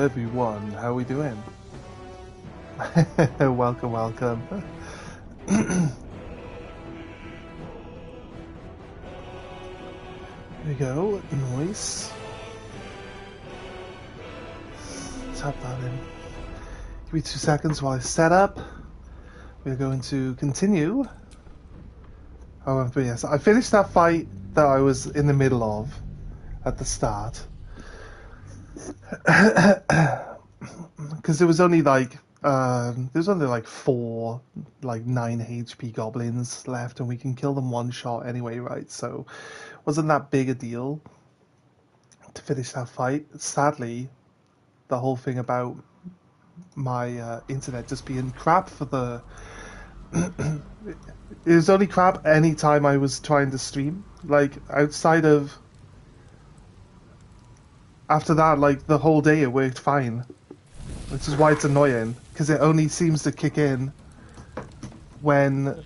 everyone, how are we doing? Welcome, welcome. There we go, nice. Tap that in. Give me 2 seconds while I set up. We're going to continue. However, yes, I finished that fight that I was in the middle of at the start. Because there was only like 4 9 HP goblins left, and we can kill them one shot anyway, right? So wasn't that big a deal to finish that fight. Sadly, the whole thing about my internet just being crap for the it was only crap any time I was trying to stream. Like outside of after that, like the whole day it worked fine. Which is why it's annoying, because it only seems to kick in when...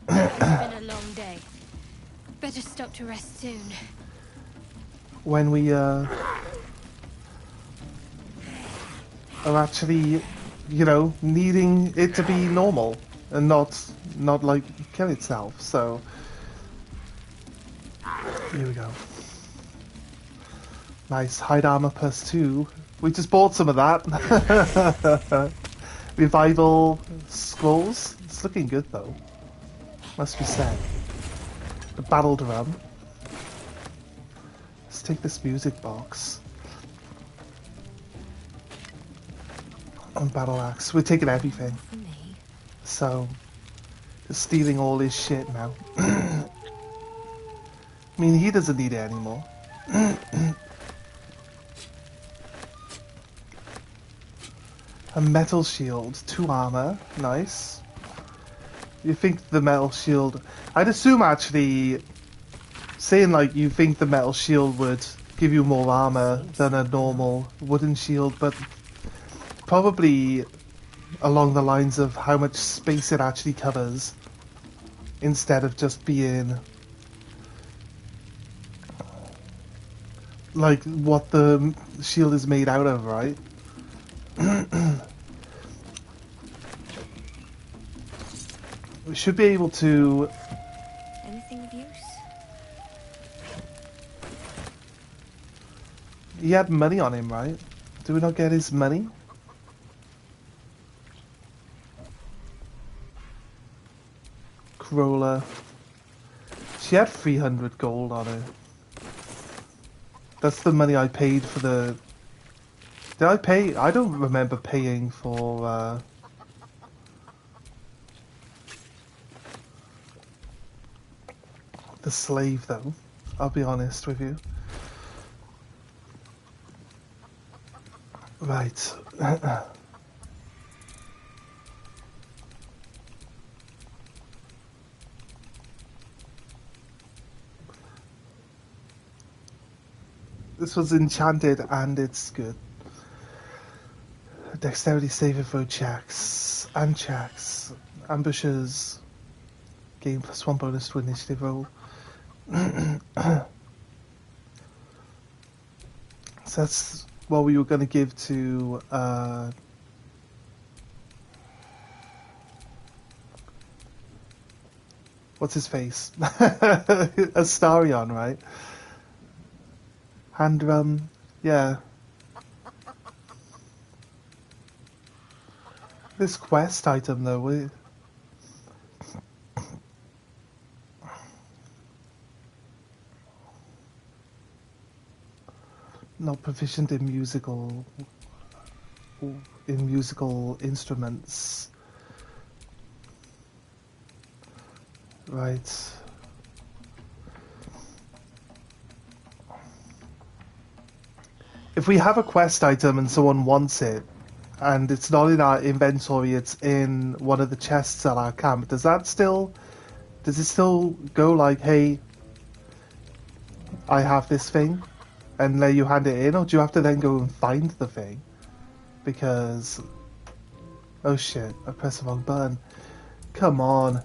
It's been a long day. Better stop to rest soon. When we are actually, you know, needing it to be normal and not like kill itself. So here we go. Nice, hide armor +2. We just bought some of that. Revival scrolls. It's looking good though. Must be said. The battle drum. Let's take this music box. And battle axe. We're taking everything. So, just stealing all his shit now. I mean, he doesn't need it anymore. A metal shield, 2 armor, nice. You think the metal shield... I'd assume actually, saying like you think the metal shield would give you more armor than a normal wooden shield, but probably along the lines of how much space it actually covers, instead of just being like what the shield is made out of, right? We should be able to... Anything of use? He had money on him, right? Do we not get his money? Corolla. She had 300 gold on her. That's the money I paid for the... Did I pay? I don't remember paying for the slave though. I'll be honest with you. Right. This was enchanted and it's good. Dexterity saving throw checks and checks. Ambushes. Gain +1 bonus to initiative roll. So that's what we were going to give to what's his face? Astarion, right? Hand drum, yeah. This quest item though, not proficient in musical instruments. Right. If we have a quest item and someone wants it, and it's not in our inventory, it's in one of the chests at our camp, does it still go like, hey, I have this thing, and let you hand it in, or do you have to then go and find the thing? Because, oh shit, I pressed the wrong button. Come on.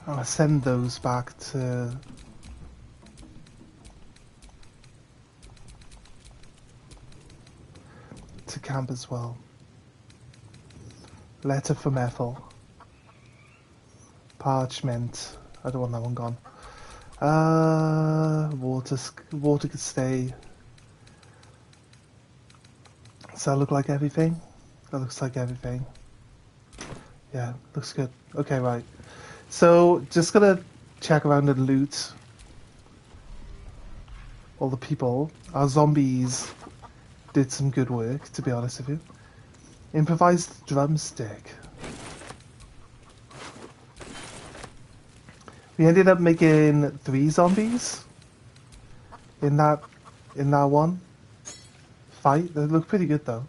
I'm gonna send those back to camp as well. Letter from Ethel. Parchment. I don't want that one gone. Water could stay. Does that look like everything? That looks like everything. Yeah, looks good. Okay, right. So, just gonna check around and loot all the people. Our zombies did some good work, to be honest with you. Improvised drumstick. We ended up making 3 zombies in that one fight. They look pretty good though.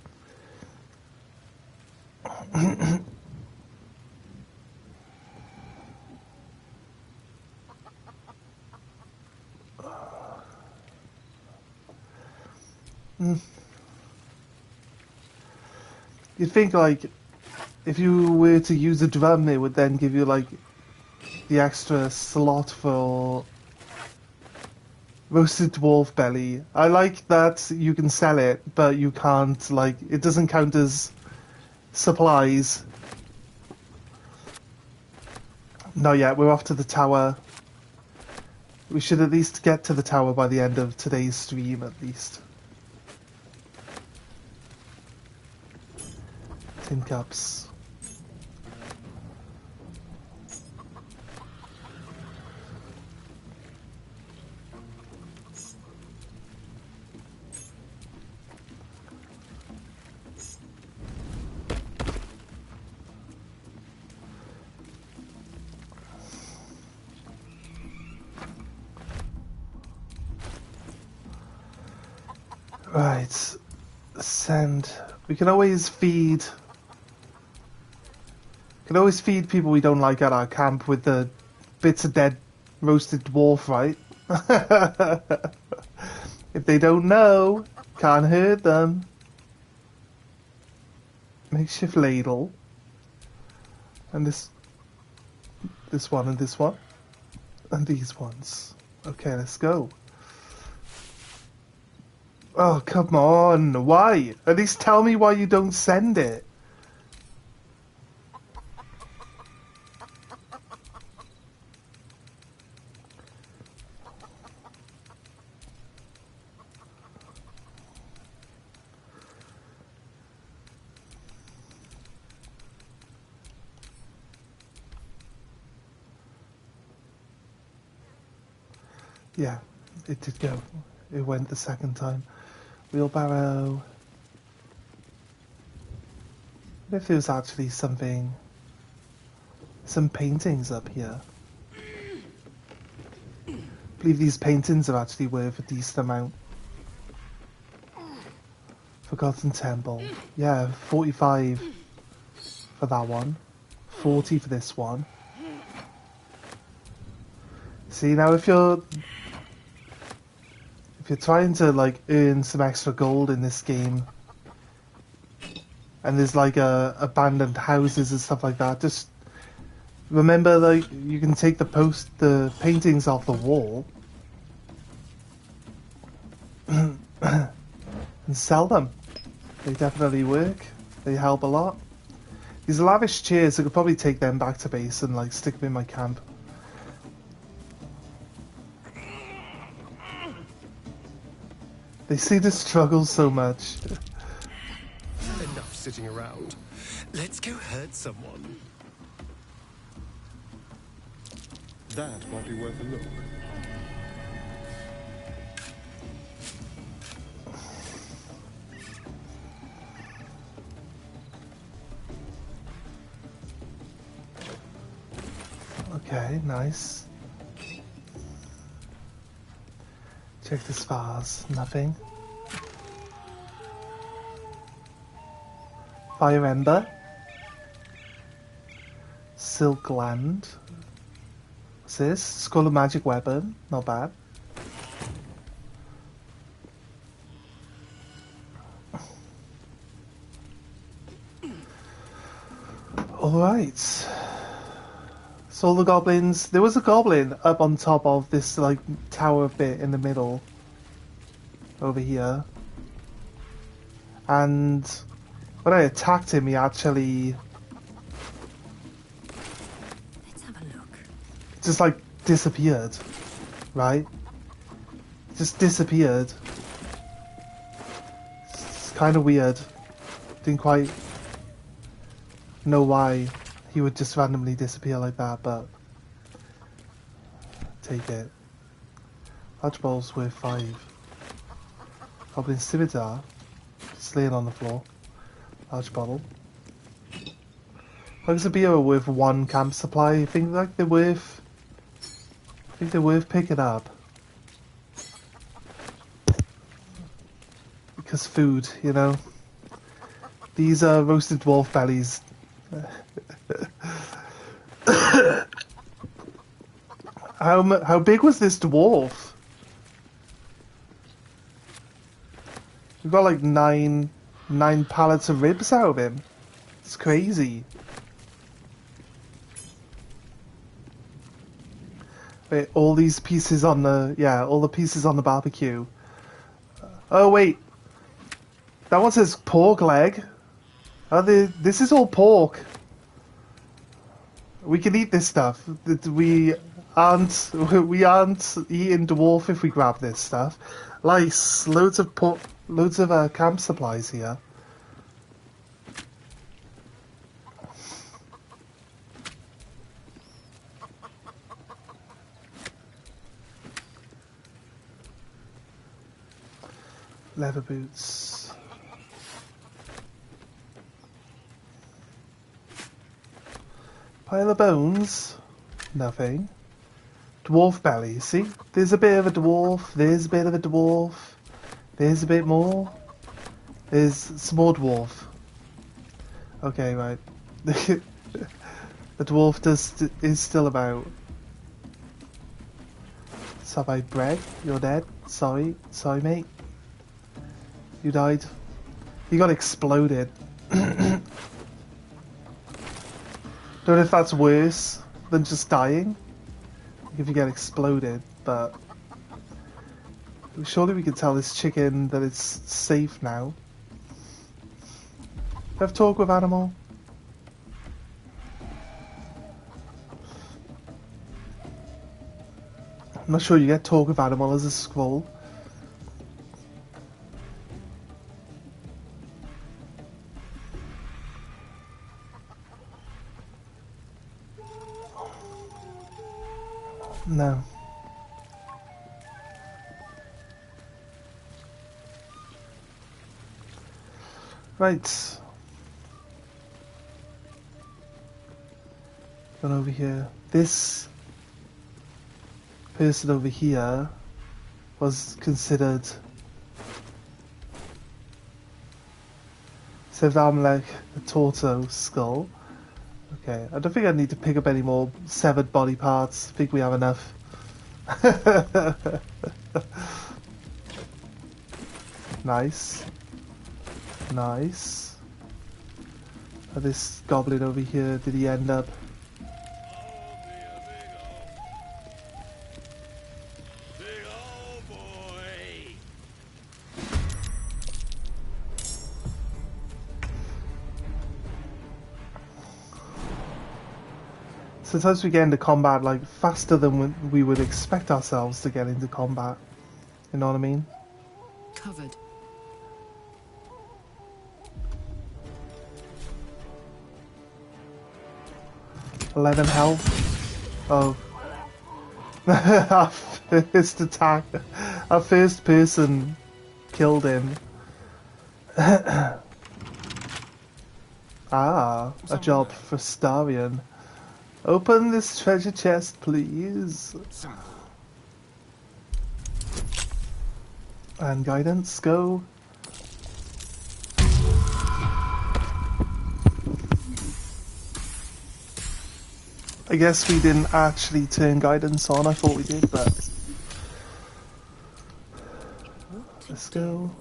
You'd think like if you were to use a drum, it would then give you like the extra slot for roasted dwarf belly. I like that you can sell it, but you can't, like, it doesn't count as supplies. Not yet, we're off to the tower. We should at least get to the tower by the end of today's stream, at least. Tin cups. Right, send. We can always feed. Can always feed people we don't like at our camp with the bits of dead roasted dwarf, right? If they don't know, can't hurt them. Makeshift ladle. And this one and this one. And these ones. Okay, let's go. Oh, come on. Why? At least tell me why you don't send it. Yeah, it did go. It went the second time. Wheelbarrow. What if there's actually some paintings up here? I believe these paintings are actually worth a decent amount. Forgotten Temple. Yeah, 45 for that one. 40 for this one. See, now if you're trying to like earn some extra gold in this game, and there's like abandoned houses and stuff like that, just remember, like, you can take the paintings off the wall and sell them. They definitely work. They help a lot. These lavish chairs, I could probably take them back to base and like stick them in my camp. They see the struggle so much. Enough sitting around. Let's go hurt someone. That might be worth a look. Okay, nice. Check the vase. Nothing. Fire Ember. Silk Land. What's this? Skull of Magic Weapon. Not bad. Alright. So the goblins. There was a goblin up on top of this like tower bit in the middle. Over here. And when I attacked him, he actually Let's have a look. just like disappeared, right? Just disappeared. It's kind of weird. Didn't quite know why he would just randomly disappear like that, but take it. Large bowl's worth 5. Goblin scimitar, just laying on the floor. Large bottle. Bugs of beer are worth 1 camp supply. I think like they're worth. I think they're worth picking up. Because food, you know. These are roasted dwarf bellies. How big was this dwarf? We got like nine pallets of ribs out of him. It's crazy. Wait, all these pieces on the all the pieces on the barbecue. Oh wait, that one says pork leg. This is all pork. We can eat this stuff. We aren't eating dwarf if we grab this stuff. Lice, loads of camp supplies here. Leather boots. Pile of bones. Nothing. Dwarf belly. See? There's a bit of a dwarf. There's a bit of a dwarf. There's a bit more. There's some more dwarf. Okay, right. The dwarf is still about. Sorry, Breg. You're dead. Sorry, mate. You died. You got exploded. Don't know if that's worse than just dying. If you get exploded, but surely we can tell this chicken that it's safe now. Have talk with animal. I'm not sure you get talk with animal as a scroll. No. Right. Going over here. This person over here was considered saved arm like a torso skull. Okay, I don't think I need to pick up any more severed body parts. I think we have enough. Nice. Nice. This goblin over here, did he end up? Sometimes we get into combat like faster than we would expect ourselves to get into combat. You know what I mean? Covered. $11 health. Oh. Our first attack. Our first person killed him. Ah, a job for Starion. Open this treasure chest, please. And guidance, go. I guess we didn't actually turn guidance on. I thought we did, but let's go.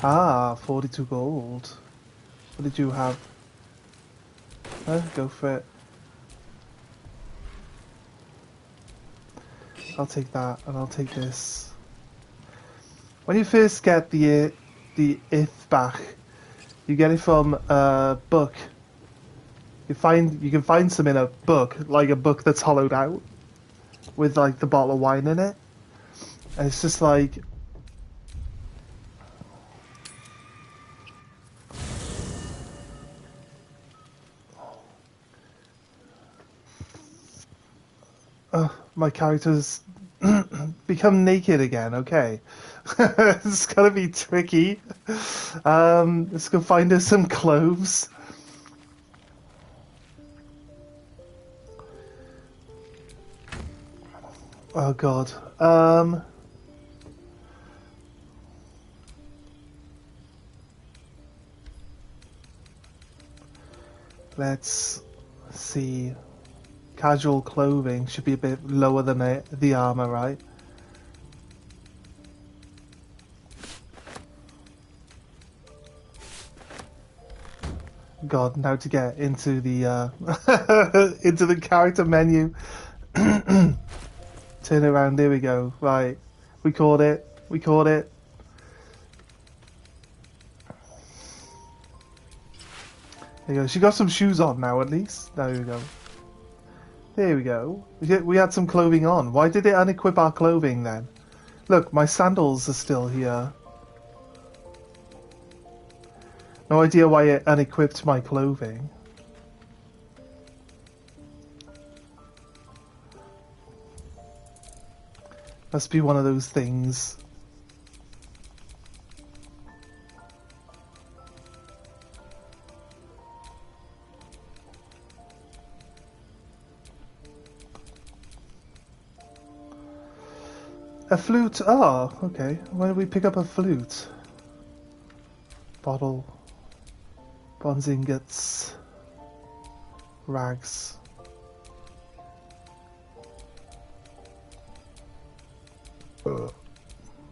Ah, 42 gold. What did you have? Go for it. I'll take that, and I'll take this. When you first get the ith back, you get it from a book. You can find some in a book, like a book that's hollowed out, with like the bottle of wine in it, and it's just like. My character's become naked again, okay. It's gonna be tricky. Let's go find us some clothes. Oh god. Let's see. Casual clothing should be a bit lower than the armor, right? God, now to get into the into the character menu. Turn it around. There we go. Right, we caught it. We caught it. There you go. She got some shoes on now, at least. There we go. There we go. We had some clothing on. Why did it unequip our clothing then? Look, my sandals are still here. No idea why it unequipped my clothing. Must be one of those things. A flute? Oh, okay. When did we pick up a flute? Bottle. Bronze ingots. Rags.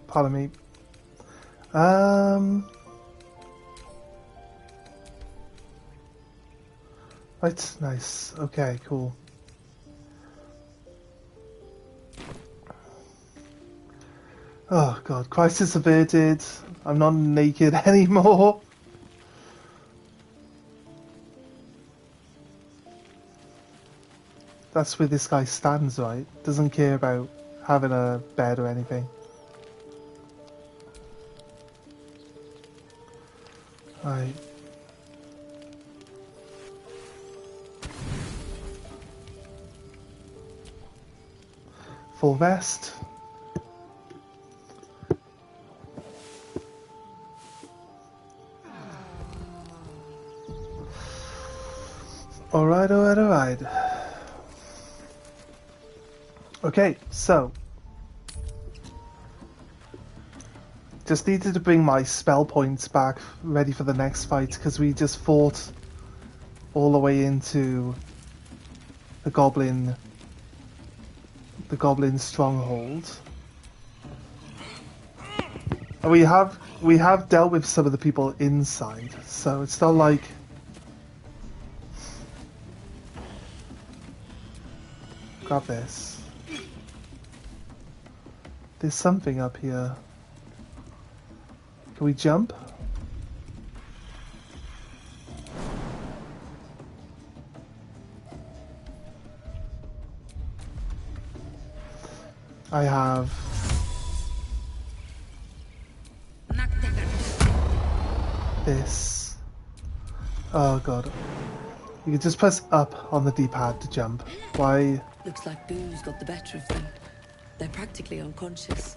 Pardon me. Right, nice. Okay, cool. Oh god, crisis averted. I'm not naked anymore. That's where this guy stands, right? Doesn't care about having a bed or anything. Right. Full vest. Alright, alright, alright. Okay, so. Just needed to bring my spell points back ready for the next fight because we just fought all the way into the goblin stronghold. And we have dealt with some of the people inside, so it's not like grab this. There's something up here. Can we jump? I have this. Oh god. You can just press up on the D-pad to jump. Why? Looks like booze got the better of them. They're practically unconscious.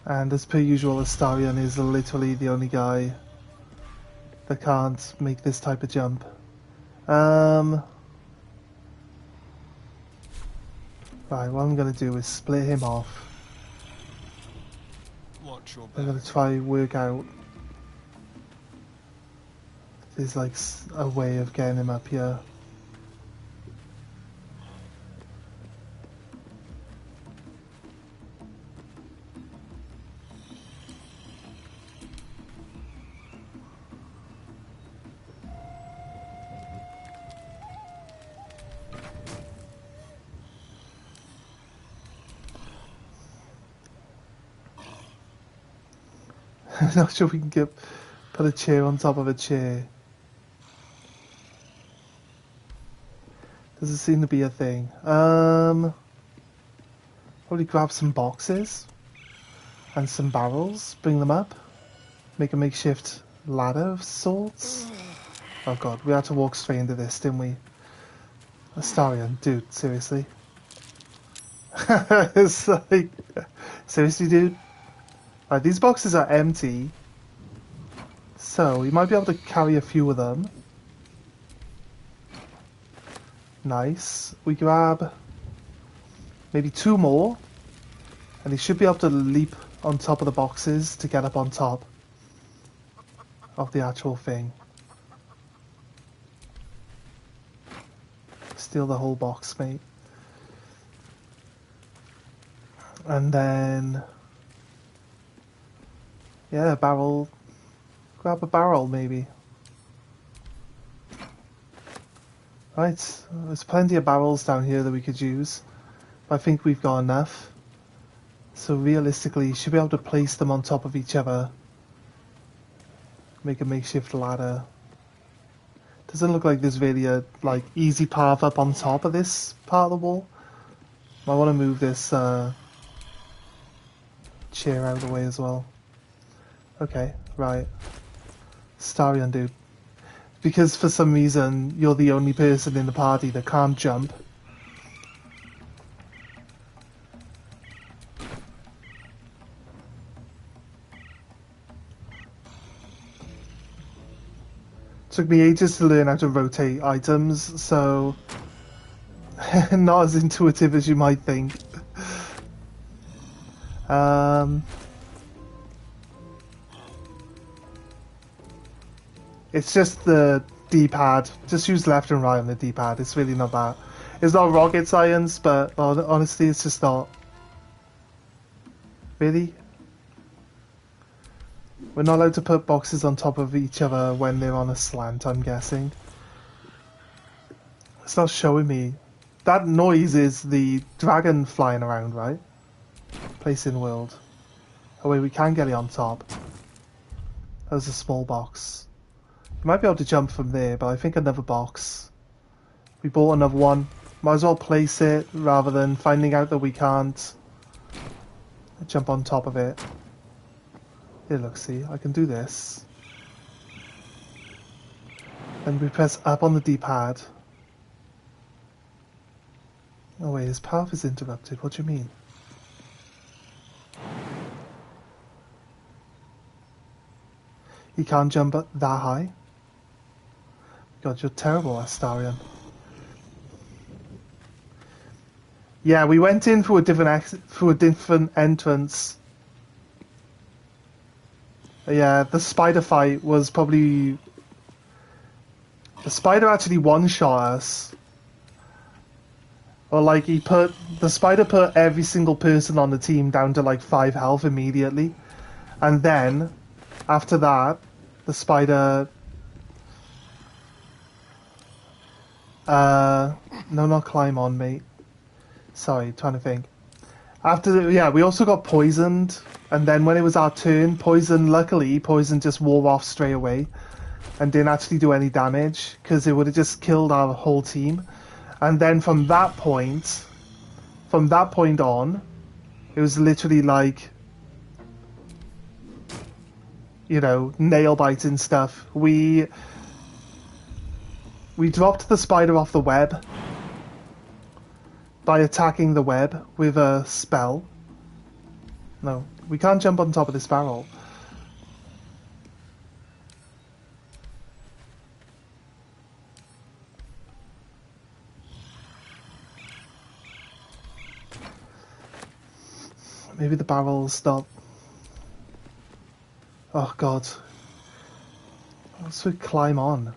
And as per usual, Astarion is literally the only guy that can't make this type of jump. Right, what I'm going to do is split him off. I'm going to try work out if there's like a way of getting him up here. Not sure we can put a chair on top of a chair. Doesn't seem to be a thing. Probably grab some boxes and some barrels, bring them up, make a makeshift ladder of sorts. Oh god, we had to walk straight into this, didn't we? Astarion, dude, seriously? It's like, seriously, dude? Right, these boxes are empty, so we might be able to carry a few of them. Nice. We grab maybe 2 more, and he should be able to leap on top of the boxes to get up on top of the actual thing. Steal the whole box, mate. And then, yeah, barrel. Grab a barrel, maybe. Right, there's plenty of barrels down here that we could use. But I think we've got enough. So realistically, you should be able to place them on top of each other. Make a makeshift ladder. Doesn't look like there's really a easy path up on top of this part of the wall. I want to move this chair out of the way as well. Okay, right. Starion, dude. Because for some reason you're the only person in the party that can't jump. Took me ages to learn how to rotate items, so not as intuitive as you might think. It's just the D-pad. Just use left and right on the D-pad. It's really not that. It's not rocket science, but honestly, it's just not. Really? We're not allowed to put boxes on top of each other when they're on a slant, I'm guessing. It's not showing me. That noise is the dragon flying around, right? Place in world. Oh wait, we can get it on top. That was a small box. You might be able to jump from there, but I think another box. We bought another one. Might as well place it rather than finding out that we can't jump on top of it. Here, look, see, I can do this. Then we press up on the D-pad. Oh wait, his path is interrupted. What do you mean? He can't jump up that high? God, you're terrible, Astarion. Yeah, we went in through a different entrance. Yeah, the spider fight was probably... The spider actually one-shot us. Or like, the spider put every single person on the team down to like 5 health immediately. And then, after that, the spider... no, not climb on, mate. Sorry, trying to think. Yeah, we also got poisoned, and then when it was our turn, luckily, poison just wore off straight away, and didn't actually do any damage, because it would have just killed our whole team. And then from that point on, it was literally like, you know, nail biting stuff. We dropped the spider off the web by attacking the web with a spell. No, we can't jump on top of this barrel. Maybe the barrel's not... Oh god. Let's climb on.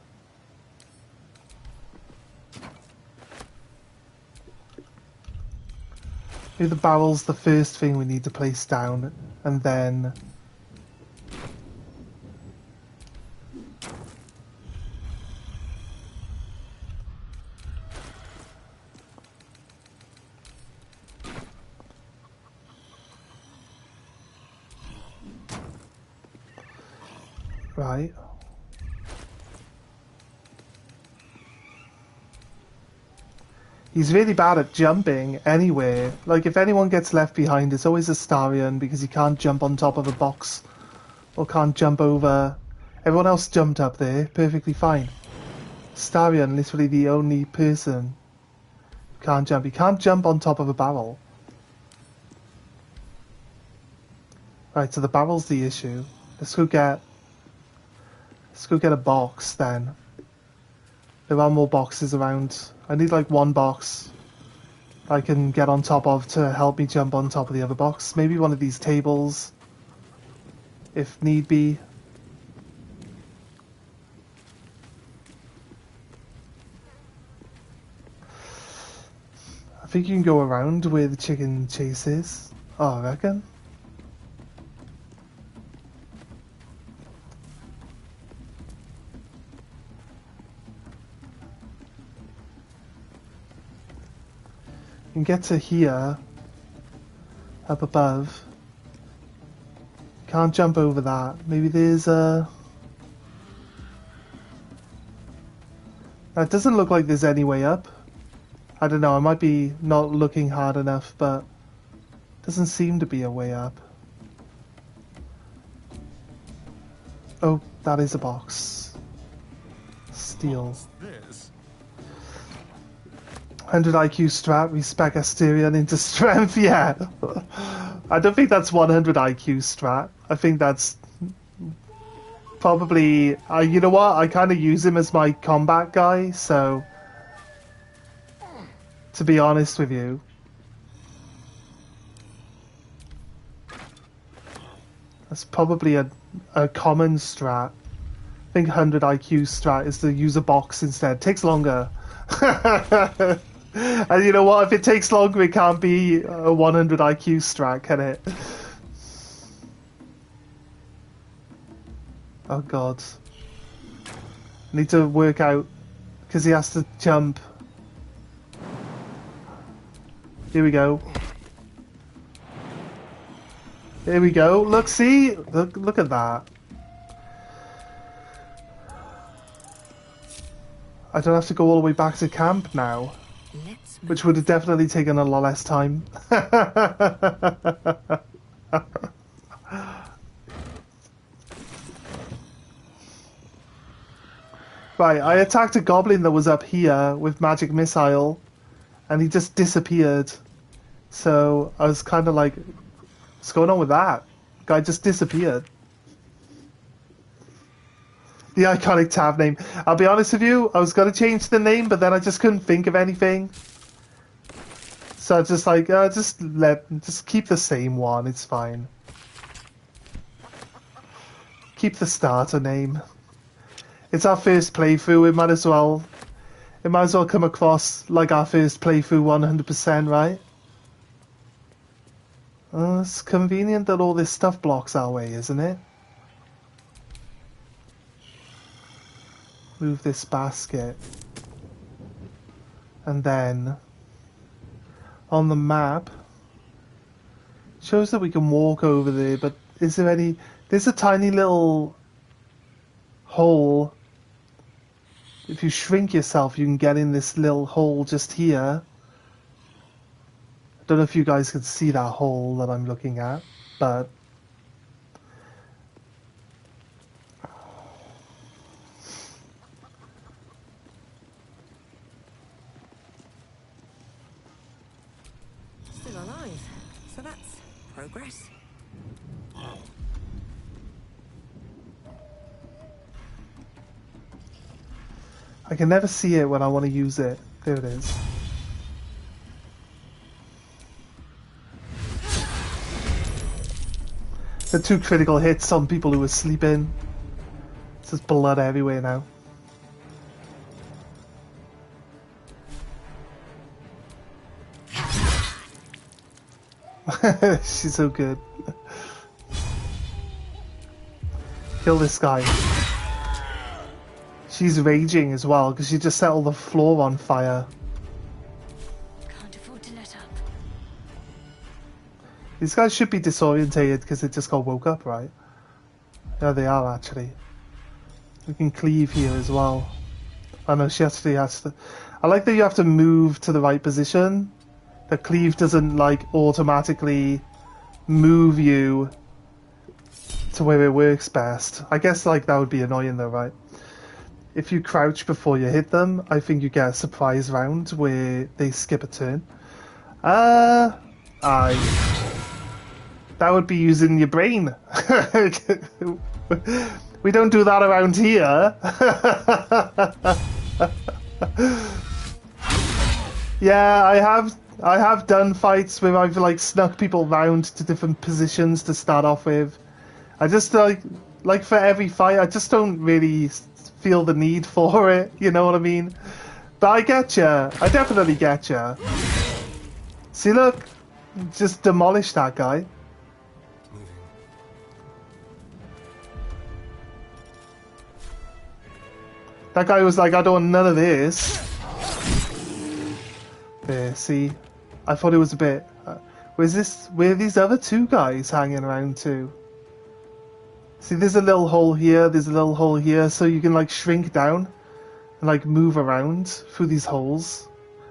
Maybe the barrel's the first thing we need to place down, and then... Right. He's really bad at jumping anyway. Like, if anyone gets left behind, it's always Astarion because he can't jump on top of a box. Or can't jump over. Everyone else jumped up there, perfectly fine. Astarion, literally the only person who can't jump. He can't jump on top of a barrel. Right, so the barrel's the issue. Let's go get a box then. There are more boxes around. I need like one box I can get on top of to help me jump on top of the other box. Maybe one of these tables, if need be. I think you can go around where the chicken chase is. Oh, I reckon. You can get to here, up above. Can't jump over that. Maybe there's a... It doesn't look like there's any way up. I don't know, I might be not looking hard enough, but doesn't seem to be a way up. Oh, that is a box. Steel. This? 100 IQ strat, respec Asterion into strength, yeah. I don't think that's 100 IQ strat. I think that's probably... you know what? I kind of use him as my combat guy, so... To be honest with you. That's probably a common strat. I think 100 IQ strat is to use a box instead. Takes longer. And you know what? If it takes longer, it can't be a 100 IQ strat, can it? Oh god. I need to work out, because he has to jump. Here we go. Here we go. Look, see? Look at that. I don't have to go all the way back to camp now. Which would have definitely taken a lot less time. Right, I attacked a goblin that was up here with magic missile, and he just disappeared. So I was kind of like, what's going on with that? Guy just disappeared. The iconic tab name. I'll be honest with you, I was going to change the name, but then I just couldn't think of anything. So I was just like, just keep the same one, it's fine. Keep the starter name. It's our first playthrough, it might as well come across like our first playthrough 100%, right? It's convenient that all this stuff blocks our way, isn't it? Move this basket. And then on the map shows that we can walk over there, but is there any... There's a tiny little hole. If you shrink yourself, you can get in this little hole just here. I don't know if you guys can see that hole that I'm looking at, but... Still alive, so that's progress. I can never see it when I want to use it. There it is. The 2 critical hits on people who were sleeping. There's blood everywhere now. She's so good. Kill this guy. She's raging as well because she just set all the floor on fire. Can't afford to let up. These guys should be disorientated because they just got woke up, right? Yeah, they are actually. We can cleave here as well. I know she actually has to. I like that you have to move to the right position. The cleave doesn't like automatically move you to where it works best. I guess like that would be annoying though, right? If you crouch before you hit them, I think you get a surprise round where they skip a turn. That would be using your brain. We don't do that around here. Yeah, I have done fights where I've like snuck people round to different positions to start off with. I just like for every fight, I just don't really feel the need for it. You know what I mean? But I get ya. I definitely get ya. See, look, just demolish that guy. That guy was like, I don't want none of this. There, see? I thought it was a bit... where are these other two guys hanging around too? See, there's a little hole here, there's a little hole here, so you can like shrink down and like move around through these holes.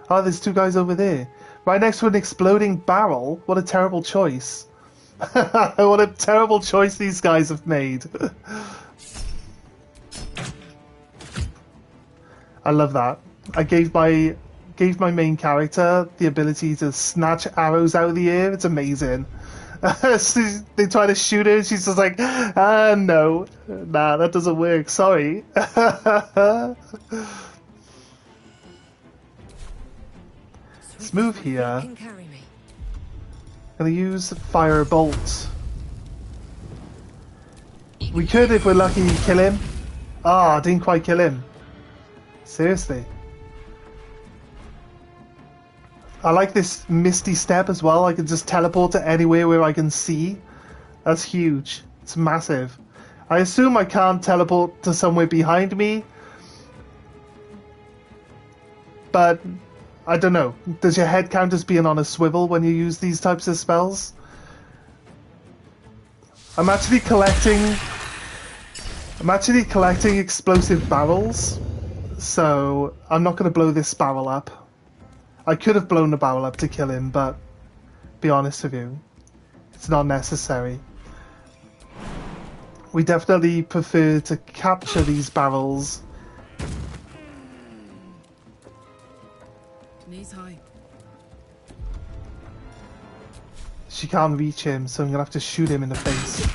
Oh, there's two guys over there. Right next to an exploding barrel. What a terrible choice. What a terrible choice these guys have made. I love that. I gave my main character the ability to snatch arrows out of the air. It's amazing. They try to shoot her and she's just like, no. Nah, that doesn't work. Sorry. Let's move here. I'm gonna use fire bolt. We could, if we're lucky, kill him. Ah, didn't quite kill him. Seriously. I like this misty step as well. I can just teleport to anywhere where I can see. That's huge. It's massive. I assume I can't teleport to somewhere behind me. But I don't know. Does your head count as being on a swivel when you use these types of spells? I'm actually collecting explosive barrels. So I'm not going to blow this barrel up. I could have blown the barrel up to kill him, but be honest with you, it's not necessary. We definitely prefer to capture these barrels. Knees high. She can't reach him, so I'm gonna have to shoot him in the face.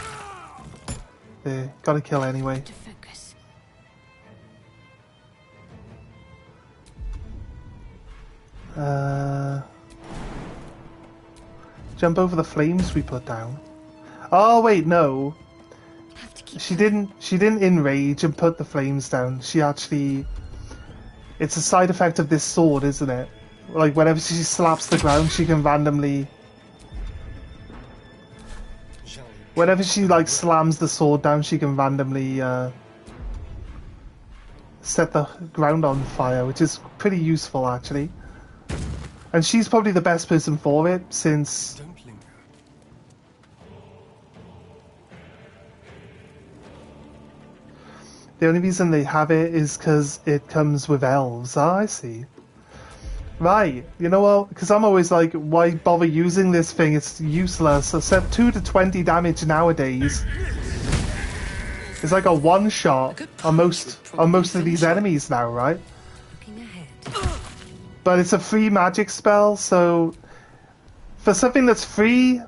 There, gotta kill anyway. To focus. Jump over the flames we put down. Oh wait, no. Have to keep She didn't enrage and put the flames down. She actually... It's a side effect of this sword, isn't it? Like whenever she slaps the ground, she can randomly... Whenever she like slams the sword down, she can randomly set the ground on fire, which is pretty useful actually. And she's probably the best person for it, since... Don't linger. The only reason they have it is because it comes with elves. Ah, I see. Right, you know what? Because I'm always like, why bother using this thing? It's useless. Except 2 to 20 damage nowadays. It's like a one-shot on most of these enemies now, right? Looking ahead. But it's a free magic spell, so for something that's free,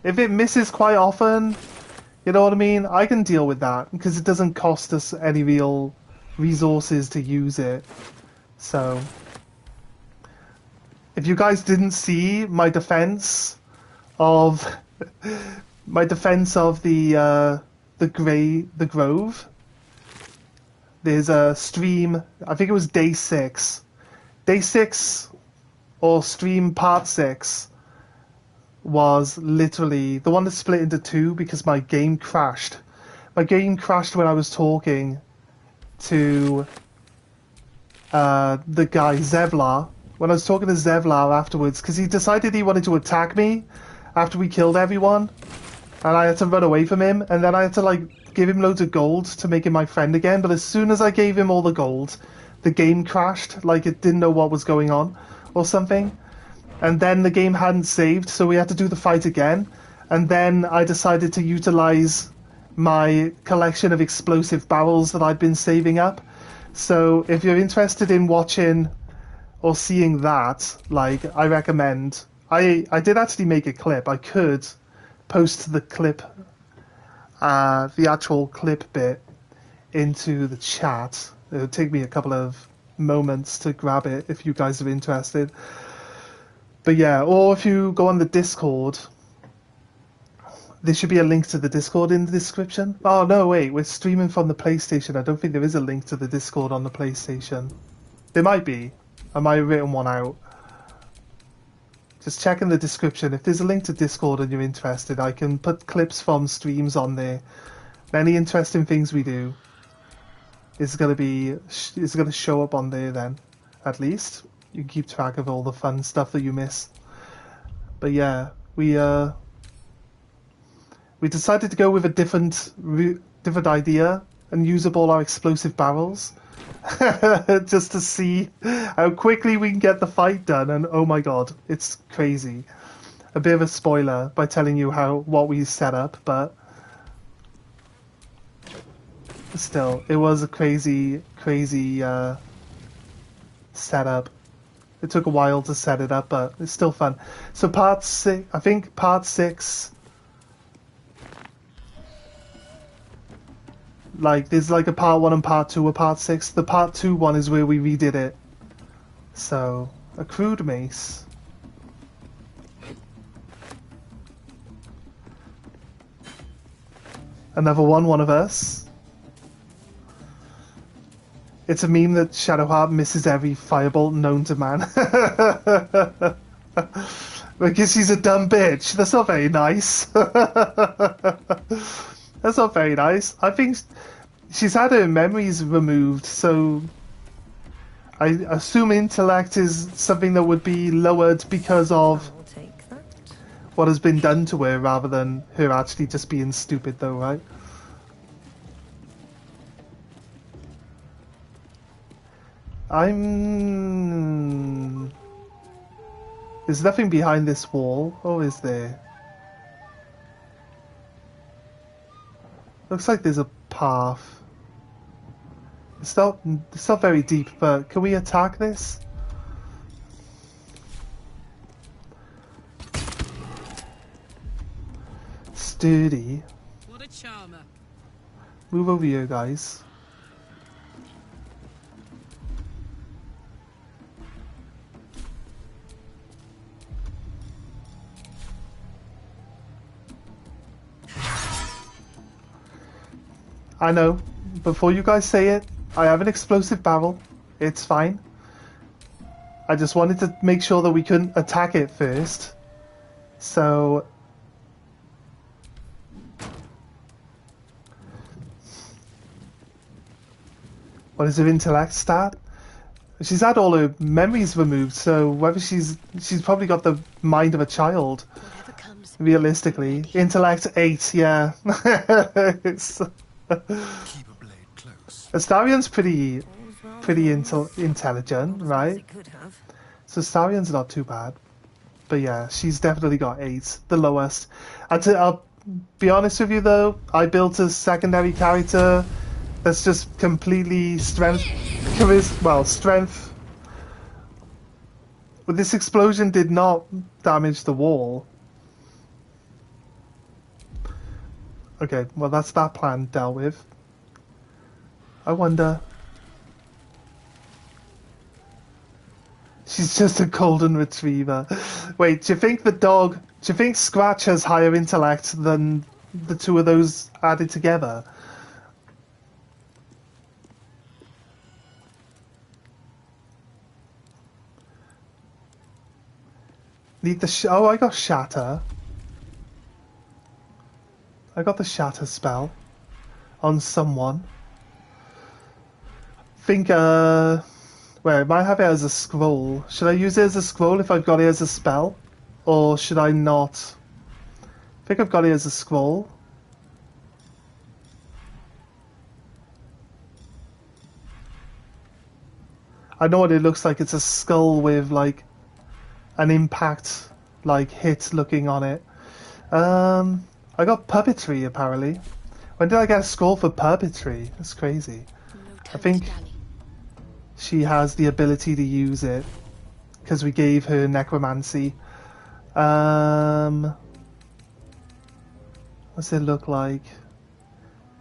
if it misses quite often, you know what I mean? I can deal with that because it doesn't cost us any real resources to use it. So if you guys didn't see my defense of the Grove, there's a stream. I think it was day 6. Day 6 or stream part 6 was literally the one that split into 2 because my game crashed. My game crashed when I was talking to the guy Zevlar. When I was talking to Zevlar afterwards, because he decided he wanted to attack me after we killed everyone, and I had to run away from him, and then I had to like give him loads of gold to make him my friend again, but as soon as I gave him all the gold, the game crashed, like it didn't know what was going on or something. And then the game hadn't saved, so we had to do the fight again. And then I decided to utilize my collection of explosive barrels that I'd been saving up. So if you're interested in watching or seeing that, like, I recommend... I did actually make a clip. I could post the clip, the actual clip bit into the chat. It would take me a couple of moments to grab it if you guys are interested. But yeah, or if you go on the Discord, there should be a link to the Discord in the description. Oh no, wait, we're streaming from the PlayStation. I don't think there is a link to the Discord on the PlayStation. There might be. I might have written one out. Just check in the description. If there's a link to Discord and you're interested, I can put clips from streams on there. Any interesting things we do is going to show up on there then, at least. You can keep track of all the fun stuff that you miss. But yeah, we decided to go with a different idea and use up all our explosive barrels. Just to see how quickly we can get the fight done, and oh my god, it's crazy. A bit of a spoiler by telling you what we set up, but still, it was a crazy setup. It took a while to set it up, but it's still fun. So part 6, I think part 6, like, there's like a part 1 and part 2 of part 6. The part 2 one is where we redid it. So, a crude mace. Another one of us. It's a meme that Shadowheart misses every firebolt known to man. Because she's a dumb bitch. That's not very nice. That's not very nice. I think she's had her memories removed, so I assume intellect is something that would be lowered because of I'll take that. what has been done to her, rather than her actually just being stupid, though, right? There's nothing behind this wall. Oh, is there? Looks like there's a path. It's not very deep, but can we attack this? Sturdy. What a charmer. Move over here, guys. I know. Before you guys say it, I have an explosive barrel. It's fine. I just wanted to make sure that we couldn't attack it first. So... what is her intellect stat? She's had all her memories removed, so whether she's probably got the mind of a child. Whatever comes. Realistically. Intellect 8, yeah. It's... Keep a blade close. Astarion's pretty intelligent, right? It could have. So Astarion's not too bad. But yeah, she's definitely got 8, the lowest. I'll be honest with you though, I built a secondary character that's just completely strength. But this explosion did not damage the wall. Okay, well that's that plan dealt with. I wonder... she's just a golden retriever. Wait, do you think Scratch has higher intellect than the two of those added together? Need the oh, I got Shatter. I got the Shatter spell on someone. Think, well, I might have it as a scroll. Should I use it as a scroll if I've got it as a spell? Or should I not? I think I've got it as a scroll. I know what it looks like. It's a skull with like an impact like hit looking on it. I got puppetry apparently. When did I get a score for puppetry? That's crazy. No I time think to dally. she has the ability to use it because we gave her necromancy. What's it look like?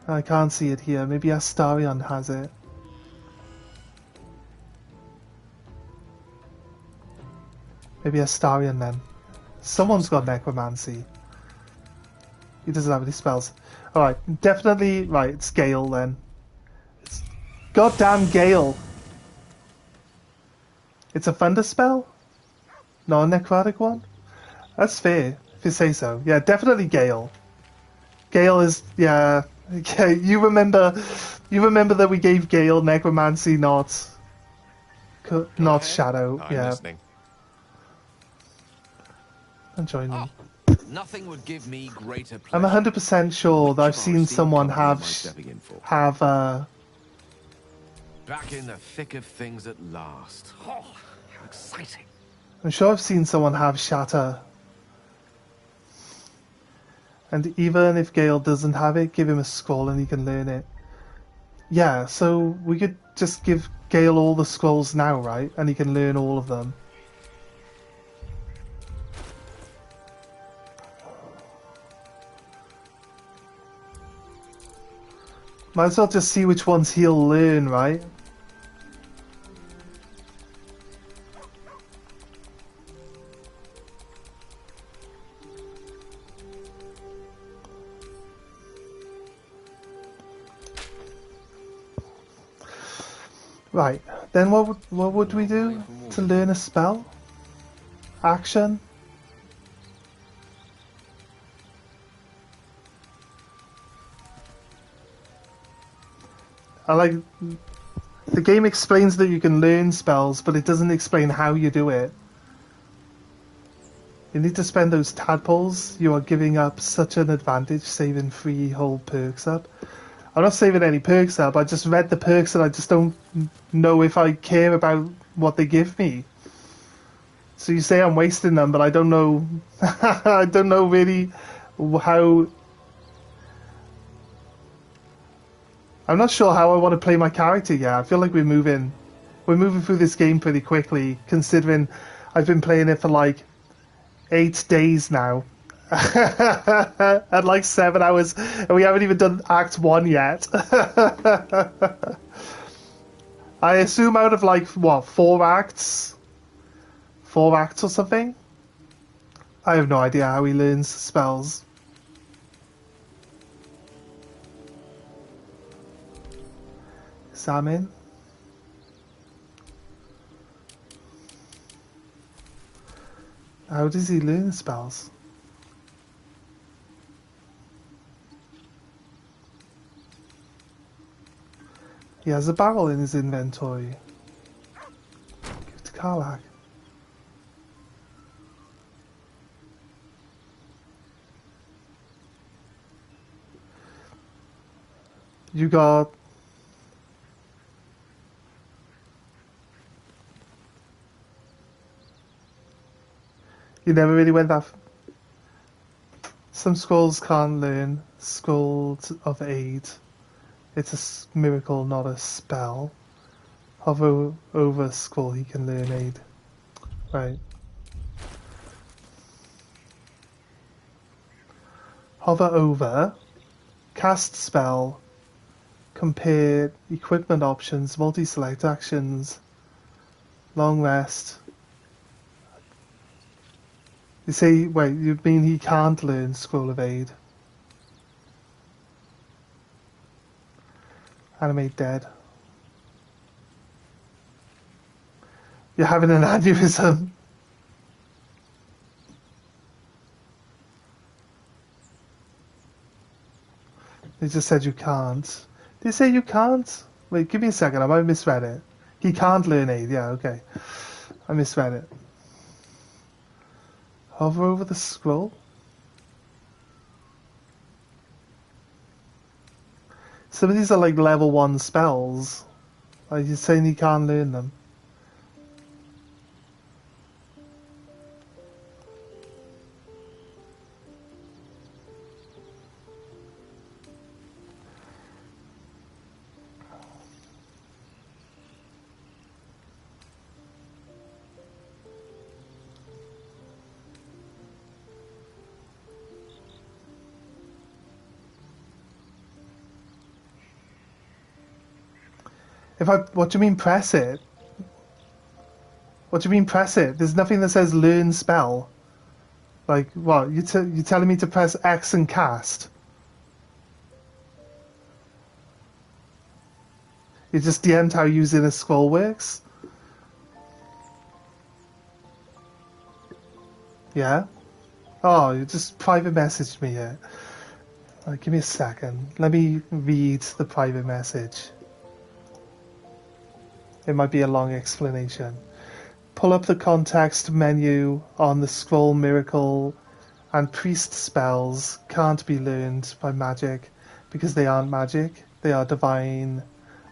I can't see it here. Maybe Astarion has it. Maybe Astarion then. Someone's got necromancy. He doesn't have any spells. Alright, definitely, right, it's Gale then. It's goddamn Gale. It's a thunder spell? Not a necrotic one? That's fair, if you say so. Yeah, definitely Gale. Gale is, yeah, okay, you remember that we gave Gale necromancy, not ahead. shadow, I'm yeah. listening. And join me. Nothing would give me greater I'm pleasure. 100% sure that I've Which seen varsity someone company am I have stepping in for? Back in the thick of things at last. Oh, how exciting. I'm sure I've seen someone have shatter. And even if Gale doesn't have it, give him a scroll and he can learn it. Yeah, so we could just give Gale all the scrolls now, right? And he can learn all of them. Might as well just see which ones he'll learn, right? Right, then what would we do to learn a spell? Action? I like... The game explains that you can learn spells, but it doesn't explain how you do it. You need to spend those tadpoles. You are giving up such an advantage, saving 3 whole perks up. I'm not saving any perks up, I just read the perks and I just don't know if I care about what they give me. So you say I'm wasting them, but I don't know... I don't know really how... I'm not sure how I want to play my character yet. I feel like we're moving through this game pretty quickly, considering I've been playing it for like 8 days now. At like 7 hours, and we haven't even done Act 1 yet. I assume out of like, what, 4 acts? 4 acts or something? I have no idea how he learns spells. Examine. How does he learn spells? He has a barrel in his inventory. Give it to Karlach. You got... You never really went that... Some scrolls can't learn. Scrolls of aid. It's a miracle, not a spell. Hover over a scroll, he can learn aid. Right. Hover over. Cast spell. Compare equipment options. Multi-select actions. Long rest. You say, wait, you mean he can't learn Scroll of Aid? Animate dead. You're having an aneurysm. They just said you can't. Did they say you can't? Wait, give me a second, I might have misread it. He can't learn aid, yeah, okay. I misread it. Hover over the scroll. Some of these are like level 1 spells. Like you're saying he can't learn them. What do you mean press it? What do you mean press it? There's nothing that says learn spell. Like, what? You telling me to press X and cast? You just DM'd how using a scroll works? Yeah? Oh, you just private messaged me here. Give me a second. Let me read the private message. It might be a long explanation. Pull up the context menu on the scroll miracle and priest spells can't be learned by magic because they aren't magic. They are divine.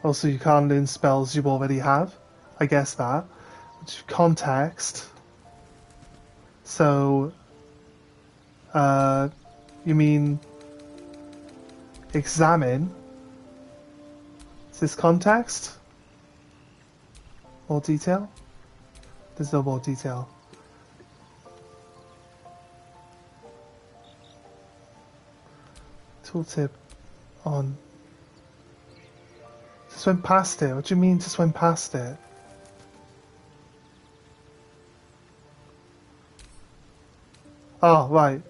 Also, you can't learn spells you already have. I guess that. Context. So, you mean examine? Is this context? More detail? There's no more detail. Tooltip on. Just went past it. What do you mean just went past it? Oh, right.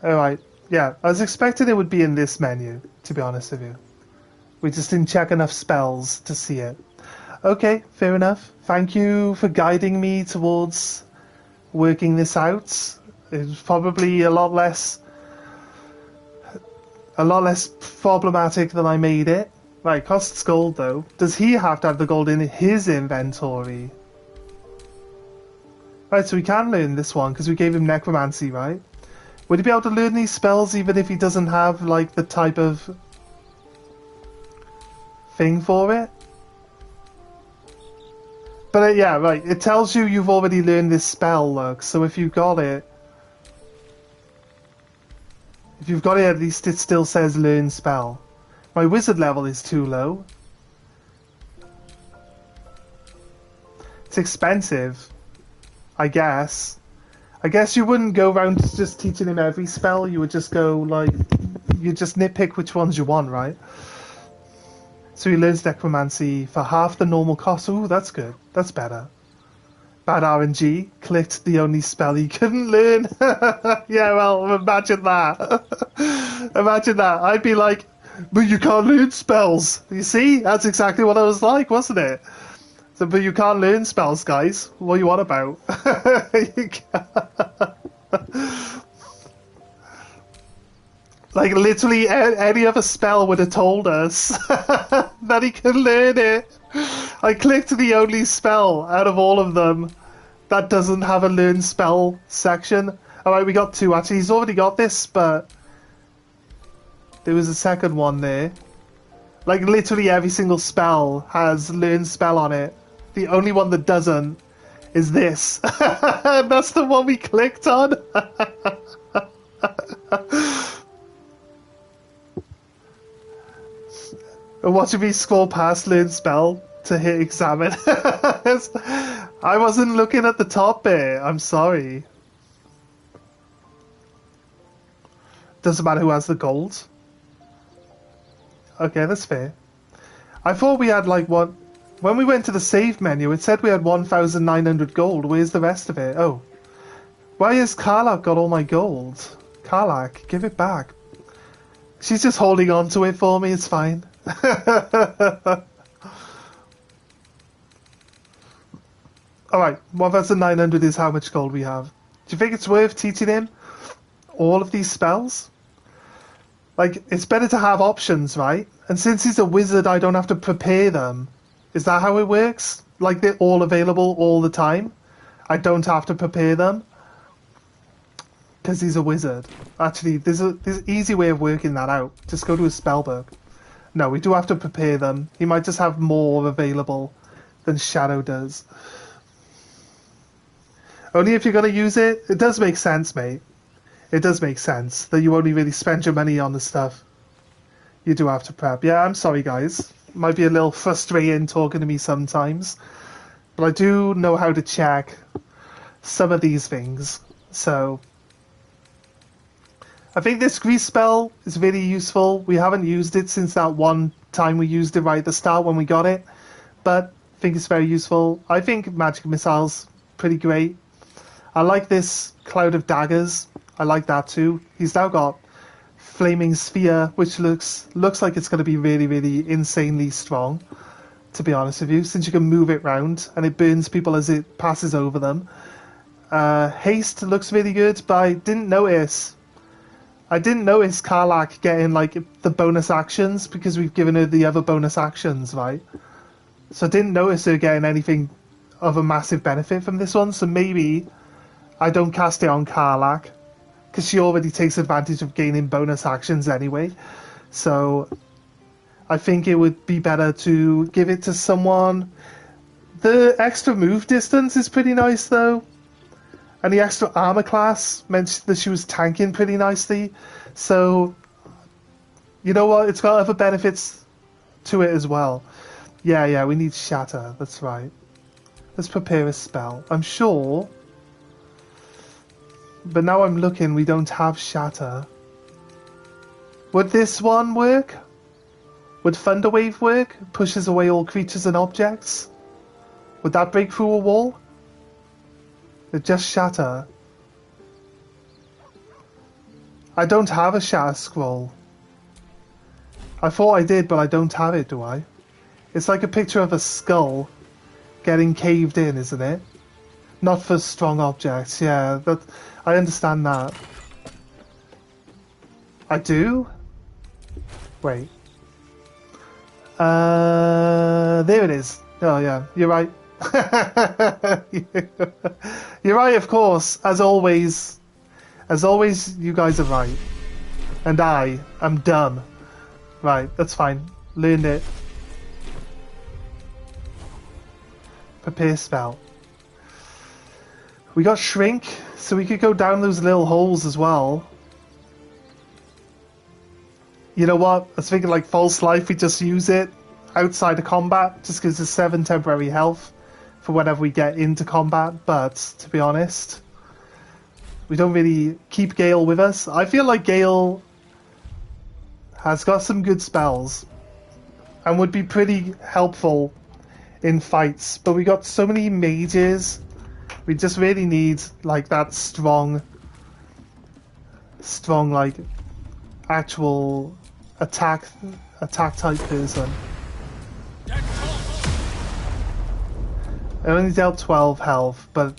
Alright. Yeah, I was expecting it would be in this menu, to be honest with you. We just didn't check enough spells to see it. Okay, fair enough. Thank you for guiding me towards working this out. It was probably a lot less problematic than I made it. Right, costs gold though. Does he have to have the gold in his inventory? Right, so we can learn this one because we gave him necromancy, right? Would he be able to learn these spells even if he doesn't have like the type of thing for it? But yeah, right, it tells you you've already learned this spell, look, so if you've got it, at least it still says learn spell. My wizard level is too low. It's expensive, I guess. I guess you wouldn't go around just teaching him every spell, you would just go, like, you just nitpick which ones you want, right? So he learns necromancy for half the normal cost. Ooh, that's good. That's better. Bad RNG. Clicked the only spell he couldn't learn. Yeah, well, imagine that. Imagine that. I'd be like, but you can't learn spells. You see? That's exactly what I was like, wasn't it? So, but you can't learn spells, guys. What are you on about? You can't. Like, literally, any other spell would have told us that he could learn it. I clicked the only spell out of all of them that doesn't have a learn spell section. Alright, we got two. Actually, he's already got this, but there was a second one there. Like, literally every single spell has learn spell on it. The only one that doesn't is this. That's the one we clicked on. Watching me scroll past learn spell to hit examine. I wasn't looking at the top bit. I'm sorry. Doesn't matter who has the gold. Okay, that's fair. I thought we had like what? When we went to the save menu, it said we had 1,900 gold. Where's the rest of it? Oh. Why has Karlak got all my gold? Karlak, give it back. She's just holding on to it for me, it's fine. Alright, 1,900 is how much gold we have. Do you think it's worth teaching him all of these spells? Like, it's better to have options, right? And since he's a wizard, I don't have to prepare them. Is that how it works? Like, they're all available all the time? I don't have to prepare them? Because he's a wizard. Actually, there's an easy way of working that out. Just go to his spellbook. No, we do have to prepare them. He might just have more available than Shadow does. Only if you're going to use it. It does make sense, mate. It does make sense that you only really spend your money on the stuff you do have to prep. Yeah, I'm sorry, guys. Might be a little frustrating talking to me sometimes. But I do know how to check some of these things. So, I think this grease spell is really useful. We haven't used it since that one time we used it right at the start when we got it, but I think it's very useful. I think magic missile's pretty great. I like this cloud of daggers. I like that too. He's now got flaming sphere, which looks like it's going to be really, really insanely strong, to be honest with you, since you can move it round and it burns people as it passes over them. Haste looks really good, but I didn't notice Karlak getting like the bonus actions because we've given her the other bonus actions, right? So I didn't notice her getting anything of a massive benefit from this one, so maybe I don't cast it on Karlak because she already takes advantage of gaining bonus actions anyway. So I think it would be better to give it to someone. The extra move distance is pretty nice though. And the extra armor class meant that she was tanking pretty nicely. So, you know what? It's got other benefits to it as well. Yeah, we need Shatter. That's right. Let's prepare a spell. I'm sure. But now I'm looking, we don't have Shatter. Would this one work? Would Thunderwave work? Pushes away all creatures and objects? Would that break through a wall? Just Shatter. I don't have a Shatter scroll. I thought I did, but I don't have it, do I? It's like a picture of a skull getting caved in, isn't it? Not for strong objects, yeah. I understand that. I do? Wait. There it is. Oh yeah, you're right. You're right, of course. As always, you guys are right. And I am dumb. Right, that's fine. Learned it. Prepare spell. We got Shrink, so we could go down those little holes as well. You know what? I was thinking like False Life, we just use it outside of combat. Just gives us 7 temporary health for whenever we get into combat. But, to be honest, we don't really keep Gale with us. I feel like Gale has got some good spells and would be pretty helpful in fights. But we got so many mages. We just really need like that strong like actual attack type person. I only dealt 12 health, but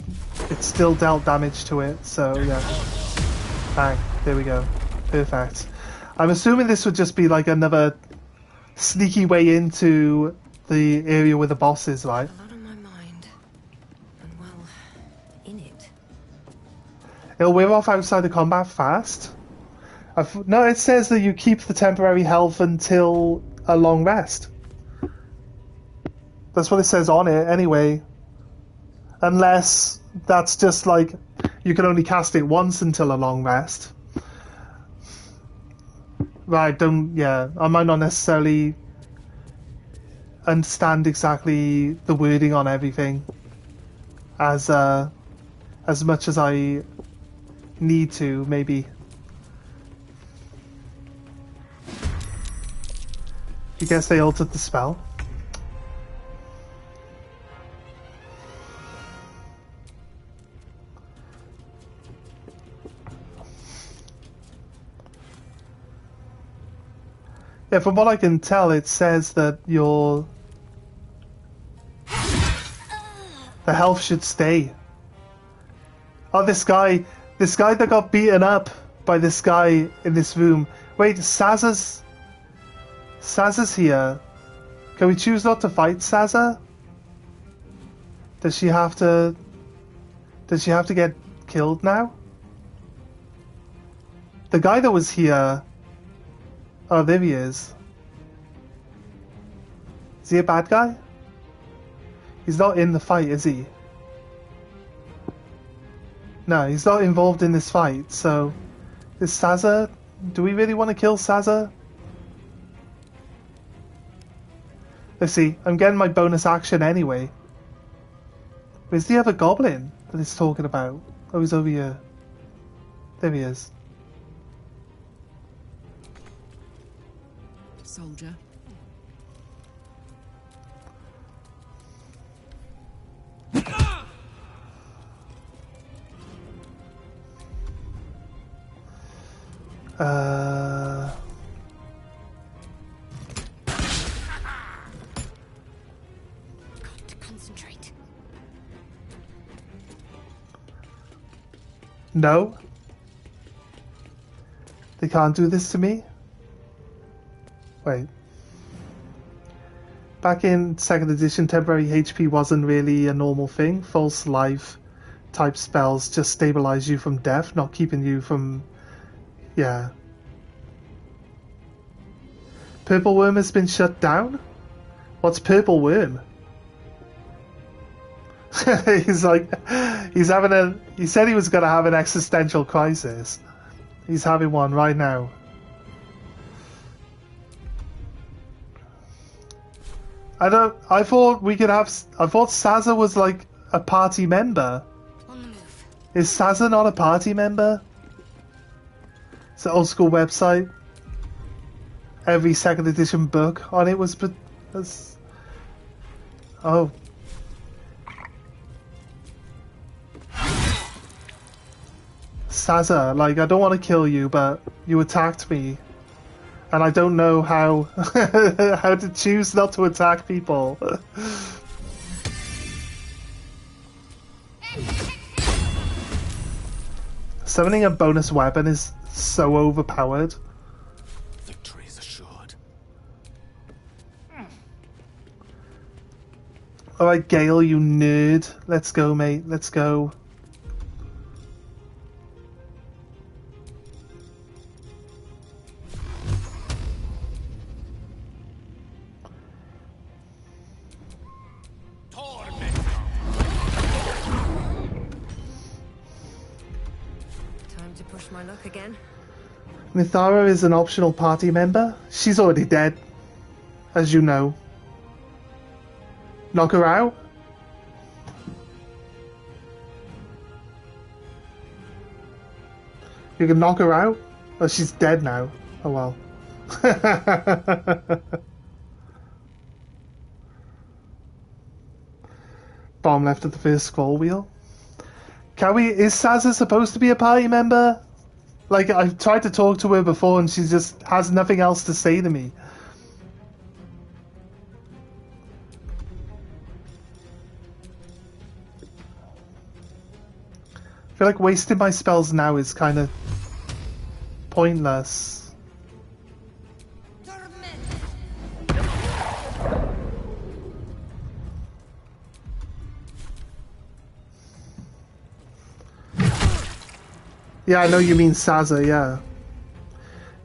it still dealt damage to it, so yeah. Bang, there we go. Perfect. I'm assuming this would just be like another sneaky way into the area where the boss is, right? It'll wear off outside of combat fast. No, it says that you keep the temporary health until a long rest. That's what it says on it, anyway. Unless that's just like you can only cast it once until a long rest. Right, I might not necessarily understand exactly the wording on everything as much as I need to, maybe. You guess they altered the spell? Yeah, from what I can tell, it says that the health should stay. Oh, this guy that got beaten up by this guy in this room. Wait, Sazza's here. Can we choose not to fight Sazza? Does she have to get killed now? The guy that was here... Oh, there he is. Is he a bad guy? He's not in the fight, is he? No, he's not involved in this fight, so... Is Sazza... Do we really want to kill Sazza? Let's see, I'm getting my bonus action anyway. Where's the other goblin that he's talking about? Oh, he's over here. There he is. soldier. Got to concentrate. No. They can't do this to me? Wait. Back in 2nd edition, temporary HP wasn't really a normal thing. False life type spells just stabilize you from death, not keeping you from... Yeah. Purple Worm has been shut down? What's Purple Worm? He's like... He's having a... He said he was going to have an existential crisis. He's having one right now. I thought we could have... I thought Saza was like a party member. On the move. Is Saza not a party member? It's an old school website. Every 2nd edition book on it was... Oh. Saza, like, I don't want to kill you, but you attacked me. And I don't know how how to choose not to attack people. Summoning a bonus weapon is so overpowered. Victory is assured. Alright, Gale, you nerd. Let's go, mate. Let's go. My luck again. Mithara is an optional party member. She's already dead, as you know. Knock her out? You can knock her out? Oh, she's dead now. Oh well. Bomb left at the first scroll wheel. Can we... Is Saza supposed to be a party member? Like, I've tried to talk to her before and she just has nothing else to say to me. I feel like wasting my spells now is kind of pointless. Yeah, I know you mean Saza, yeah.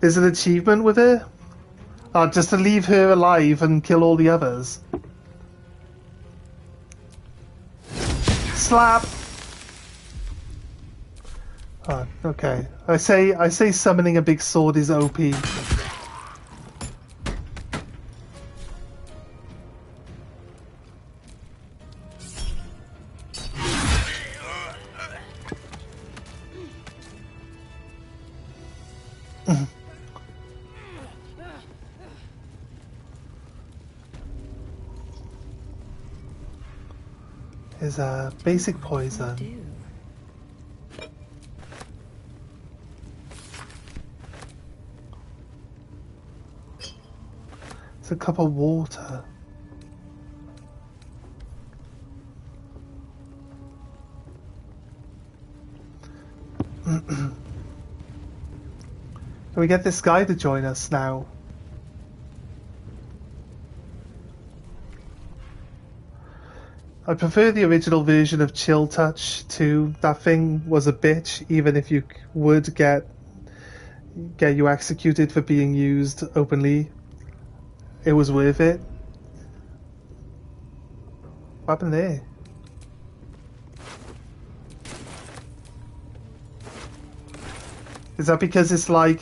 There's an achievement with her? Oh, just to leave her alive and kill all the others. Slap! Oh, okay. I say summoning a big sword is OP. Is a basic poison. It's a cup of water. Can we get this guy to join us now? I prefer the original version of Chill Touch too. That thing was a bitch, even if you would get you executed for being used openly. It was worth it. What happened there? Is that because it's like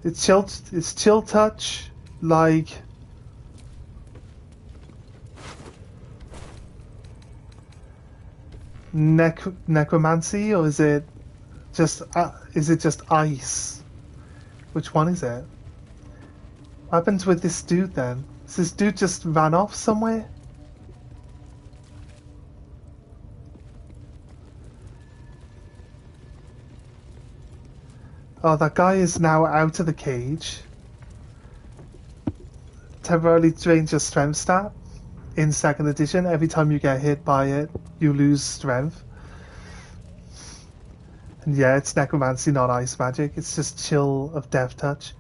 it's chill touch like necromancy, or is it just ice? Which one is it? What happens with this dude then? Does this dude just ran off somewhere? Oh, that guy is now out of the cage. Temporarily drains your strength stat in 2nd edition. Every time you get hit by it, you lose strength. And yeah, it's necromancy, not ice magic. It's just chill of death touch.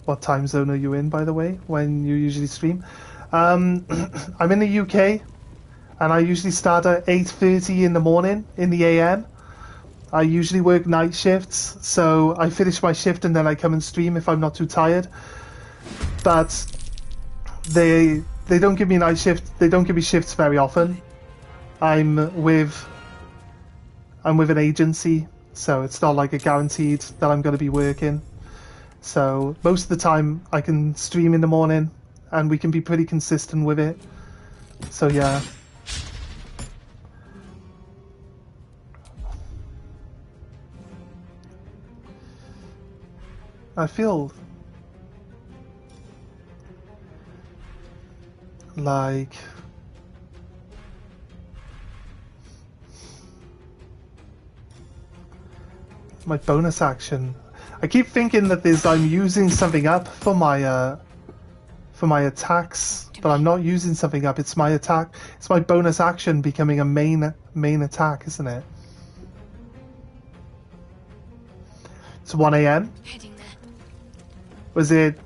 What time zone are you in, by the way, when you usually stream? I'm in the UK, and I usually start at 8:30 in the morning, in the AM. I usually work night shifts, so I finish my shift and then I come and stream if I'm not too tired. But they don't give me night shift. They don't give me shifts very often. I'm with an agency, so it's not like a guaranteed that I'm going to be working. So most of the time I can stream in the morning, and we can be pretty consistent with it. So yeah. I feel like my bonus action. I keep thinking that I'm using something up for my attacks, but I'm not using something up. It's my attack. It's my bonus action becoming a main attack, isn't it? It's 1 AM. Heading there. Was it?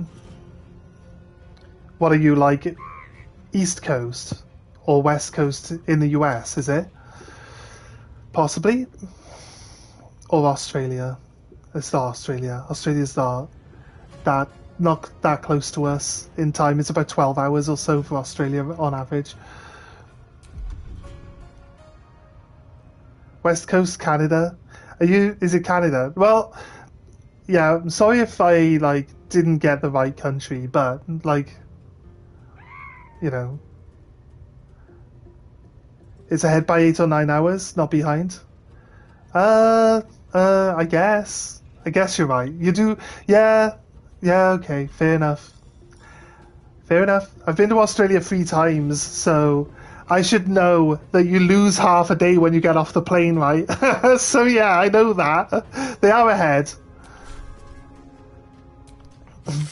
What are you, like, East Coast or West Coast in the US? Is it? Possibly. Or Australia. It's not Australia. Australia's not that close to us in time. It's about 12 hours or so for Australia on average. West Coast, Canada. Is it Canada? Well, yeah, I'm sorry if I didn't get the right country, but it's ahead by 8 or 9 hours, not behind. I guess you're right. You do, yeah, okay, fair enough. I've been to Australia 3 times, so I should know that you lose half a day when you get off the plane, right? So yeah, I know that. They are ahead.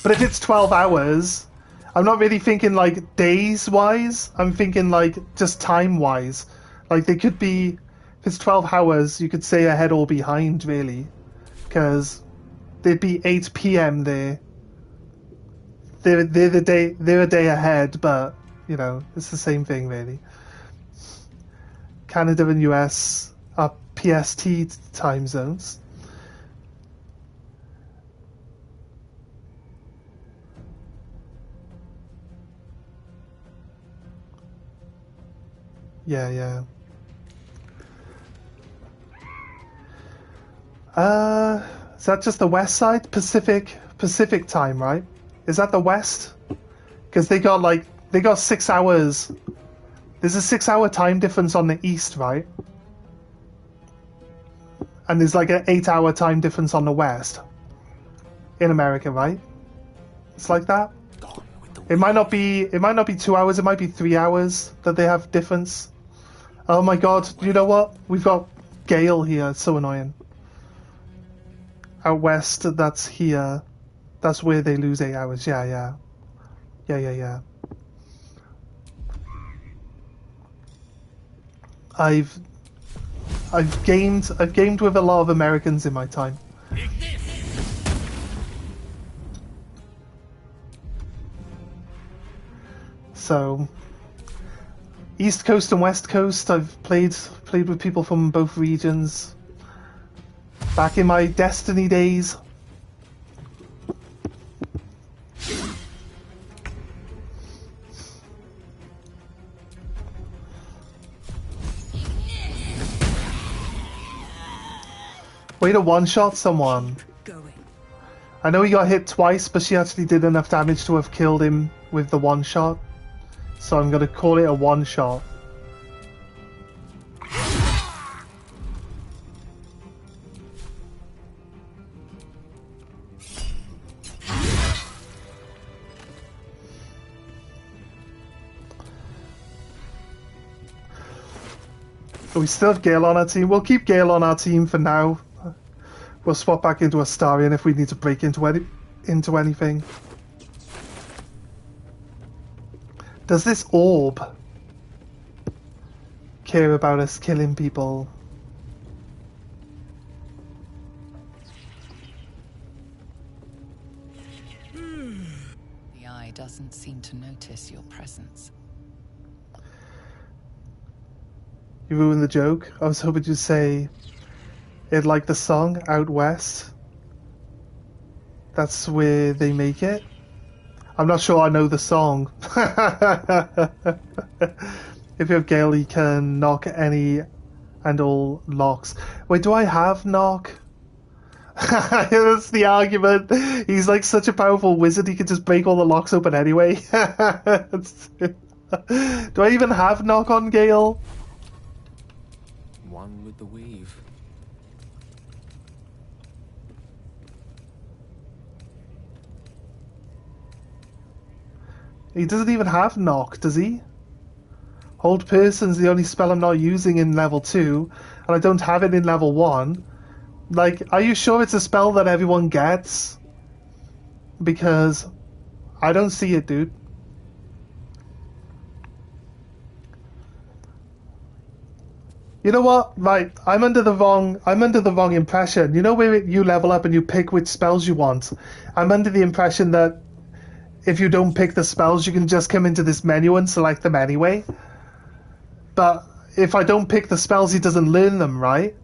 But if it's 12 hours, I'm not really thinking days-wise. I'm thinking just time-wise. They could be, if it's 12 hours, you could say ahead or behind, really. Because they'd be 8 PM there. They're a day ahead, but, it's the same thing, really. Canada and US are PST time zones. Yeah. Is that just the west side? Pacific time, right? Is that the west? Because they got 6 hours. There's a 6-hour time difference on the east, right? And there's an 8-hour time difference on the west. In America, right? It's like that. It might not be 2 hours, it might be 3 hours that they have difference. Oh my god, you know what? We've got Gale here, it's so annoying. Out west, that's here. That's where they lose 8 hours. Yeah. I've gamed with a lot of Americans in my time. So East Coast and West Coast, I've played with people from both regions. Back in my Destiny days. Way to one-shot someone. I know he got hit twice, but she actually did enough damage to have killed him with the one-shot. So I'm gonna call it a one-shot. We still have Gale on our team. We'll keep Gale on our team for now. We'll swap back into Astarion if we need to break into anything. Does this orb care about us killing people? The eye doesn't seem to notice your presence. You ruined the joke. I was hoping you'd say it like the song Out West. That's where they make it. I'm not sure I know the song. If you have Gale, he can knock any and all locks. Wait, do I have knock? That's the argument. He's like such a powerful wizard, he can just break all the locks open anyway. Do I even have knock on Gale? One with the weave. He doesn't even have knock, does he? Hold person's the only spell I'm not using in level 2, and I don't have it in level 1. Like, are you sure it's a spell that everyone gets? Because I don't see it, dude. You know what? Right, I'm under the wrong impression. You know where you level up and you pick which spells you want? I'm under the impression that if you don't pick the spells, you can just come into this menu and select them anyway. But if I don't pick the spells, he doesn't learn them, right?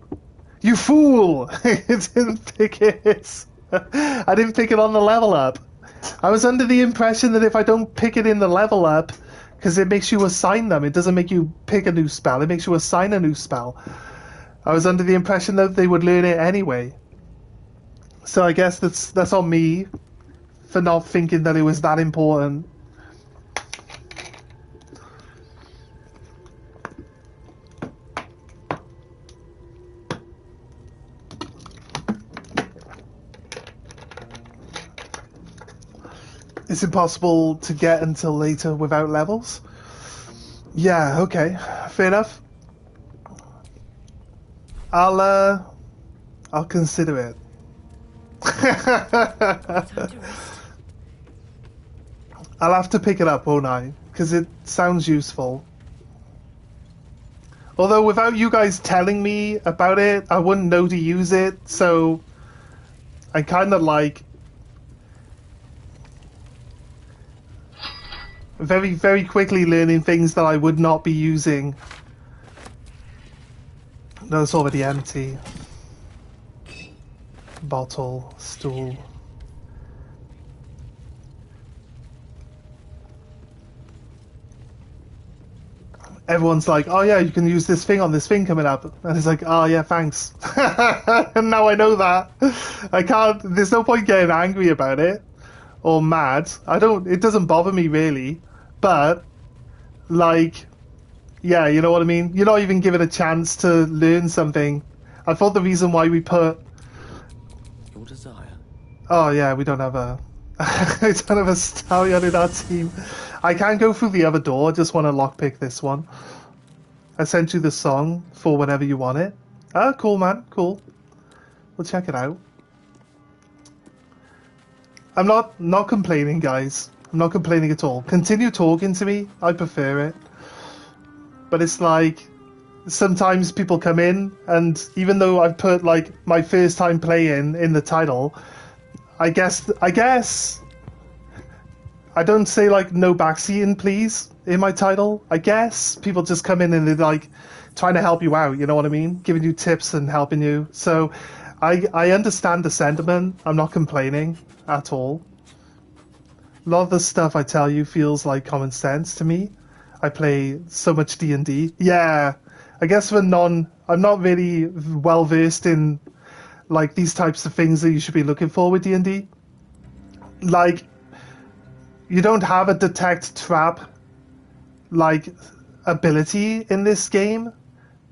You fool! I didn't pick it. I didn't pick it on the level up. I was under the impression that if I don't pick it in the level up, because it makes you assign them, it doesn't make you pick a new spell, it makes you assign a new spell. I was under the impression that they would learn it anyway. So I guess that's on me for not thinking that it was that important. It's impossible to get until later without levels? Yeah, okay. Fair enough. I'll consider it. I'll have to pick it up, won't I? Because it sounds useful. Although without you guys telling me about it, I wouldn't know to use it, so I kind of like very, very quickly learning things that I would not be using. No, it's already empty. Bottle, stool. Everyone's like, oh yeah, you can use this thing on this thing coming up. And it's like, oh yeah, thanks. And now I know that. I can't, there's no point getting angry about it. Or mad. It doesn't bother me really. But, like, yeah, you know what I mean? You're not even given a chance to learn something. I thought the reason why we put... Your desire. Oh yeah, we don't have a... I don't have a stallion in our team. I can't go through the other door, I just want to lockpick this one. I sent you the song for whenever you want it. Ah, cool man, cool. We'll check it out. I'm not complaining, guys. I'm not complaining at all. Continue talking to me. I prefer it. But it's like, sometimes people come in, and even though I've put, like, my first time playing in the title, I guess, I don't say, like, no backseating, please, in my title. I guess people just come in and they're, like, trying to help you out, you know what I mean? Giving you tips and helping you. So, I understand the sentiment. I'm not complaining at all. A lot of the stuff I tell you feels like common sense to me. I play so much D&D. Yeah, I guess I'm not really well versed in like these types of things that you should be looking for with D&D. Like, you don't have a detect trap like ability in this game,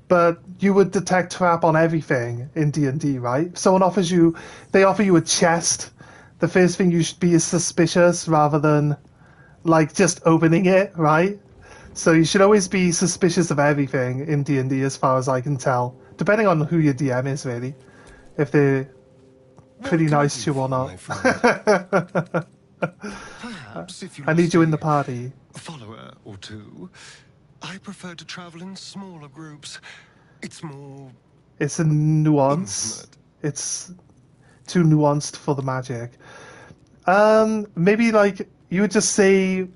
but you would detect trap on everything in D&D, right? If someone they offer you a chest, the first thing you should be is suspicious rather than like just opening it, right? So you should always be suspicious of everything in D&D as far as I can tell. Depending on who your DM is, really. If they're pretty What can I nice to do you or for you, not. my friend? Perhaps if you I need you in the party. a follower or two. I prefer to travel in smaller groups. It's more It's a nuance. intimate. It's too nuanced for the magic. Maybe like you would just say,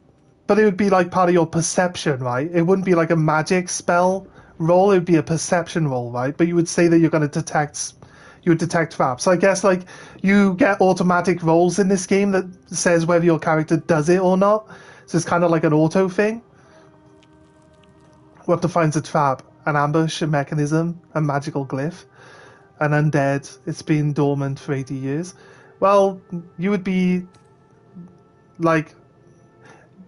but it would be like part of your perception, right? It wouldn't be like a magic spell roll. It would be a perception roll, right? But you would say that you're going to you would detect traps. So I guess like you get automatic rolls in this game that says whether your character does it or not. So it's kind of like an auto thing. What defines a trap? An ambush, a mechanism, a magical glyph, an undead. It's been dormant for 80 years. Well, you would be like,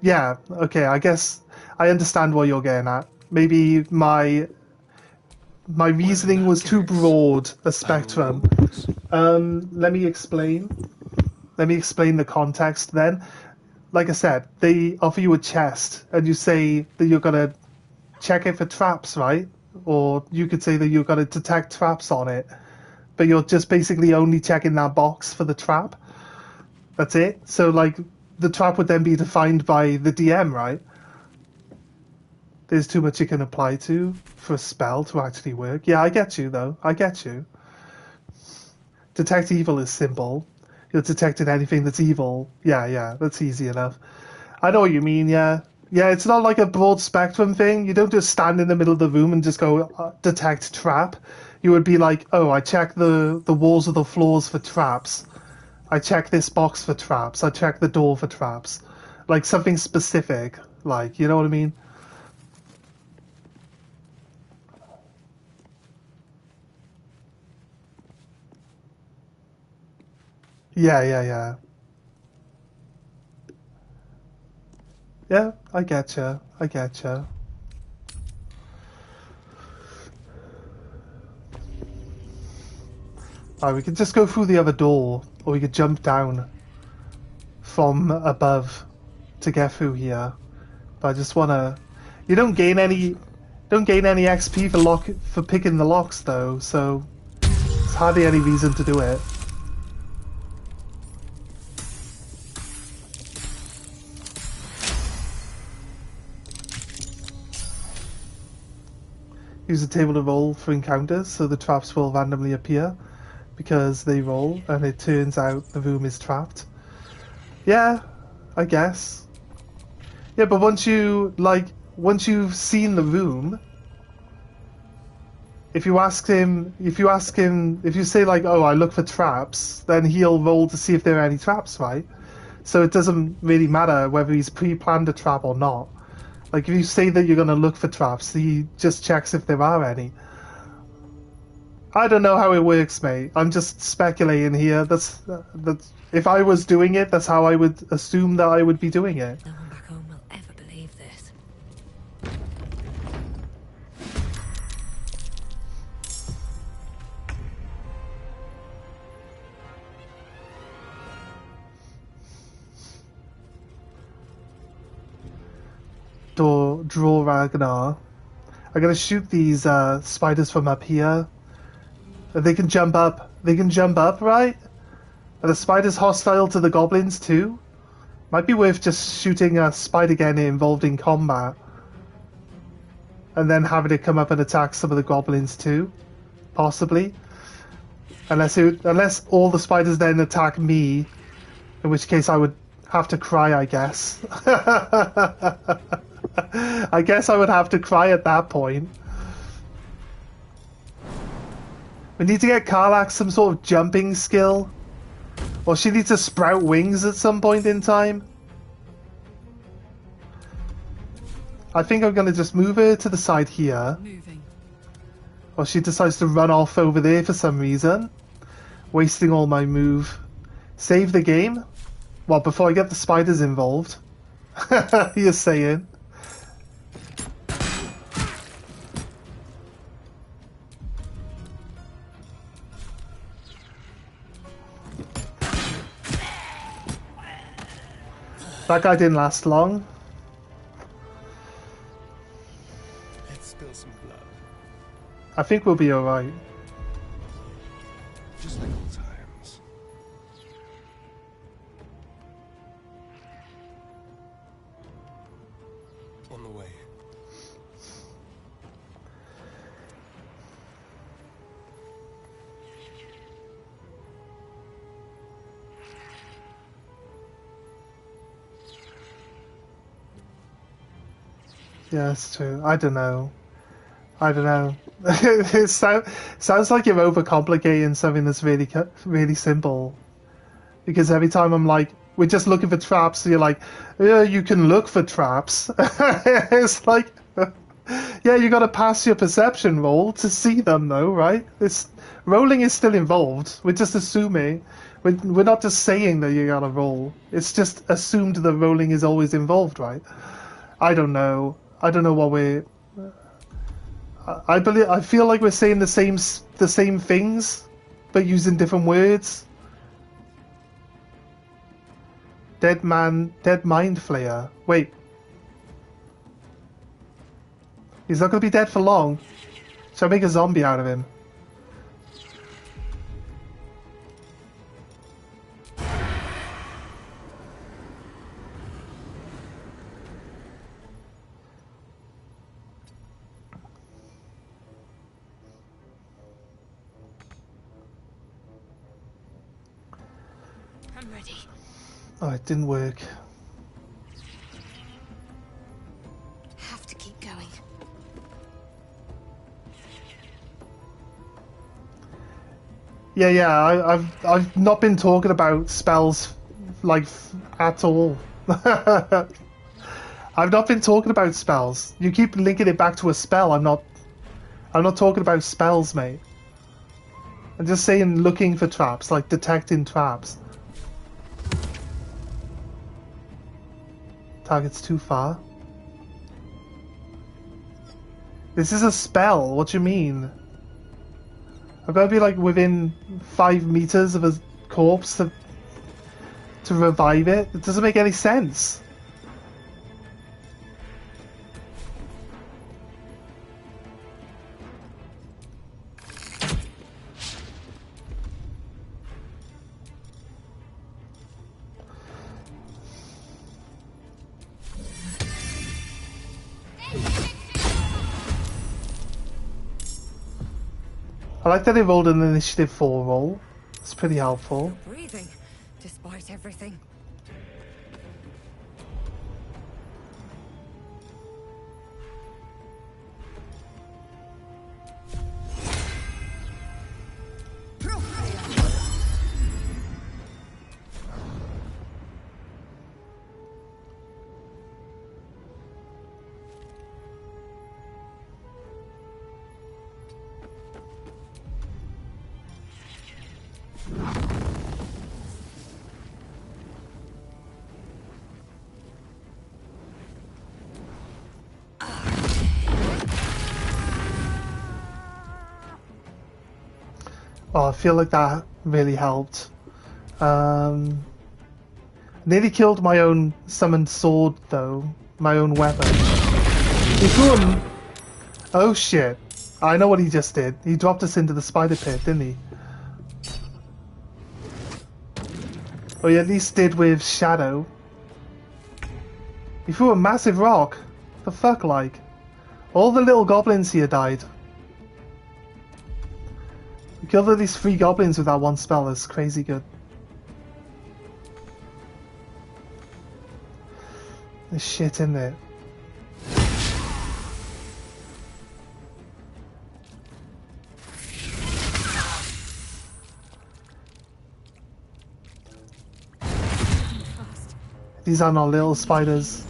yeah, okay, I guess I understand what you're getting at. Maybe my reasoning was too broad a spectrum. Let me explain. Let me explain the context then. Like I said, they offer you a chest, and you say that you're gonna check it for traps, right? Or you could say that you're gonna detect traps on it, but you're just basically only checking that box for the trap. That's it. So like the trap would then be defined by the DM, right? There's too much you can apply to for a spell to actually work. Yeah, I get you though. I get you. Detect evil is simple. You're detecting anything that's evil. Yeah, that's easy enough. I know what you mean, yeah. Yeah, it's not like a broad spectrum thing. You don't just stand in the middle of the room and just go, detect trap. You would be like, oh, I check the walls of the floors for traps. I check this box for traps. I check the door for traps. Like something specific. Like, you know what I mean? Yeah. Yeah, I getcha. I getcha. Alright, we could just go through the other door, or we could jump down from above to get through here. But I just wanna... You don't gain any XP for picking the locks though, so there's hardly any reason to do it. Use a table to roll for encounters, so the traps will randomly appear because they roll, and it turns out the room is trapped. Yeah, I guess. Yeah, but once you've seen the room, if you say like, oh, I look for traps, then he'll roll to see if there are any traps, right? So it doesn't really matter whether he's pre-planned a trap or not. Like, if you say that you're going to look for traps, he just checks if there are any. I don't know how it works, mate. I'm just speculating here. That's if I was doing it, that's how I would assume that I would be doing it. No one back home will ever believe this. Draw Ragnar. I'm gonna shoot these spiders from up here. They can jump up. They can jump up, right? Are the spiders hostile to the goblins too? Might be worth just shooting a spider again involved in combat. And then having it come up and attack some of the goblins too. Possibly. Unless all the spiders then attack me. In which case I would have to cry, I guess. I guess I would have to cry at that point. We need to get Karlach some sort of jumping skill. Or she needs to sprout wings at some point in time. I think I'm going to just move her to the side here. Moving. Or she decides to run off over there for some reason. Wasting all my move. Save the game? Well, before I get the spiders involved. You're saying. That guy didn't last long. I think we'll be alright. Just like old times. On the way. Yeah, that's true. I don't know. It sounds like you're overcomplicating something that's really simple. Because every time I'm like, we're just looking for traps, so you're like, yeah, you can look for traps. It's like, yeah, you got to pass your perception roll to see them, though, right? Rolling is still involved. We're just assuming. We're not just saying that you got to roll. It's just assumed that rolling is always involved, right? I don't know what we're. I feel like we're saying the same things, but using different words. Dead mind flayer. Wait, he's not gonna be dead for long. Shall I make a zombie out of him? I'm ready. Oh, it didn't work. Have to keep going. Yeah. I've not been talking about spells like at all. I've not been talking about spells. You keep linking it back to a spell. I'm not talking about spells, mate. I'm just saying looking for traps, like detecting traps. Target's too far. This is a spell. What do you mean? I've got to be like within 5 meters of a corpse to revive it. It doesn't make any sense. I like that they rolled an initiative 4 roll. It's pretty helpful. Breathing, despite everything. Oh, I feel like that really helped. Nearly killed my own summoned sword, though. My own weapon. He threw him. Oh shit. I know what he just did. He dropped us into the spider pit, didn't he? Or he at least did with Shadow. He threw a massive rock. The fuck, like? All the little goblins here died. We killed at least 3 goblins with that one spell. That's crazy good. There's shit in there. These are not little spiders.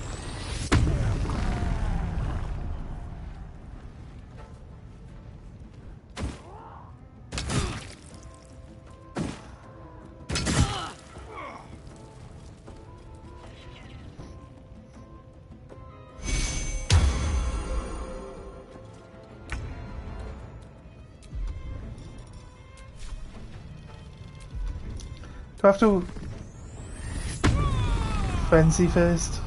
Do I have to frenzy first?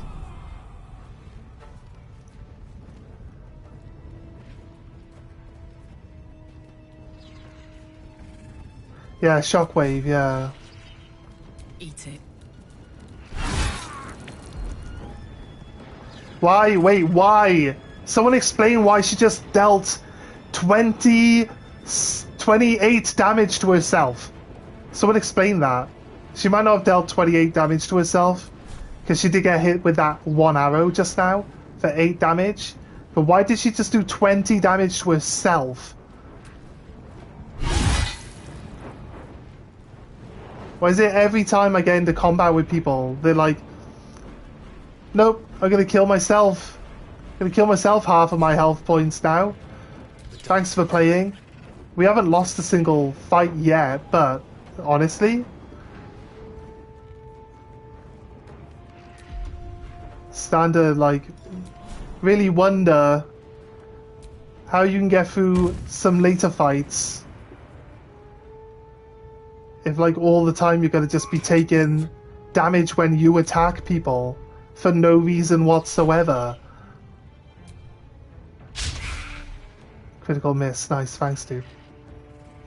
Yeah, shockwave, yeah. Eat it. Why? Wait, why? Someone explain why she just dealt 28 damage to herself. Someone explain that. She might not have dealt 28 damage to herself, because she did get hit with that one arrow just now for 8 damage. But why did she just do 20 damage to herself? Why is it every time I get into combat with people, they're like, nope, I'm gonna kill myself. I'm gonna kill myself half of my health points now. Thanks for playing. We haven't lost a single fight yet, but honestly, starting to like really wonder how you can get through some later fights if like all the time you're gonna just be taking damage when you attack people for no reason whatsoever. Critical miss, nice, thanks dude.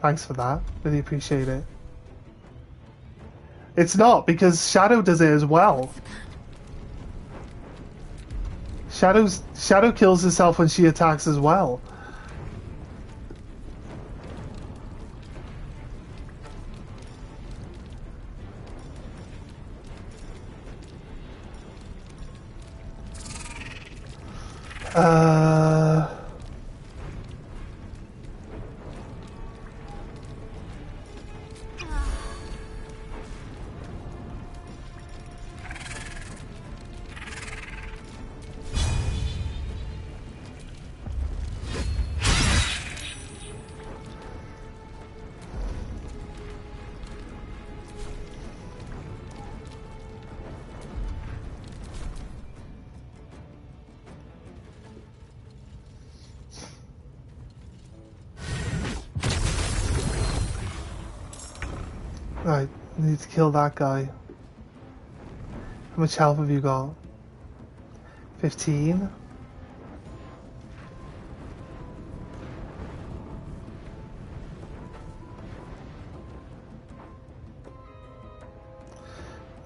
Thanks for that, really appreciate it. It's not, because Shadow does it as well. Shadow kills herself when she attacks as well. Right, I need to kill that guy. How much health have you got? 15?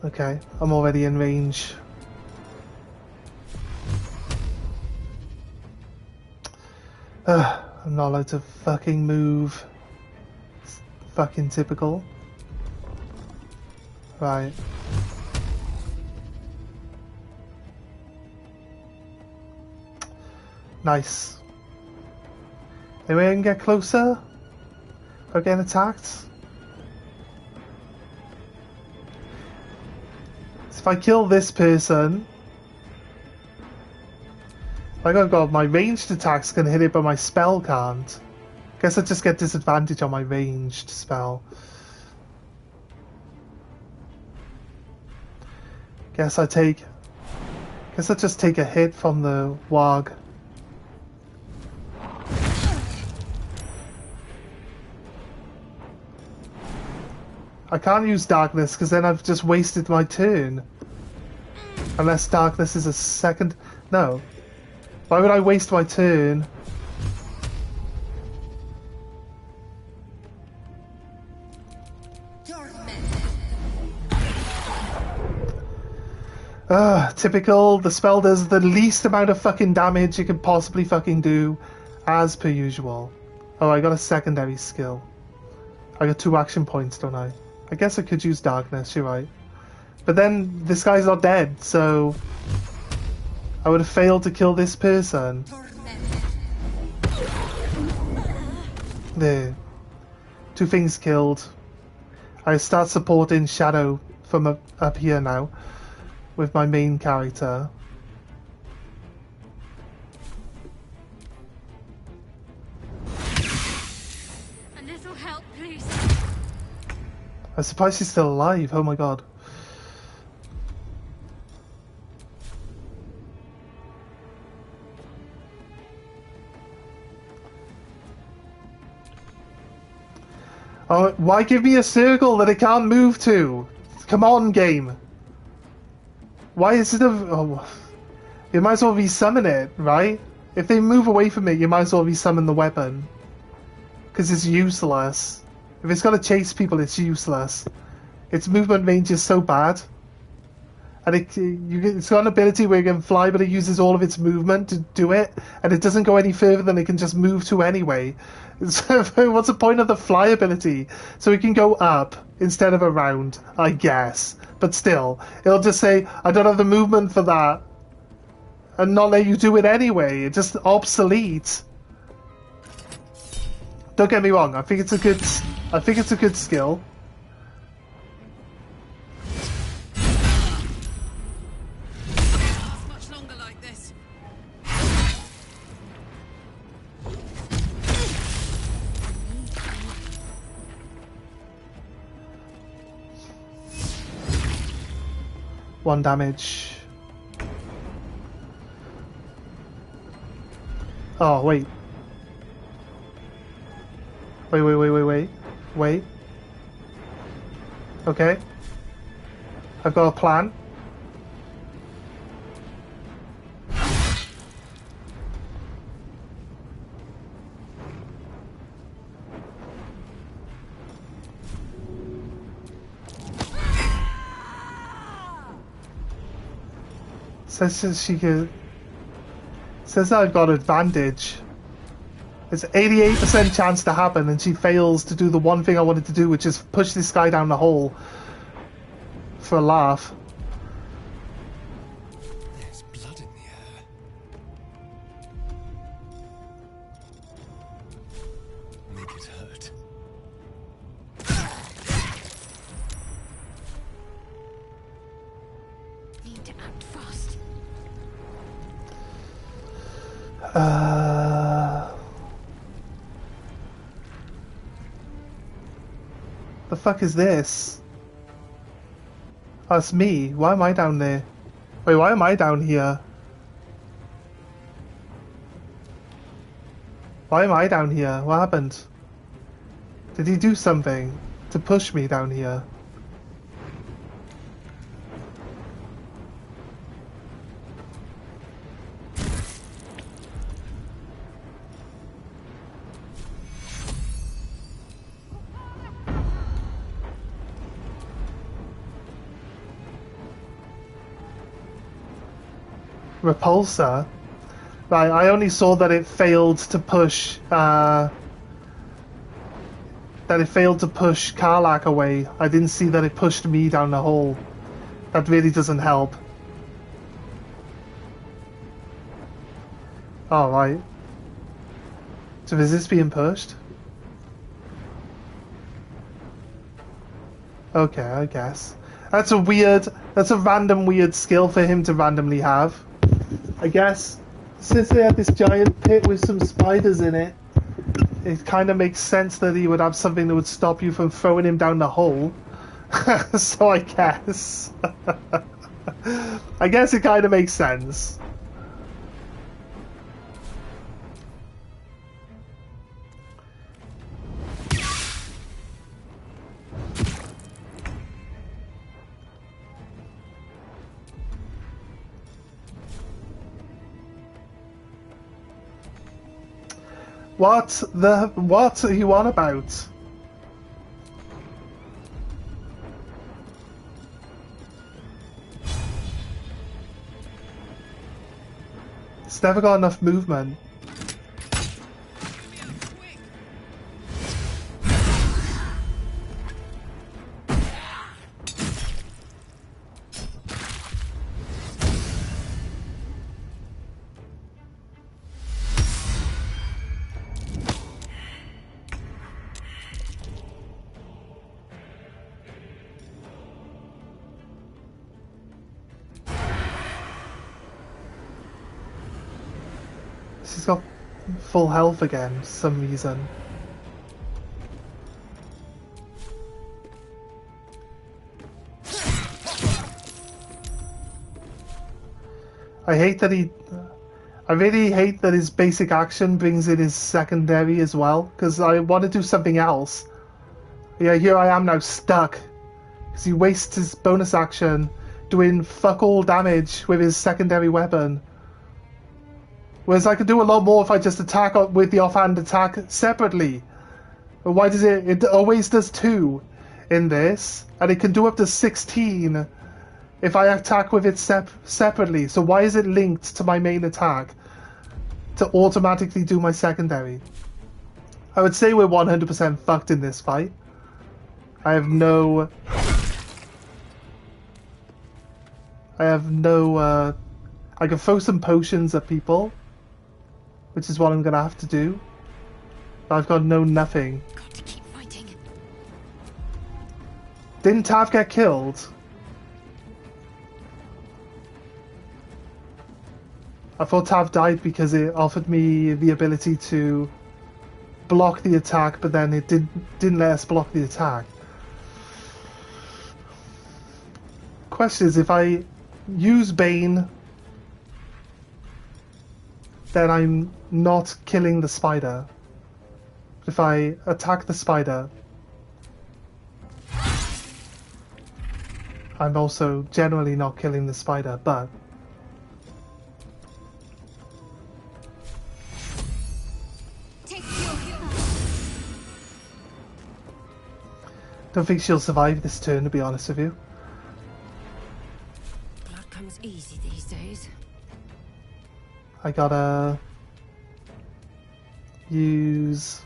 Okay, I'm already in range. I'm not allowed to fucking move. It's fucking typical. Right. Nice. Anyway, I can get closer? Or getting attacked? So if I kill this person... Like, oh god, my ranged attacks can hit it, but my spell can't. Guess I just get disadvantage on my ranged spell. Guess I just take a hit from the Warg. I can't use darkness because then I've just wasted my turn. Unless darkness is a second... No. Why would I waste my turn? Typical. The spell does the least amount of fucking damage you can possibly fucking do, as per usual. Oh, I got a secondary skill. I got 2 action points, don't I? I guess I could use darkness, you're right. But then, this guy's not dead, so... I would have failed to kill this person. There. 2 things killed. I start supporting Shadow from up here now. With my main character. A little help, please. I'm surprised she's still alive, oh my god. Oh, why give me a circle that it can't move to? Come on, game. Why is it a... Oh, you might as well resummon it, right? If they move away from it, you might as well resummon the weapon. Because it's useless. If it's got to chase people, it's useless. Its movement range is so bad. And it's got an ability where it can fly, but it uses all of its movement to do it, and it doesn't go any further than it can just move to anyway. So what's the point of the fly ability? So it can go up instead of around, I guess. But still, it'll just say, I don't have the movement for that, and not let you do it anyway. It's just obsolete. Don't get me wrong, I think it's a good skill. Much longer like this. One damage. Oh, wait. Wait. Okay. I've got a plan. Says she could. Says I've got advantage. It's 88% chance to happen, and she fails to do the one thing I wanted to do, which is push this guy down the hole for a laugh. There's blood in the air. Make it hurt. Need to act fast. The fuck is this? Oh, it's me. Why am I down there? Wait, why am I down here? Why am I down here? What happened? Did he do something to push me down here? Repulsor? Right, I only saw that it failed to push, Karlach away. I didn't see that it pushed me down the hole. That really doesn't help. Alright. So is this being pushed? Okay, I guess. That's a random weird skill for him to randomly have. I guess. Since they had this giant pit with some spiders in it, it kind of makes sense that he would have something that would stop you from throwing him down the hole. So I guess. I guess it kind of makes sense. What are you on about? It's never got enough movement. She's got full health again for some reason. I really hate that his basic action brings in his secondary as well, because I want to do something else. Yeah, here I am now stuck, because he wastes his bonus action doing fuck all damage with his secondary weapon. Whereas I could do a lot more if I just attack with the offhand attack separately. Why does it? It always does 2 in this, and it can do up to 16 if I attack with it separately. So why is it linked to my main attack to automatically do my secondary? I would say we're 100% fucked in this fight. I have no... I can throw some potions at people, which is what I'm gonna have to do. But I've got nothing. Got to keep fighting. Didn't Tav get killed? I thought Tav died because it offered me the ability to block the attack, but then it didn't let us block the attack. Question is, if I use Bane, then I'm not killing the spider. If I attack the spider, I'm also generally not killing the spider, but don't think she'll survive this turn, to be honest with you. Blood comes easy these days. I gotta use...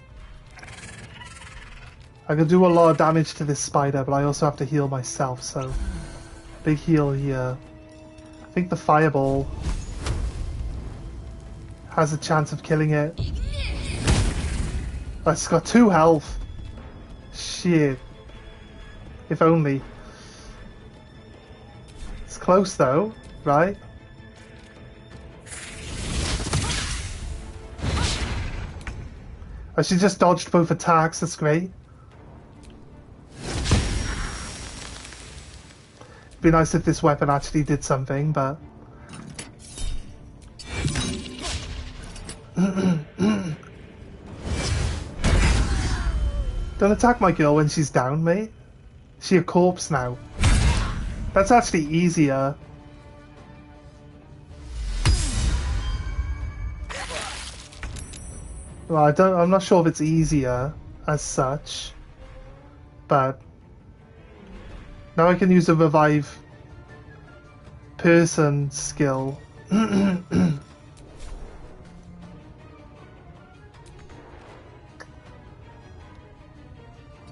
I can do a lot of damage to this spider, but I also have to heal myself, so... Big heal here. I think the fireball has a chance of killing it. Oh, it's got 2 health. Shit. If only. It's close though, right? Oh, she just dodged both attacks, that's great. It'd be nice if this weapon actually did something, but... Don't attack my girl when she's down, mate. Is she a corpse now? That's actually easier. Well, I'm not sure if it's easier as such, but now I can use a revive person skill.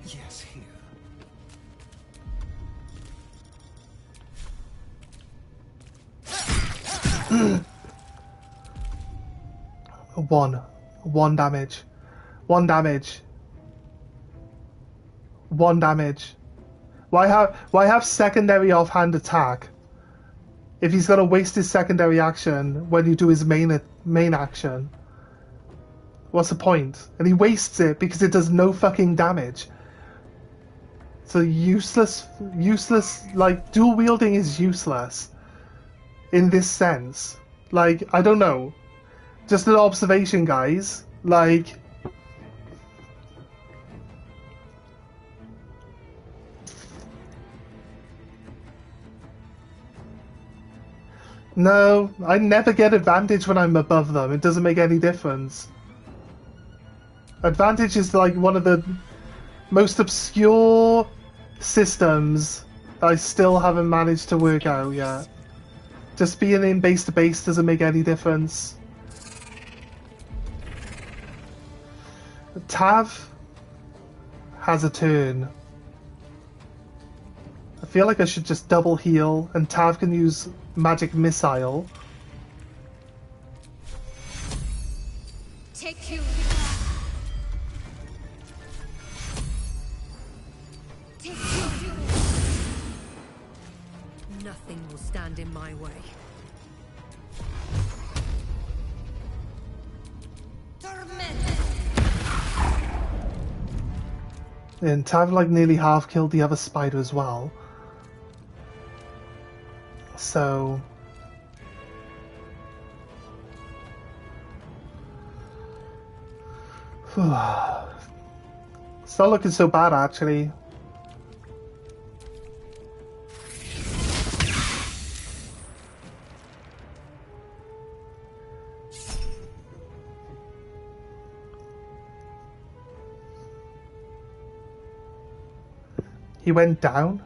Yes, here. One damage. One damage. One damage. Why have secondary offhand attack if he's gonna waste his secondary action when you do his main action? What's the point? And he wastes it because it does no fucking damage. So useless, like, dual wielding is useless in this sense. Like, I don't know. Just an observation, guys. Like... No, I never get advantage when I'm above them. It doesn't make any difference. Advantage is like one of the most obscure systems that I still haven't managed to work out yet. Just being in base to base doesn't make any difference. Tav has a turn. I feel like I should just double heal, and Tav can use magic missile. Take you. Take you. Nothing will stand in my way. And Tav like nearly half killed the other spider as well. So it's not looking so bad actually. he went down,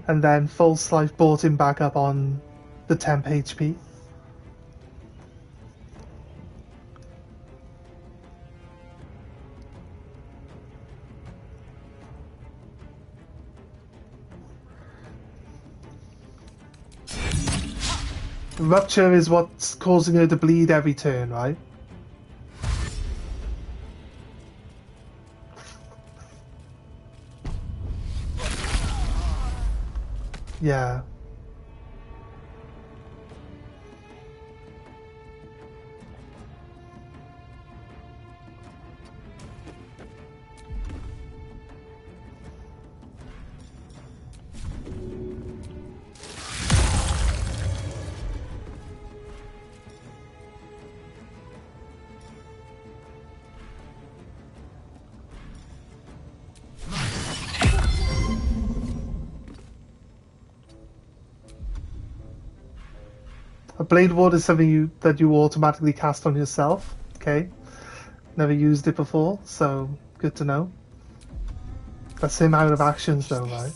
and then False Life brought him back up on the temp HP. Rupture is what's causing her to bleed every turn, right? Yeah. A Blade Ward is something that you automatically cast on yourself. Okay. Never used it before, so good to know. That's the amount of actions though, right?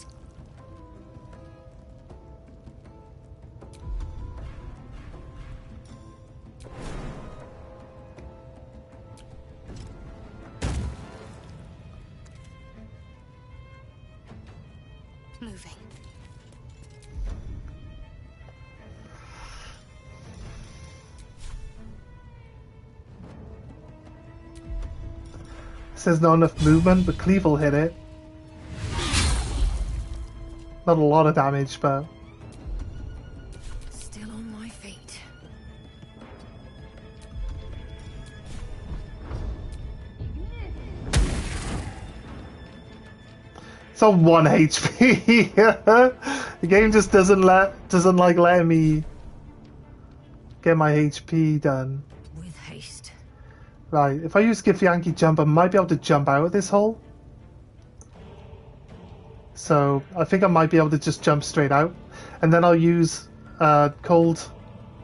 Moving. Says not enough movement, but Cleave will hit it. Not a lot of damage, but Still on my feet. it's on 1 HP. The game just doesn't like letting me get my HP done. With haste. Right, if I use Githyanki jump, I might be able to jump out of this hole. So I think I might be able to just jump straight out, and then I'll use Cold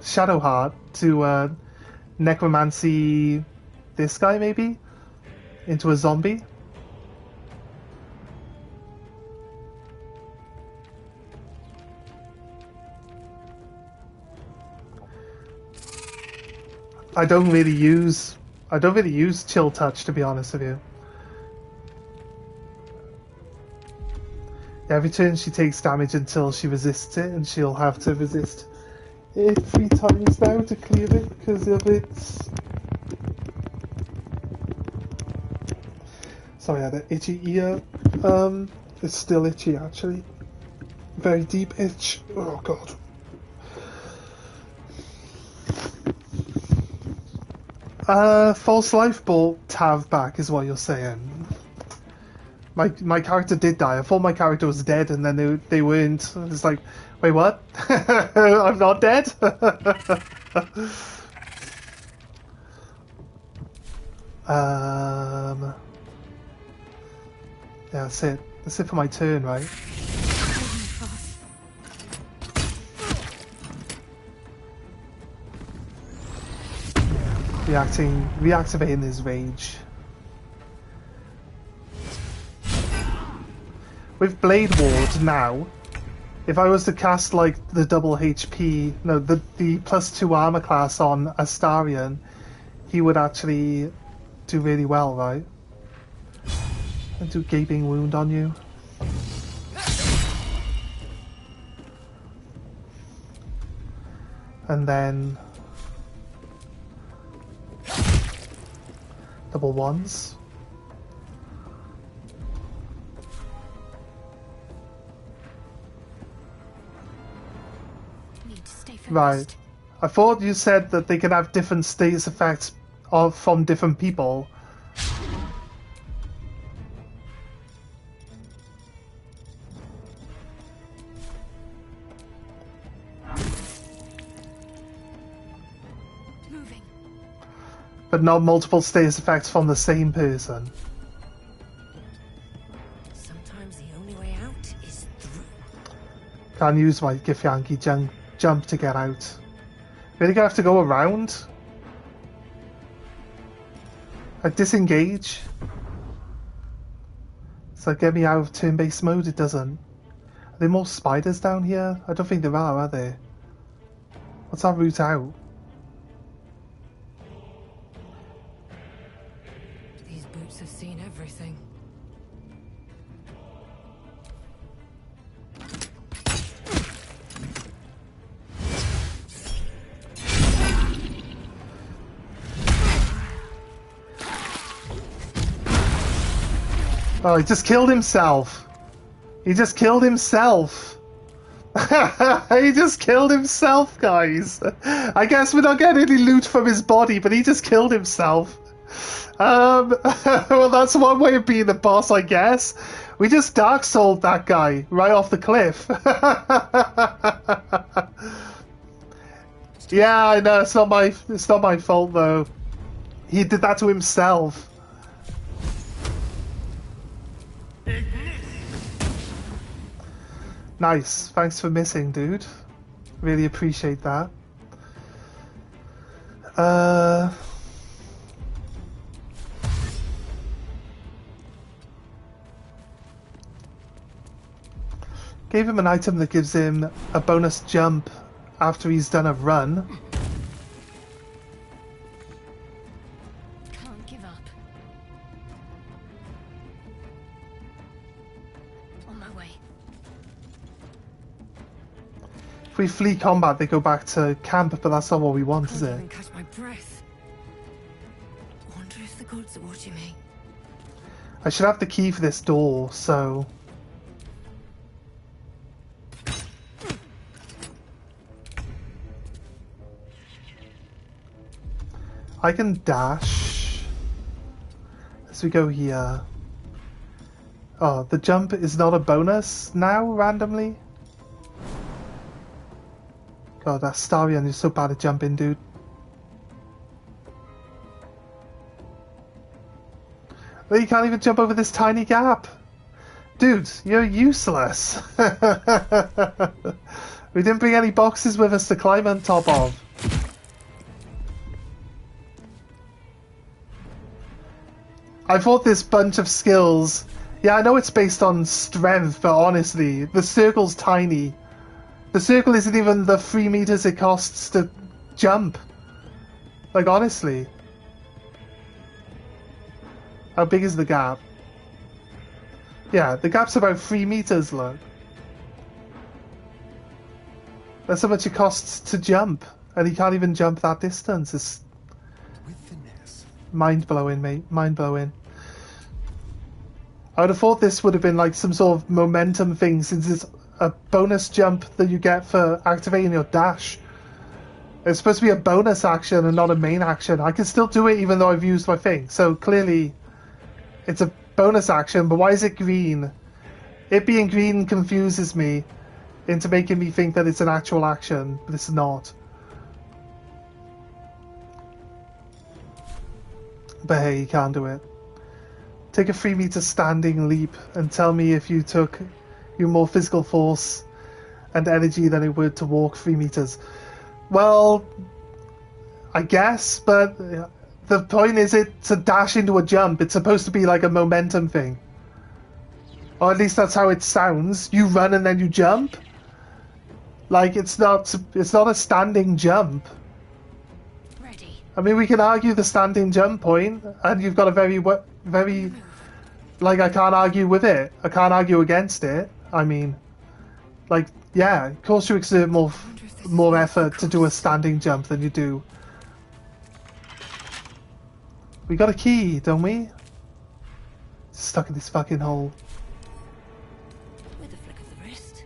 Shadowheart to necromancy this guy maybe into a zombie. I don't really use Chill Touch, to be honest with you. Every turn she takes damage until she resists it, and she'll have to resist it 3 times now to clear it because of its... Sorry, I had an itchy ear. It's still itchy actually. Very deep itch. Oh god. False Life brought Tav back is what you're saying. My character did die. I thought my character was dead, and then they weren't. It's like, wait, what? I'm not dead? Yeah, that's it. That's it for my turn, right? Reactivating his rage. With Blade Ward now, if I was to cast like the double HP, no, the +2 armor class on Astarion, he would actually do really well, right? And do Gaping Wound on you. And then double ones. Right. I thought you said that they can have different status effects from different people. Moving. But not multiple status effects from the same person. Sometimes the only way out is through. Can't use my Githyanki jump to get out. Really gonna have to go around? I disengage. Does that get me out of turn-based mode? It doesn't. Are there more spiders down here? I don't think there are there? What's our route out? These boots have seen everything. Oh, he just killed himself. He just killed himself. He just killed himself, guys. I guess we're not getting any loot from his body, but he just killed himself. Well, that's one way of being the boss, I guess. We just Dark Souled that guy right off the cliff. Yeah, I know, it's not my fault though. He did that to himself. Nice. Thanks for missing, dude. Really appreciate that. Gave him an item that gives him a bonus jump after he's done a run. Can't give up. On my way. If we flee combat, they go back to camp, but that's not what we want, is Can't it? even catch my breath. Wonder if the gods are watching me. I should have the key for this door, so... I can dash as we go here. Oh, the jump is not a bonus now, randomly? God, that Starion is so bad at jumping, dude. Well, you can't even jump over this tiny gap. Dude, you're useless. We didn't bring any boxes with us to climb on top of. I thought this bunch of skills... Yeah, I know it's based on strength, but honestly, the circle's tiny. The circle isn't even the 3 meters it costs to jump. Like, honestly. How big is the gap? Yeah, the gap's about 3 meters, look. That's how much it costs to jump. And he can't even jump that distance. It's mind-blowing, mate. Mind-blowing. I would have thought this would have been like some sort of momentum thing, since it's a bonus jump that you get for activating your dash. It's supposed to be a bonus action and not a main action. I can still do it even though I've used my thing. So clearly it's a bonus action, but why is it green? It being green confuses me into making me think that it's an actual action, but it's not. But hey, you can't do it. Take a 3 meter standing leap and tell me if you took your more physical force and energy than it would to walk 3 meters. Well, I guess, but the point is it's a dash into a jump. It's supposed to be like a momentum thing. Or at least that's how it sounds. You run and then you jump. Like, it's not a standing jump. Ready. I mean, we can argue the standing jump point, and you've got a very, like, I can't argue with it. I can't argue against it. I mean, like, yeah, of course you exert more effort to do a standing jump than you do. We got a key, don't we? Stuck in this fucking hole. With a flick of the wrist.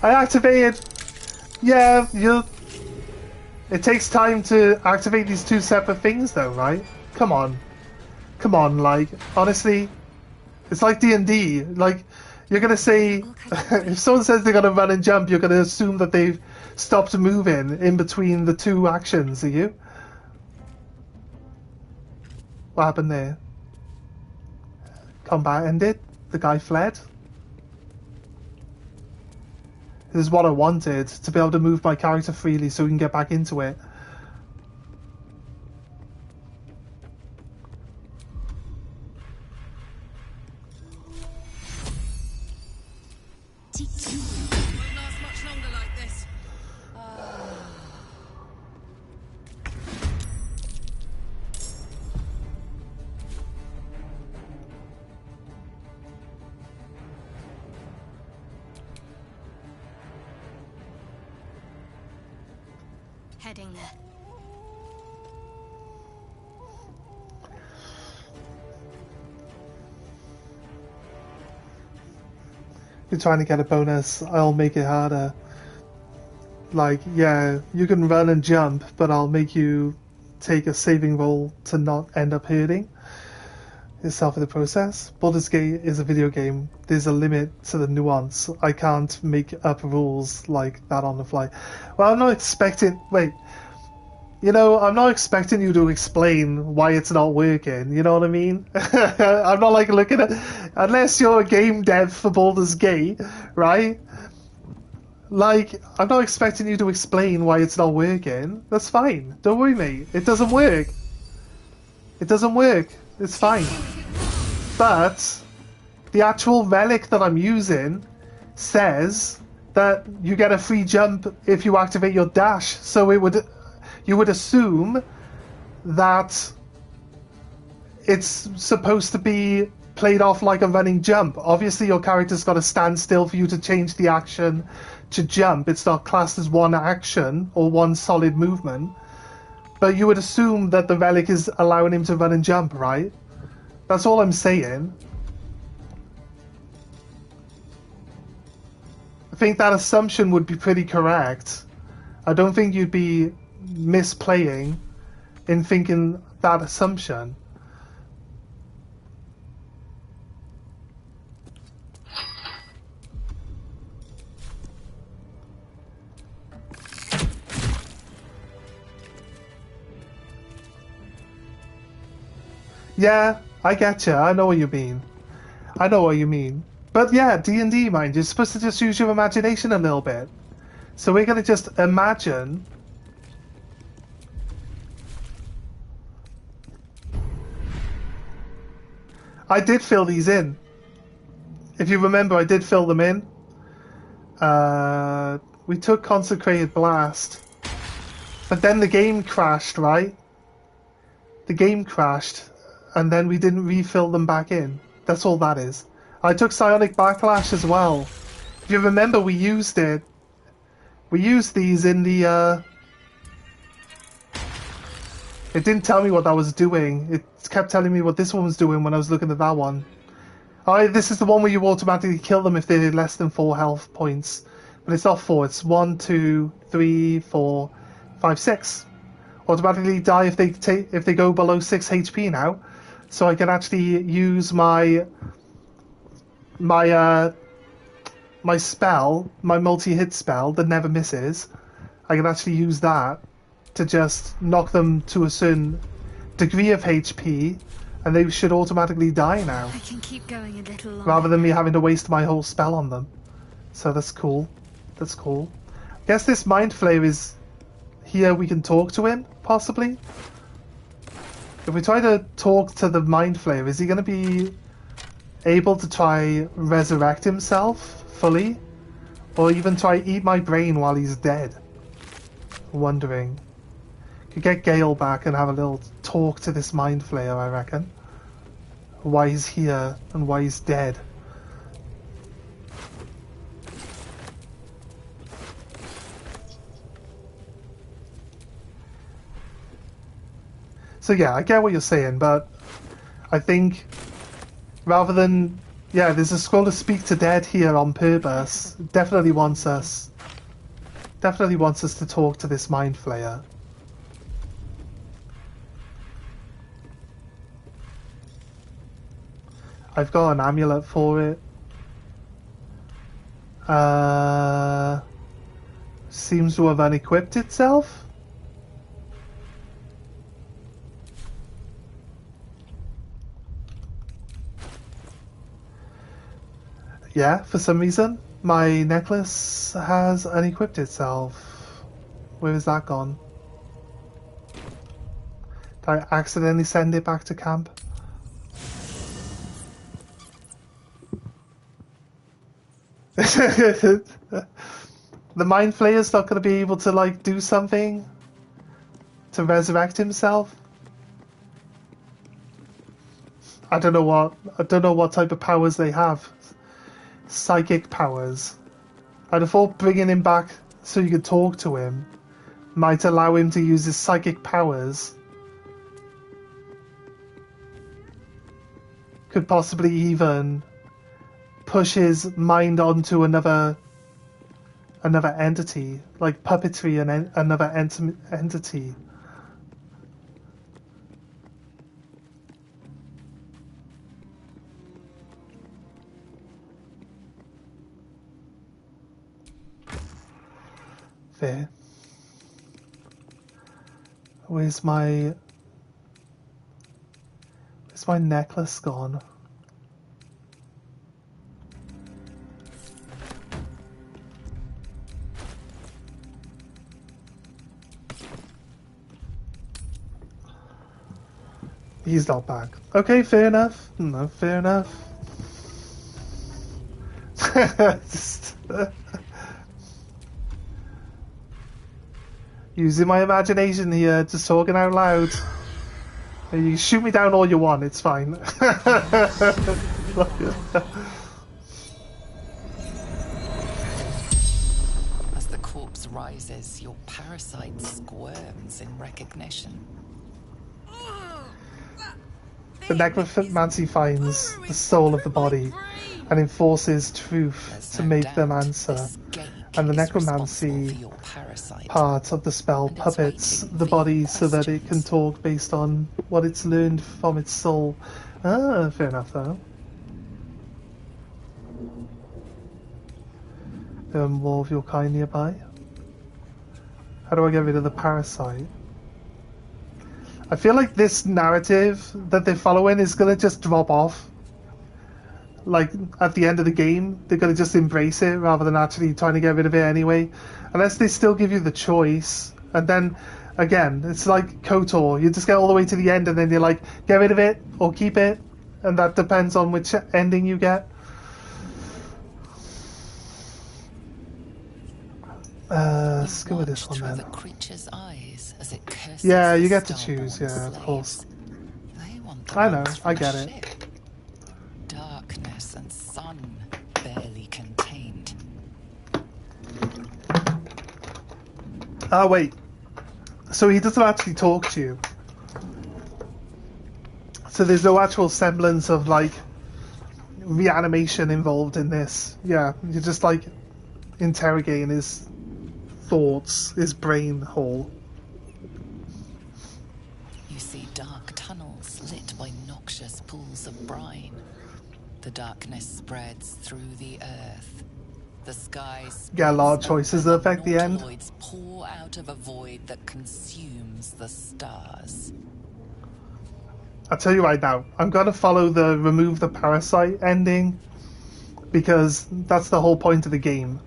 I activated. Yeah, it takes time to activate these two separate things, though, right? Come on, like, honestly, it's like D&D. Like, you're gonna say, if someone says they're gonna run and jump, you're gonna assume that they've stopped moving in between the two actions, are you? What happened there? Combat ended? The guy fled? This is what I wanted, to be able to move my character freely so we can get back into it. Won't last much longer like this. Heading there. You're trying to get a bonus, I'll make it harder. Like, yeah, you can run and jump, but I'll make you take a saving roll to not end up hurting yourself in the process. Baldur's Gate is a video game. There's a limit to the nuance. I can't make up rules like that on the fly. Well, I'm not expecting... Wait. You know, I'm not expecting you to explain why it's not working, you know what I mean? I'm not like looking at... Unless you're a game dev for Baldur's Gate, right? Like, I'm not expecting you to explain why it's not working. That's fine. Don't worry, mate. It doesn't work. It doesn't work. It's fine. But the actual relic that I'm using says that you get a free jump if you activate your dash. So it would... You would assume that it's supposed to be played off like a running jump. Obviously, your character's got to stand still for you to change the action to jump. It's not classed as one action or one solid movement. But you would assume that the relic is allowing him to run and jump, right? That's all I'm saying. I think that assumption would be pretty correct. I don't think you'd be misplaying in thinking that assumption. Yeah, I get you. I know what you mean. I know what you mean. But yeah, D&D, mind, you're supposed to just use your imagination a little bit. So we're going to just imagine... I did fill these in. If you remember, I did fill them in. We took Consecrated Blast. But then the game crashed, right? The game crashed. And then we didn't refill them back in. That's all that is. I took Psionic Backlash as well. If you remember, we used it. We used these in the... It didn't tell me what that was doing. It kept telling me what this one was doing when I was looking at that one. Oh, this is the one where you automatically kill them if they're less than 4 health points. But it's not 4, it's 1, 2, 3, 4, 5, 6. Automatically die if they go below 6 HP now. So I can actually use my spell, my multi-hit spell that never misses. I can actually use that to just knock them to a certain degree of HP, and they should automatically die now. I can keep going a little longer. Rather than me having to waste my whole spell on them. So that's cool. That's cool. I guess this Mind Flayer is here we can talk to him, possibly? If we try to talk to the Mind Flayer, is he going to be able to try resurrect himself fully? Or even try eat my brain while he's dead? Wondering. Could get Gale back and have a little talk to this Mind Flayer, I reckon. Why he's here and why he's dead. So yeah, I get what you're saying, but I think rather than... Yeah, there's a scroll to speak to dead here on purpose. Definitely wants us to talk to this Mind Flayer. I've got an amulet for it. Seems to have unequipped itself. Yeah, for some reason. My necklace has unequipped itself. Where is that gone? Did I accidentally send it back to camp? The Mind Flayer's not going to be able to, like, do something to resurrect himself? I don't know what type of powers they have. Psychic powers. I'd have thought bringing him back so you could talk to him might allow him to use his psychic powers. Could possibly even push his mind onto another entity, like puppetry and another entity. There. Where's my necklace gone? He's not back. Okay, fair enough. No, fair enough. Just, using my imagination here, just talking out loud. You shoot me down all you want, it's fine. As the corpse rises, your parasite squirms in recognition. The necromancy finds the soul of the body and enforces truth to make them answer. And the necromancy part of the spell puppets the body so that it can talk based on what it's learned from its soul. Ah, fair enough though. More of your kind nearby. How do I get rid of the parasite? I feel like this narrative that they're following is going to just drop off. Like, at the end of the game, they're going to just embrace it rather than actually trying to get rid of it anyway. Unless they still give you the choice. And then, again, it's like KOTOR. You just get all the way to the end and then you're like, get rid of it or keep it. And that depends on which ending you get. Let's go with this one then. The creature's eyes as it curses. Yeah, you get to choose, yeah, of course. I know, I get it. Darkness and sun barely contained. Ah, wait. So he doesn't actually talk to you. So there's no actual semblance of, like, reanimation involved in this. Yeah, you're just, like, interrogating his thoughts, his brain hole. You see dark tunnels lit by noxious pools of brine. The darkness spreads through the earth. The skies Get a lot of choices that affect the end. Pour out of a void that consumes the stars. I'll tell you right now, I'm gonna follow the remove the parasite ending because that's the whole point of the game.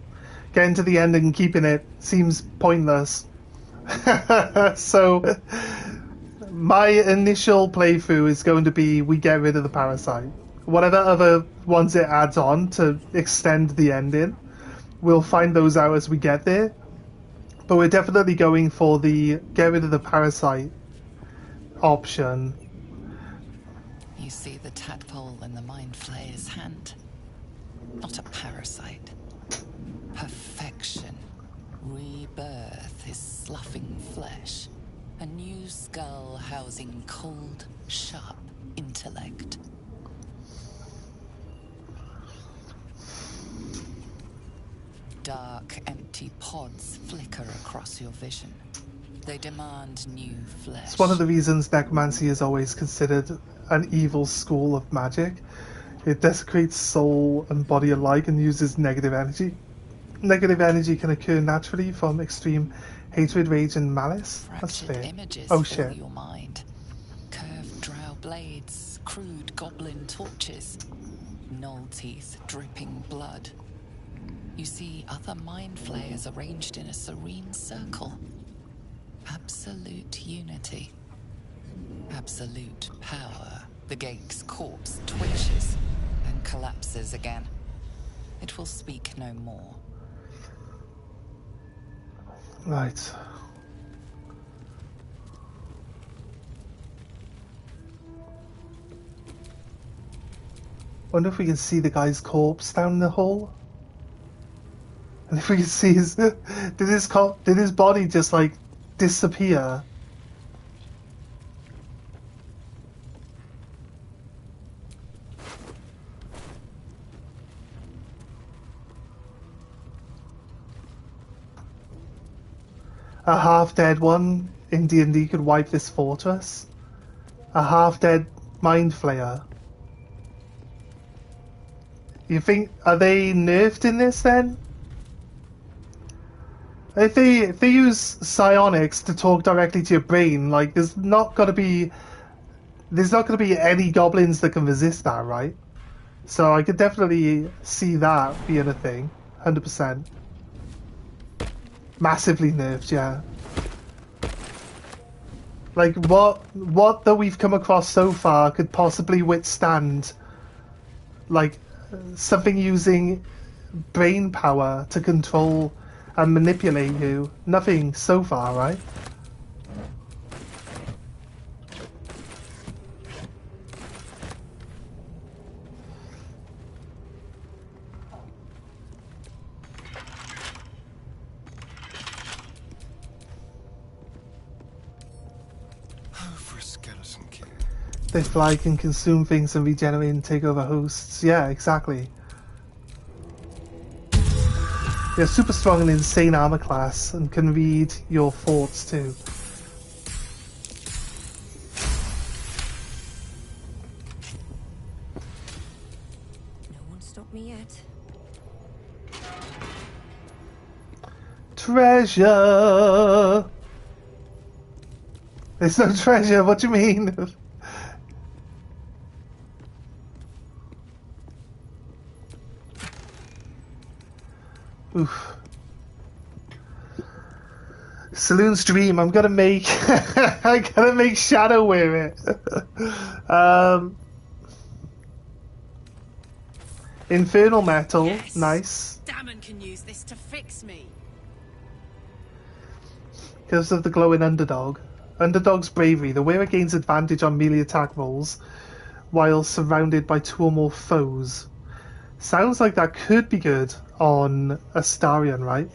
Getting to the end and keeping it seems pointless. So my initial playthrough is going to be we get rid of the parasite. Whatever other ones it adds on to extend the ending, we'll find those out as we get there. But we're definitely going for the get rid of the parasite option. You see the tadpole in the Mind Flayer's hand. Not a parasite. Perfection. Rebirth is sloughing flesh. A new skull housing cold, sharp intellect. Dark, empty pods flicker across your vision. They demand new flesh. It's one of the reasons necromancy is always considered an evil school of magic. It desecrates soul and body alike and uses negative energy. Negative energy can occur naturally from extreme hatred, rage, and malice. That's fair. Images Oh fill shit. your mind. Curved drow blades, crude goblin torches, gnoll teeth dripping blood. You see other mind flayers arranged in a serene circle. Absolute unity. Absolute power. The gate's corpse twitches and collapses again. It will speak no more. Right. Wonder if we can see the guy's corpse down the hole. And if we can see his... did his body just, like, disappear? A half-dead one in D&D could wipe this fortress. A half-dead mind flayer. You think... Are they nerfed in this, then? If they use psionics to talk directly to your brain, like, there's not gonna be any goblins that can resist that, right? So I could definitely see that being a thing, 100%. Massively nerfed, yeah. Like, what that we've come across so far could possibly withstand, like, something using brain power to control and manipulate you? Nothing so far, right? For a skeleton king. They fly, can consume things and regenerate and take over hosts. Yeah, exactly. They're super strong and insane armor class and can read your thoughts too. No one stopped me yet. Treasure! There's no treasure, what do you mean? Oof. Saloon's Dream, I'm gonna make I'm gonna make Shadow wear it. Infernal Metal, Yes. nice. Damon can use this to fix me. Because of the glowing underdog. Underdog's bravery. The wearer gains advantage on melee attack rolls while surrounded by two or more foes. Sounds like that could be good on Astarion, right?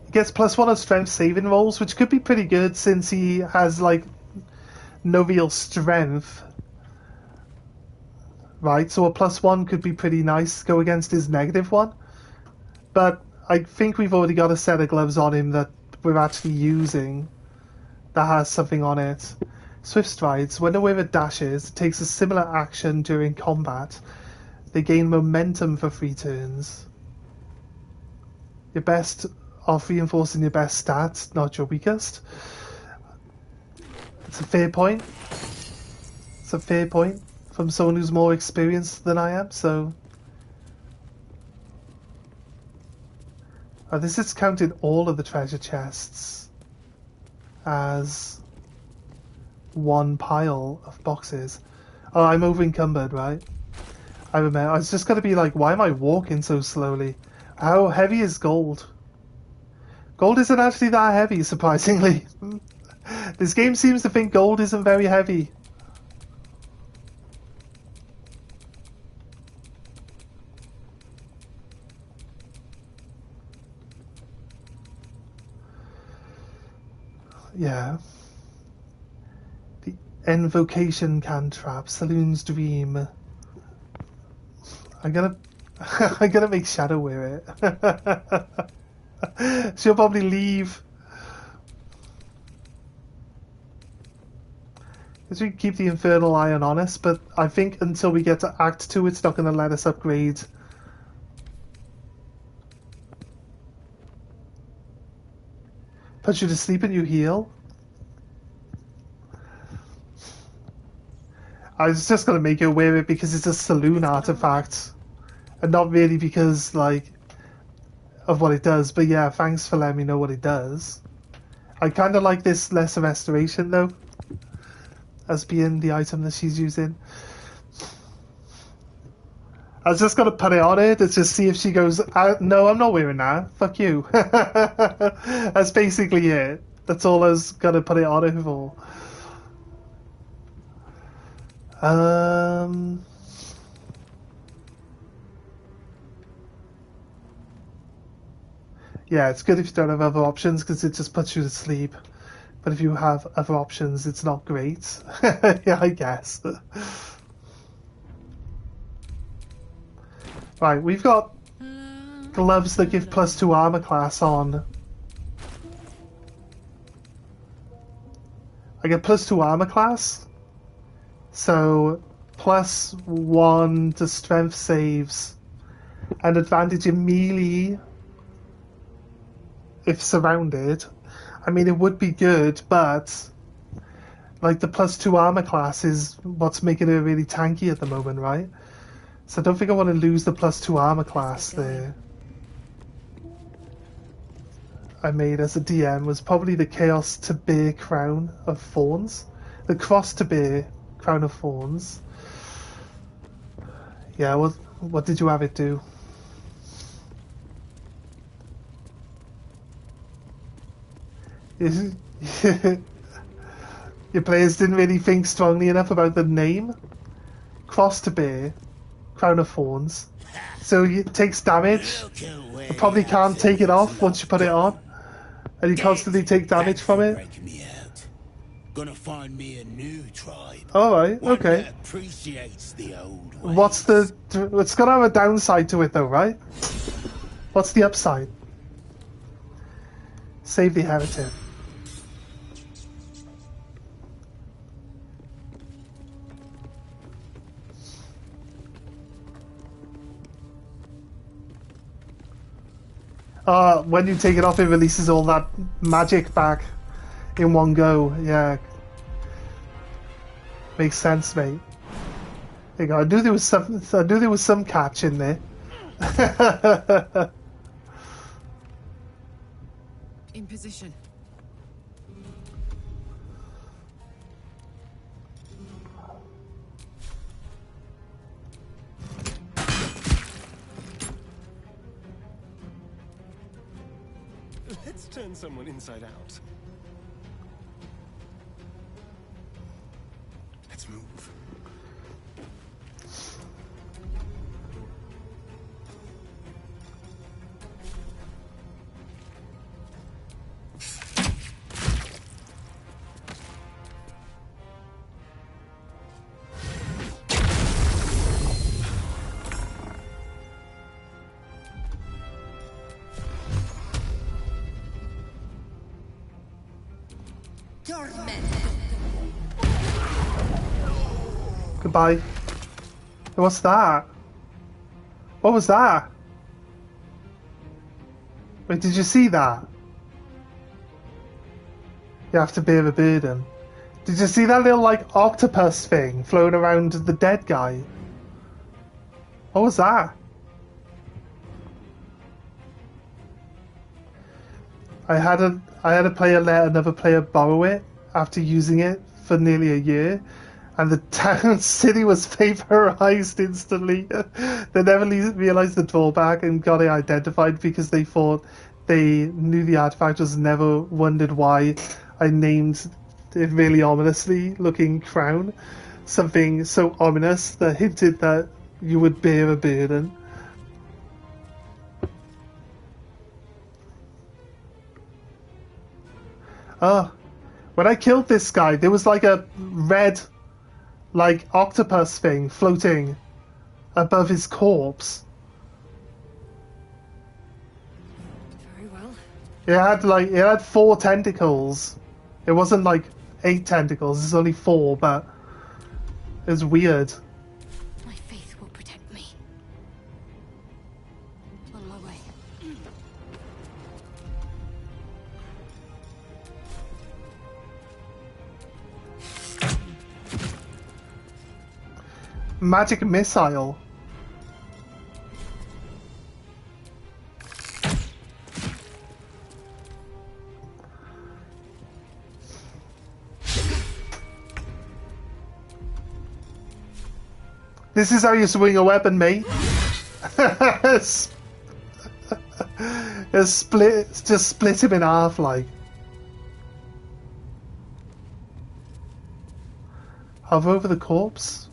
He gets +1 on strength saving rolls, which could be pretty good since he has, like, no real strength. Right, so a +1 could be pretty nice to go against his -1. But I think we've already got a set of gloves on him that we're actually using that has something on it. Swift Strides. When a wearer dashes, it takes a similar action during combat. They gain momentum for 3 turns. Your best of reinforcing your best stats, not your weakest. It's a fair point. It's a fair point from someone who's more experienced than I am, so... Oh, this is counting all of the treasure chests as one pile of boxes. Oh, I'm over encumbered, right? I remember. I was just gonna be like, why am I walking so slowly? How heavy is gold? Gold isn't actually that heavy, surprisingly. This game seems to think gold isn't very heavy. Yeah. The Invocation Cantrap, Saloon's Dream. I'm gonna I'm gonna make Shadow wear it. She'll probably leave. Because we keep the Infernal Iron on us, but I think until we get to Act 2 it's not gonna let us upgrade. Put you to sleep and you heal. I was just gonna make her wear it because it's a saloon artifact. And not really because, like, of what it does, but yeah, thanks for letting me know what it does. I kind of like this lesser restoration, though, as being the item that she's using. I was just gonna put it on her to just see if she goes, no, I'm not wearing that. Fuck you. That's basically it. That's all I was gonna put it on her for. Yeah, it's good if you don't have other options because it just puts you to sleep. But if you have other options, it's not great. Yeah, I guess. Right, we've got gloves that give +2 armor class on. I get +2 armor class. So, +1 to strength saves. And advantage in melee if surrounded. I mean, it would be good, but like the +2 armor class is what's making it really tanky at the moment, right? So I don't think I want to lose the +2 armor class there. I made as a DM was probably the Chaos to Bear Crown of Thorns. The Cross to Bear Crown of Thorns. Yeah, what did you have it do? Your players didn't really think strongly enough about the name. Cross to Bear, Crown of Thorns. So it takes damage. You probably can't take it off once you put it on. And you constantly take damage from it. Gonna find me a new tribe. Alright, okay. That appreciates the old ways. It's gonna have a downside to it though, right? What's the upside? Save the heritage. When you take it off, it releases all that magic back in one go. Yeah, makes sense, mate. There you go. I knew there was some catch in there. In position. Let's turn someone inside out. Let's move. Goodbye. What's that? What was that? Wait, did you see that? You have to bear a burden. Did you see that little, like, octopus thing floating around the dead guy? What was that? I had a player let another player borrow it after using it for nearly a year, and the town city was vaporized instantly. They never realized the drawback and got it identified because they thought they knew the artifact, just never wondered why I named it really ominously looking crown. Something so ominous that hinted that you would bear a burden. Oh, when I killed this guy, there was like a red, like, octopus thing floating above his corpse. Very well. It had 4 tentacles. It wasn't like 8 tentacles, it's only 4, but it was weird. My faith will protect me. On my way. Magic missile. This is how you swing a weapon, mate. Just split him in half, like. Hover over the corpse.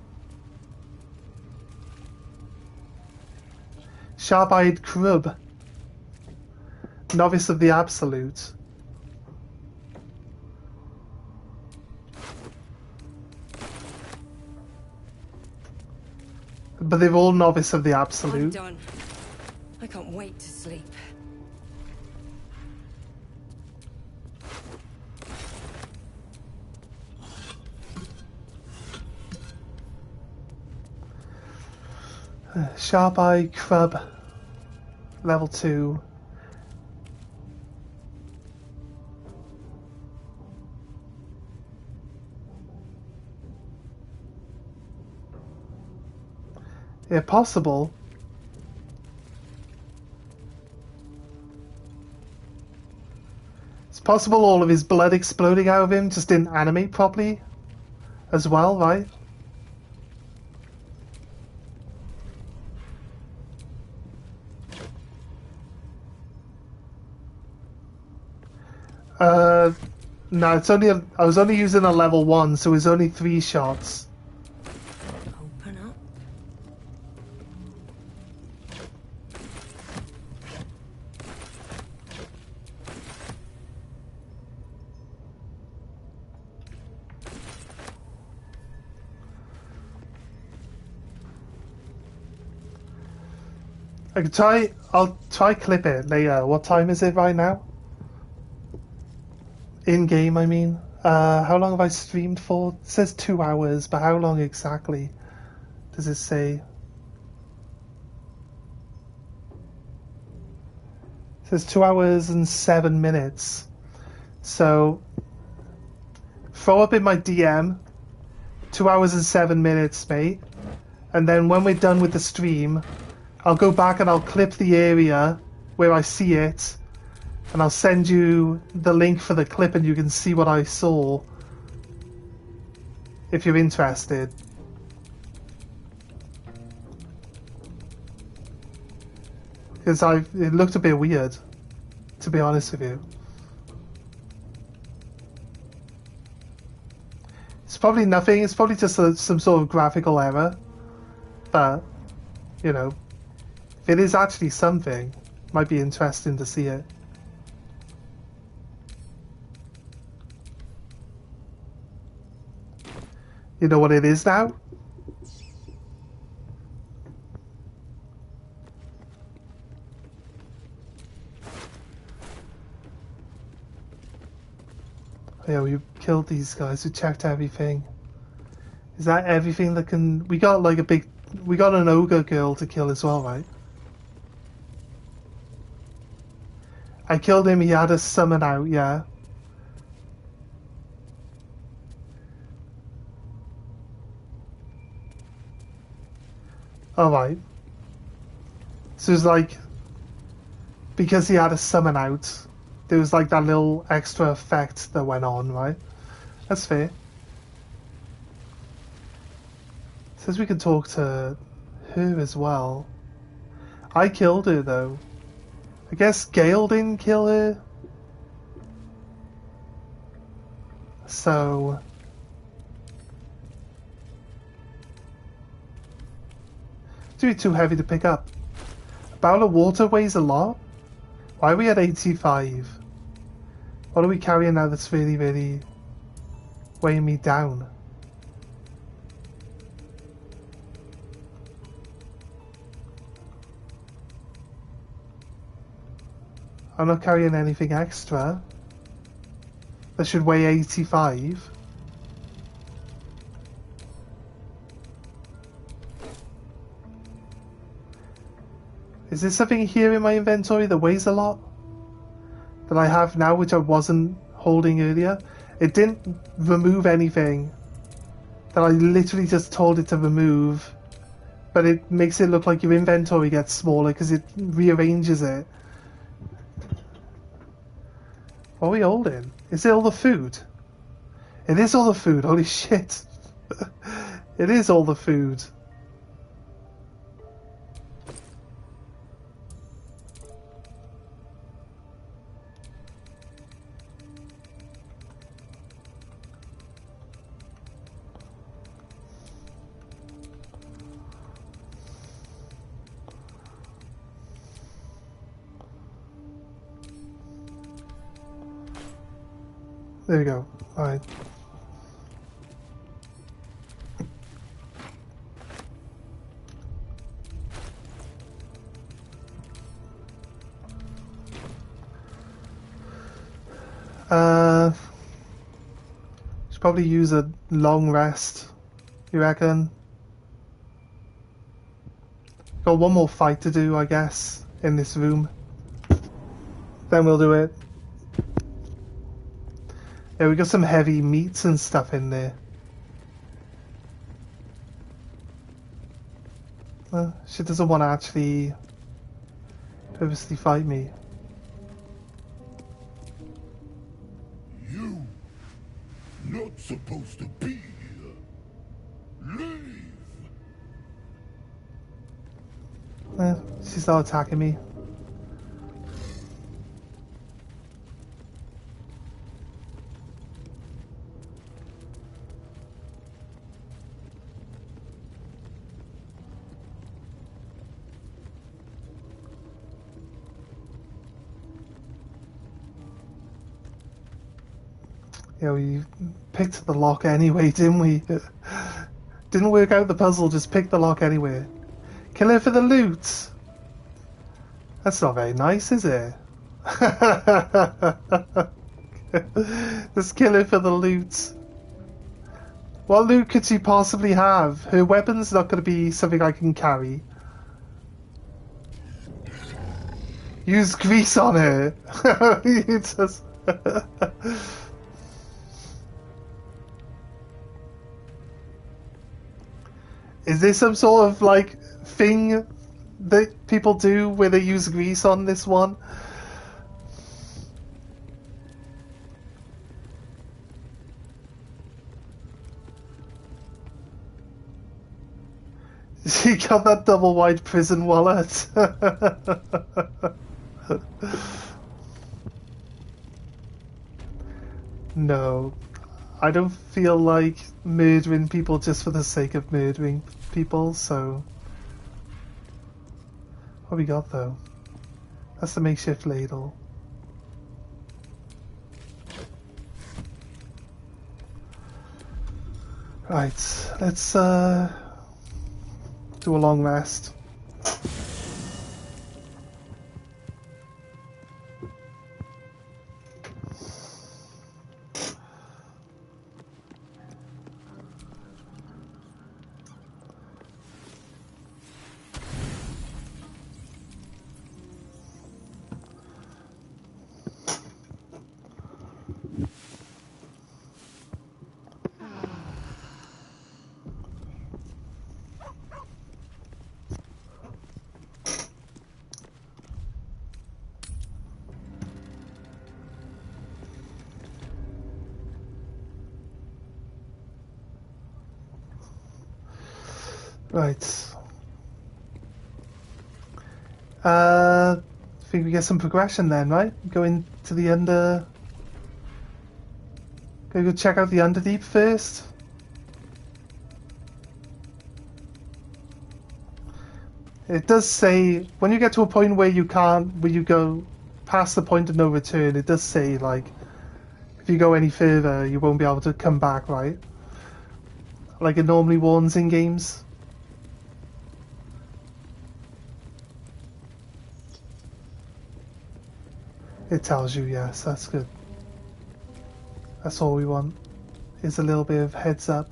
Sharp-eyed Crub. Novice of the Absolute. But they're all Novice of the I'm Absolute. done. I can't wait to sleep. Sharp-eyed Crub. Level 2. Yeah, possible. It's possible all of his blood exploding out of him just didn't animate properly as well, right? No, it's only I was only using a level 1, so it's only 3 shots. Open up. I'll try clip it later. What time is it right now? In game, I mean. How long have I streamed for? It says 2 hours, but how long exactly does it say? It says 2 hours and 7 minutes. So, throw up in my DM, 2 hours and 7 minutes, mate. And then when we're done with the stream, I'll go back and I'll clip the area where I see it. And I'll send you the link for the clip and you can see what I saw. If you're interested. Because it looked a bit weird, to be honest with you. It's probably nothing, it's probably just some sort of graphical error. But, you know, if it is actually something, it might be interesting to see it. You know what it is now? Yeah, we killed these guys, we checked everything. Is that everything that can... We got like we got an ogre girl to kill as well, right? I killed him, he had a summon out, yeah. Alright. So it's like, because he had a summon out, there was like that little extra effect that went on, right? That's fair. It says we can talk to her as well. I killed her though. I guess Gale didn't kill her. So... too heavy to pick up. A barrel of water weighs a lot? Why are we at 85? What are we carrying now that's really, really weighing me down? I'm not carrying anything extra. That should weigh 85. Is there something here in my inventory that weighs a lot? That I have now, which I wasn't holding earlier? It didn't remove anything that I literally just told it to remove. But it makes it look like your inventory gets smaller because it rearranges it. What are we holding? Is it all the food? It is all the food, holy shit. It is all the food. There we go. Alright. Should probably use a long rest, you reckon? Got one more fight to do, I guess, in this room. Then we'll do it. Yeah, we got some heavy meats and stuff in there. She doesn't want to actually purposely fight me. You not supposed to be here. Leave. She's not attacking me. Yeah, we picked the lock anyway, didn't we? Didn't work out the puzzle, just picked the lock anyway. Kill her for the loot! That's not very nice, is it? Just kill her for the loot. What loot could she possibly have? Her weapon's not going to be something I can carry. Use grease on her! It's just... Is this some sort of, like, thing that people do where they use grease on this one? She got that double wide prison wallet. No. I don't feel like murdering people just for the sake of murdering people, so... What we got, though? That's the makeshift ladle. Right, let's, do a long rest. Right. I think we get some progression then, right? Go into the under... Go check out the Underdeep first. It does say, when you get to a point where you can't, where you go past the point of no return, it does say, like, if you go any further, you won't be able to come back, right? Like it normally warns in games. It tells you, yes, that's good. That's all we want, is a little bit of heads up.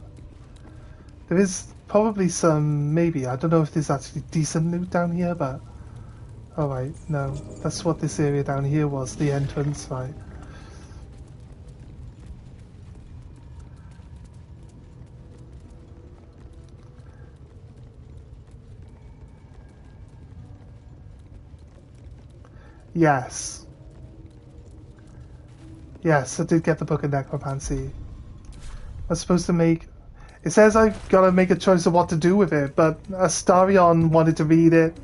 There is probably some, maybe, I don't know if there's actually decent loot down here, but... Alright, no, that's what this area down here was, the entrance, right. Yes. Yes, I did get the Book of Necromancy. I'm supposed to make... It says I've got to make a choice of what to do with it, but Astarion wanted to read it,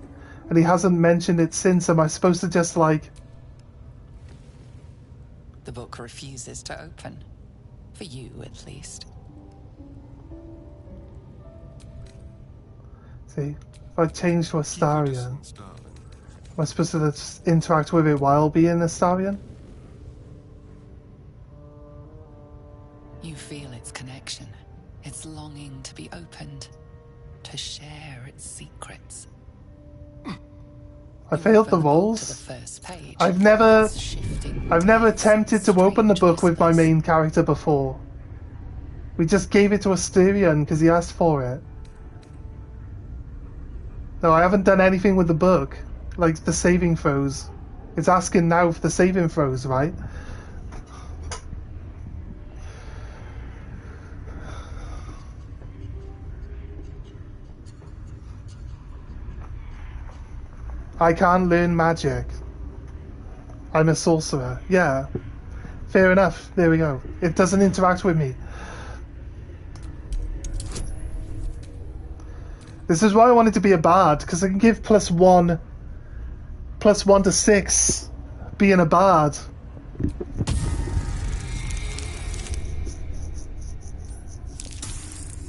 and he hasn't mentioned it since. Am I supposed to just, like... The book refuses to open. For you, at least. See, if I change to Astarion, am I supposed to just interact with it while being Astarion? feel its connection, its longing to be opened, to share its secrets. I failed the To the rolls. first page. I've never its shifting attempted to open the strange book with my whispers. main character before. We just gave it to Asterion because he asked for it. No, I haven't done anything with the book. Like the saving throws. It's asking now for the saving throws, right? I can't learn magic. I'm a sorcerer. Yeah. Fair enough. There we go. It doesn't interact with me. This is why I wanted to be a bard, because I can give +1 to 6 being a bard.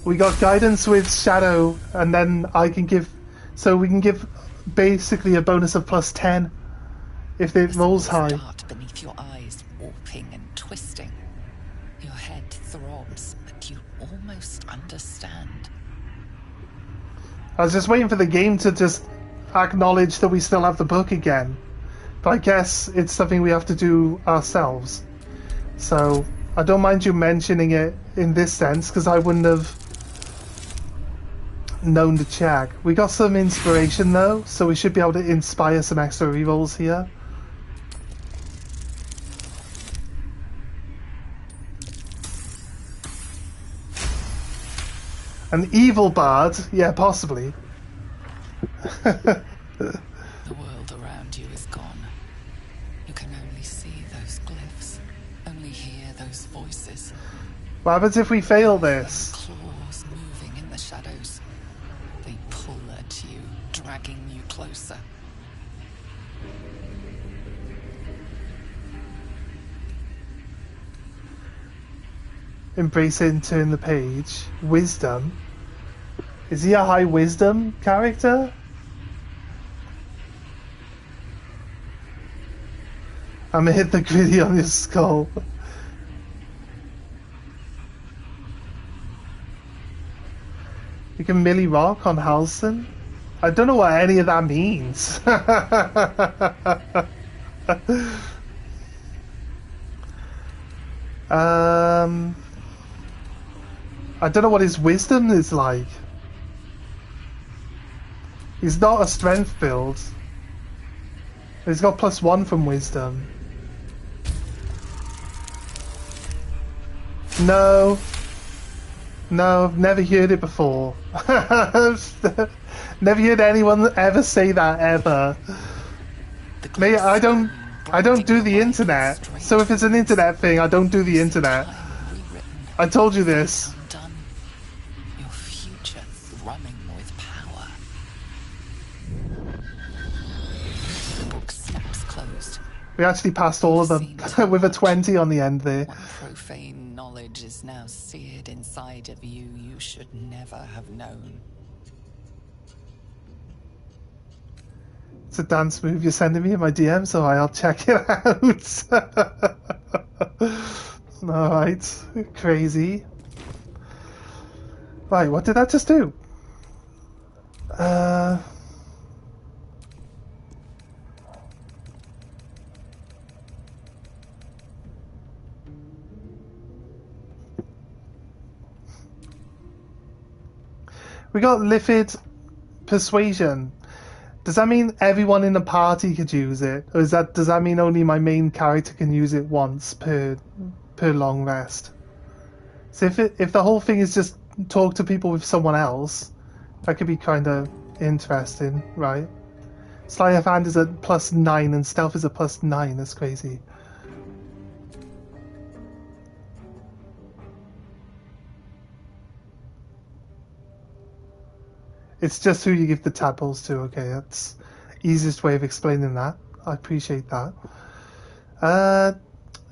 We got guidance with shadow, and then I can give, so we can give basically a bonus of +10 if it rolls high. Dart beneath your eyes, warping and twisting. Your head throbs, but you almost understand. I was just waiting for the game to just acknowledge that we still have the book again. But I guess it's something we have to do ourselves. So I don't mind you mentioning it in this sense, because I wouldn't have known to check. We got some inspiration though, so we should be able to inspire some extra rerolls here. An evil bard? Yeah, possibly. The world around you is gone. You can only see those glyphs, only hear those voices. What happens if we fail this? Claws moving in the shadows. They pull at you, dragging you closer. Embrace it and turn the page. Wisdom. Is he a high wisdom character? I'm gonna hit the gritty on your skull. You can melee rock on Halson? I don't know what any of that means. I don't know what his wisdom is like. He's not a strength build. He's got +1 from wisdom. No. No, I've never heard it before. Never heard anyone ever say that ever. Mate, I don't do the internet. So if it's an internet thing, I don't do the internet. I told you this. Your future thrumming with power. The book snaps closed. We actually passed all of them with a 20 on the end there. What profane knowledge is now seared inside of you should never have known. It's a dance move you're sending me in my DM, so I'll check it out. Alright, crazy. Right, what did that just do? We got Liffid Persuasion. Does that mean everyone in the party could use it? Or does that mean only my main character can use it once per long rest? So if the whole thing is just talk to people with someone else, that could be kind of interesting, right? Sleight of hand is a +9 and stealth is a +9. That's crazy. It's just who you give the tadpoles to. Okay, that's easiest way of explaining that. I appreciate that.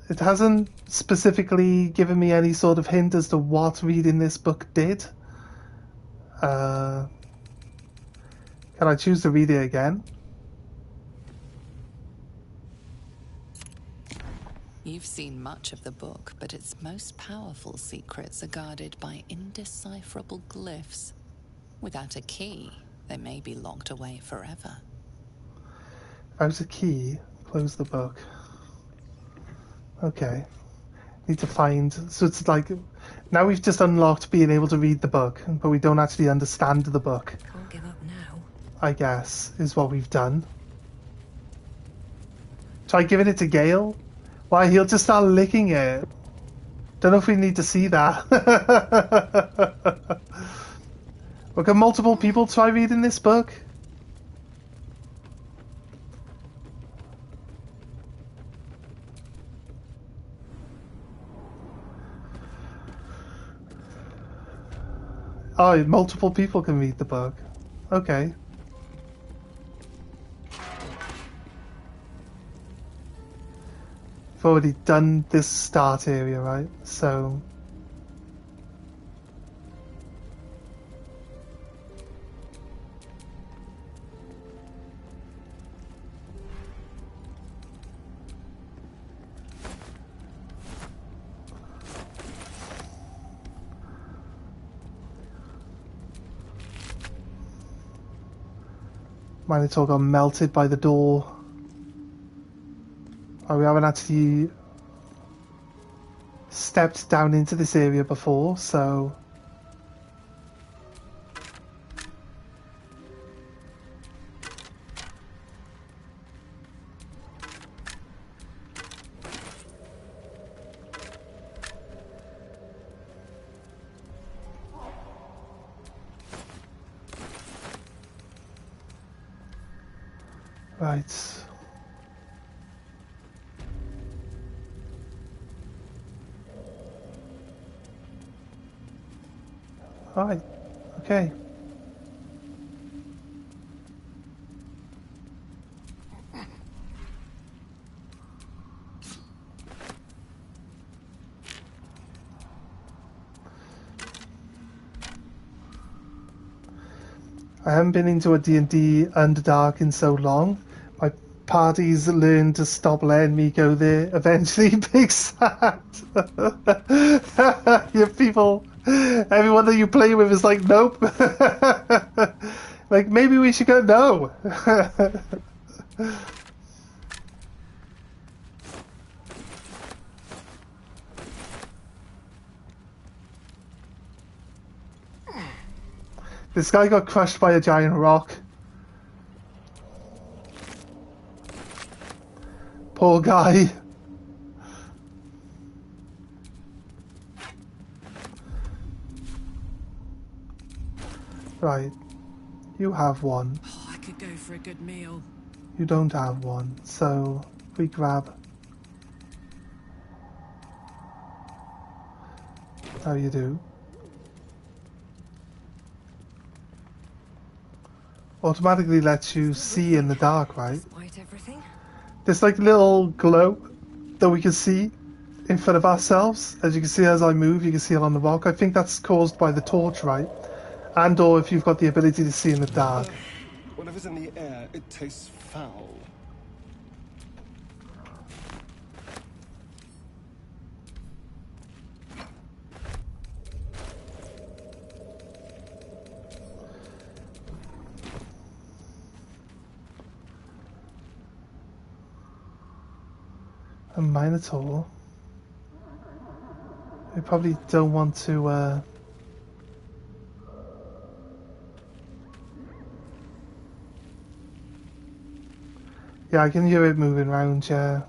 It hasn't specifically given me any sort of hint as to what reading this book did. Can I choose to read it again? You've seen much of the book, but its most powerful secrets are guarded by indecipherable glyphs. Without a key, they may be locked away forever. Found a key. Close the book. Okay. Need to find. So it's like now we've just unlocked being able to read the book, but we don't actually understand the book. Can't give up now. I guess is what we've done. Try giving it to Gale. Why, he'll just start licking it. Don't know if we need to see that. Well, can multiple people try reading this book? Oh, multiple people can read the book. Okay. We've already done this start area, right? So... Minotaur got melted by the door. Oh, we haven't actually stepped down into this area before, so... Right. Alright, okay. I haven't been into a D&D Underdark in so long. My party's learned to stop letting me go there eventually. Big sad. Your people, everyone that you play with is like, nope. Like, maybe we should go, no. This guy got crushed by a giant rock. Poor guy. Right. You have one. Oh, I could go for a good meal. You don't have one, so we grab. How you do? Automatically lets you see in the dark, right? Despite everything. There's like a little glow that we can see in front of ourselves. As you can see, as I move, you can see it on the rock. I think that's caused by the torch, right? And or if you've got the ability to see in the dark. Whatever's in the air, it tastes foul. A Minotaur. We probably don't want to, Yeah, I can hear it moving around, yeah.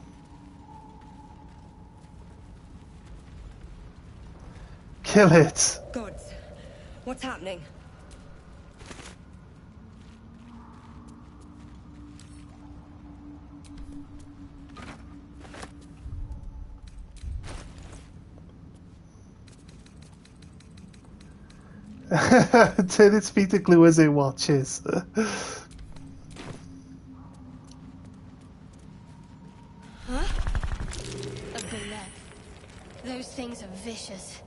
Kill it! Gods, what's happening? Turn its feet to glue as it watches. A bullet. Those things are vicious.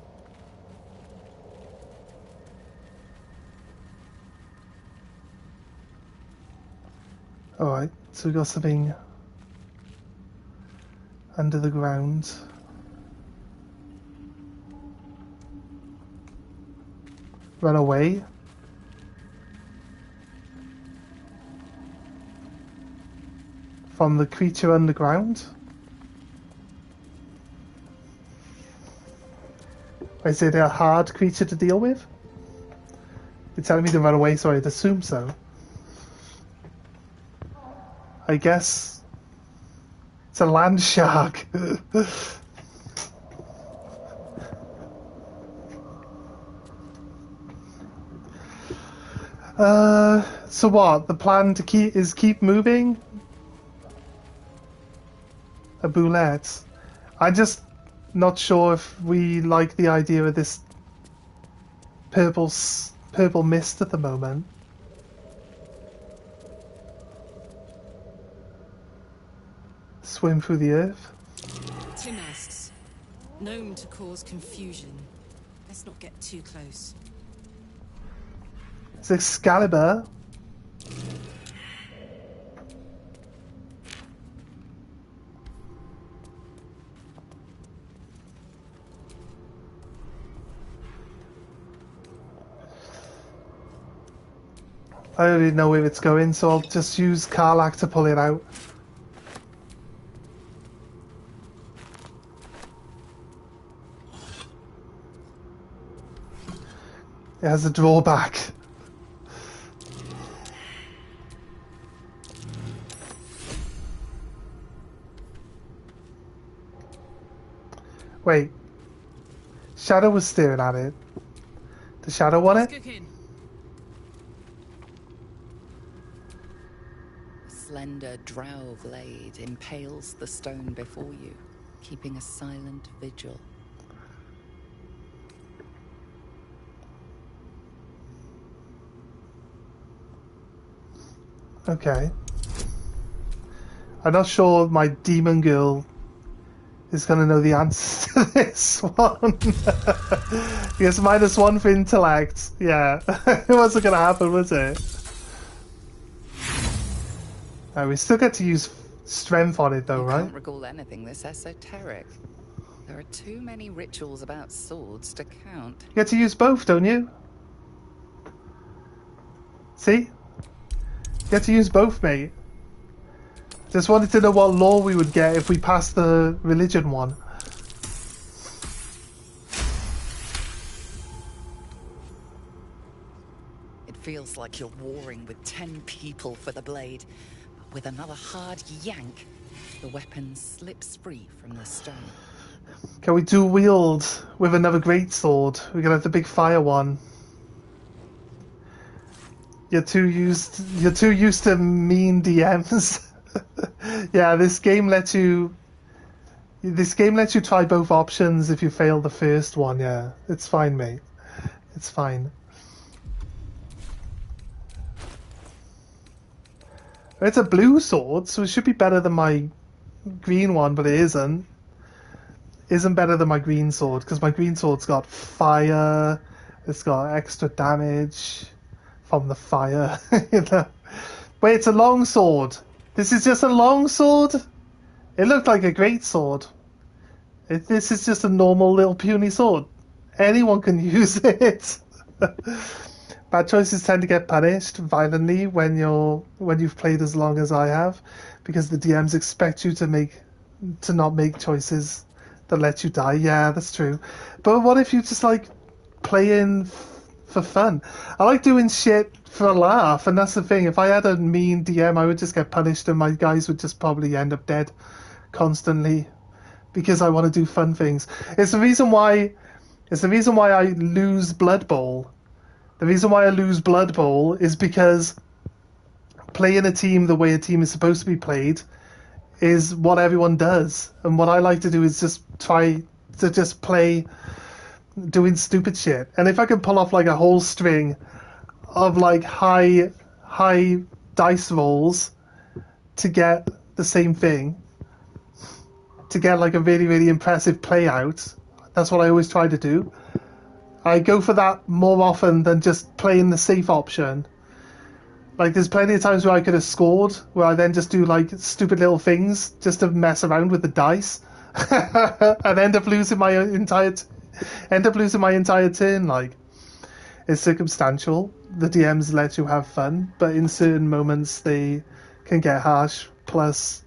Alright, so we got something under the ground. Run away. From the creature underground. Is it a hard creature to deal with? You're telling me to run away, so I'd assume so. I guess it's a land shark. So what? The plan to keep moving? A boulette. I'm just not sure if we like the idea of this purple mist at the moment. Swim through the earth. Two masks. Known to cause confusion. Let's not get too close. It's Excalibur. I already know where it's going, so I'll just use Karlach to pull it out. It has a drawback. Wait. Shadow was staring at it. The Shadow want it? Slender drow blade impales the stone before you, keeping a silent vigil. Okay. I'm not sure my demon girl is going to know the answers to this one. Yes, -1 for intellect. Yeah. It wasn't going to happen, was it? We still get to use strength on it though, right? I can't recall anything this esoteric. There are too many rituals about swords to count. You get to use both, don't you? See? You get to use both, mate. Just wanted to know what lore we would get if we passed the religion one. It feels like you're warring with 10 people for the blade. With another hard yank, the weapon slips free from the stone. Can we dual wield with another greatsword? We're gonna have the big fire one. You're too used to mean DMs. Yeah, this game lets you try both options if you fail the first one. Yeah, it's fine, mate. It's fine. It's a blue sword, so it should be better than my green one, but it isn't. Isn't better than my green sword, because my green sword's got fire, it's got extra damage from the fire. You know? Wait, it's a long sword. This is just a long sword? It looked like a great sword. This is just a normal little puny sword. Anyone can use it. Bad choices tend to get punished violently when you've played as long as I have, because the DMs expect you to not make choices that let you die. Yeah, that's true. But what if you just like playing for fun? I like doing shit for a laugh, and that's the thing. If I had a mean DM, I would just get punished, and my guys would just probably end up dead constantly because I want to do fun things. It's the reason why I lose Blood Bowl. The reason why I lose Blood Bowl is because playing a team the way a team is supposed to be played is what everyone does. And what I like to do is just try to just play doing stupid shit. And if I can pull off like a whole string of like high dice rolls to get the same thing, to get like a really, really impressive play out, that's what I always try to do. I go for that more often than just playing the safe option. Like, there's plenty of times where I could have scored, where I then just do like stupid little things just to mess around with the dice. and end up losing my entire turn. Like, it's circumstantial. The DMs let you have fun, but in certain moments they can get harsh. Plus,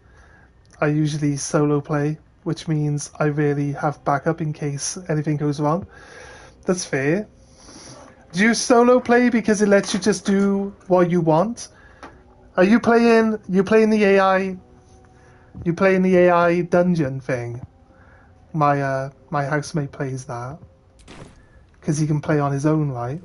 I usually solo play, which means I really have backup in case anything goes wrong. That's fair. Do you solo play because it lets you just do what you want? Are you playing the AI? You playing the AI dungeon thing? My housemate plays that because he can play on his own, right?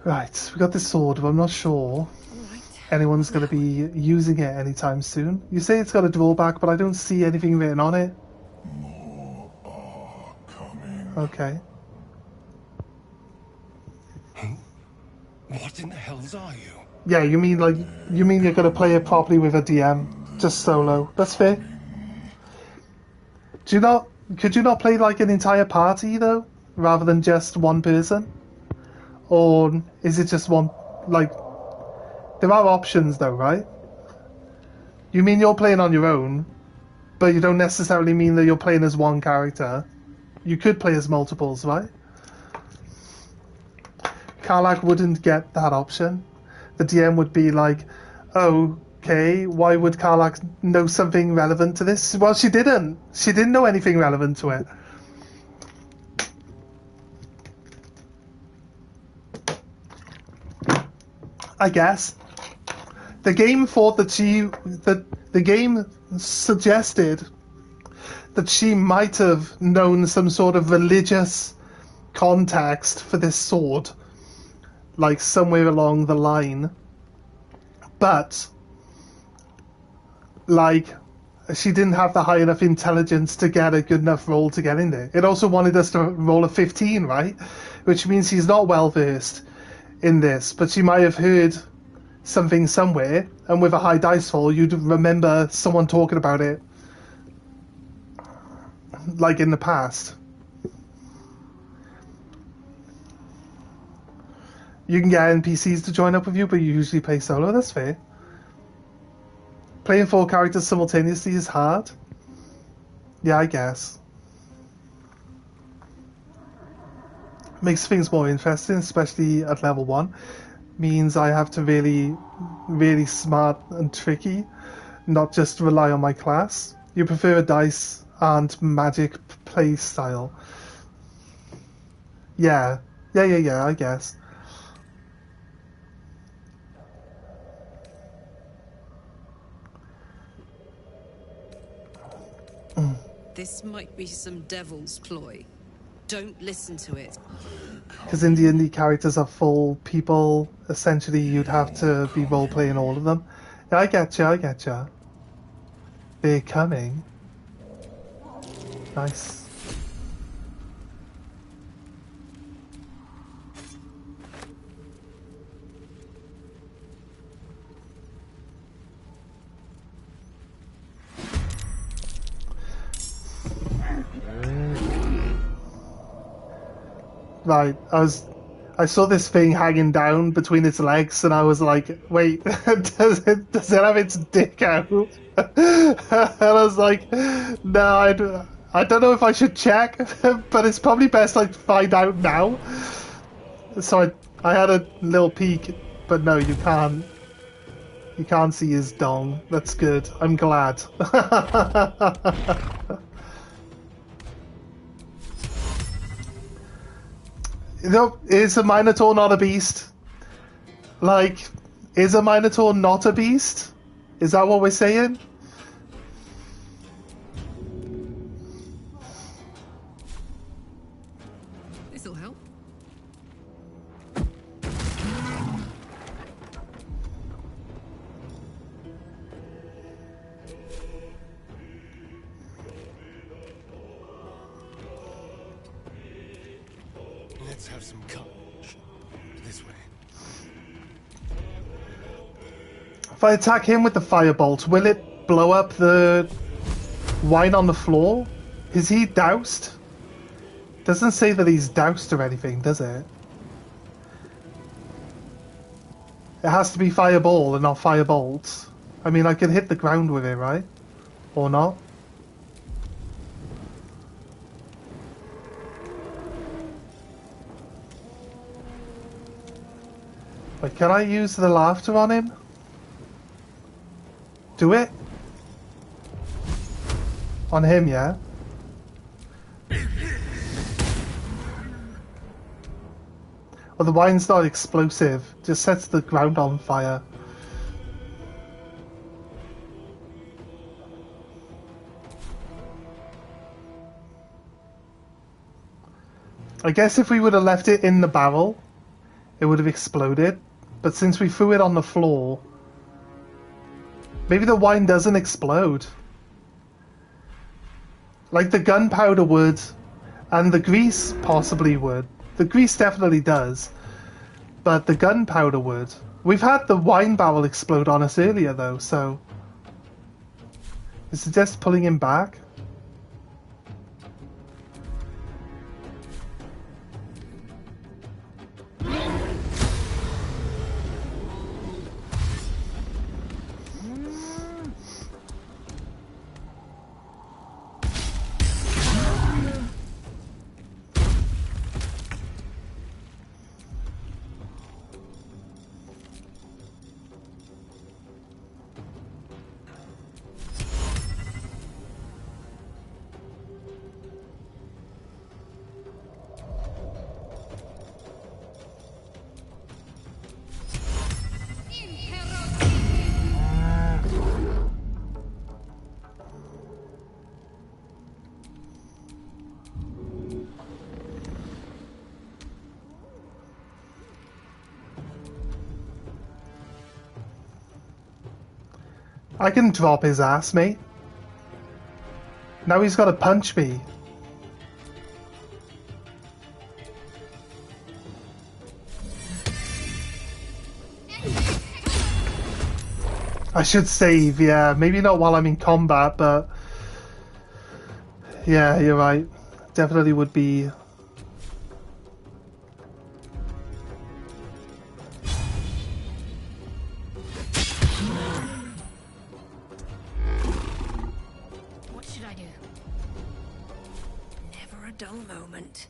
Right, we got this sword, but I'm not sure anyone's going to be using it anytime soon. You say it's got a drawback, but I don't see anything written on it. More are coming. Okay. What in the hells are you? Yeah, you mean you're going to play it properly with a DM, just solo. That's fair. Could you not play like an entire party though, rather than just one person? Or is it just one, like, there are options though, right? You mean you're playing on your own, but you don't necessarily mean that you're playing as one character. You could play as multiples, right? Karlach wouldn't get that option. The DM would be like, oh, okay, why would Karlach know something relevant to this? Well, she didn't. She didn't know anything relevant to it. I guess. The game thought that the game suggested that she might have known some sort of religious context for this sword, like somewhere along the line, but like she didn't have the high enough intelligence to get a good enough roll to get in there. It also wanted us to roll a 15, right? Which means she's not well versed in this, but she might have heard something somewhere, and with a high dice roll you'd remember someone talking about it like in the past. You can get NPCs to join up with you, but you usually play solo. That's fair. Playing 4 characters simultaneously is hard. Yeah, I guess. Makes things more interesting, especially at level 1. Means I have to really, really smart and tricky, not just rely on my class. You prefer a dice and magic play style. Yeah, I guess. This might be some devil's ploy. Don't listen to it. Because in D&D characters are full people, essentially you'd have to be role-playing all of them. Yeah, I getcha. They're coming. Nice. Right, I saw this thing hanging down between its legs, and I was like, "Wait, does it have its dick out?" And I was like, "No, I don't know if I should check, but it's probably best I find out now." So I had a little peek, but no, you can't. You can't see his dong. That's good. I'm glad. You know, is a Minotaur not a beast? Like, is a Minotaur not a beast? Is that what we're saying? This'll help. Let's have some courage. This way. If I attack him with the firebolt, will it blow up the wine on the floor? Is he doused? Doesn't say that he's doused or anything, does it? It has to be fireball and not firebolt. I mean, I can hit the ground with it, right? Or not? Wait, can I use the laughter on him? Do it? On him, yeah? Well, the wine's not explosive, just sets the ground on fire. I guess if we would have left it in the barrel, it would have exploded. But since we threw it on the floor, maybe the wine doesn't explode. Like the gunpowder would, and the grease possibly would. The grease definitely does, but the gunpowder would. We've had the wine barrel explode on us earlier though, so... Is it just pulling him back? I can drop his ass, mate. Now he's got to punch me. I should save, yeah. Maybe not while I'm in combat, but... Yeah, you're right. Definitely would be... What should I do? Never a dull moment.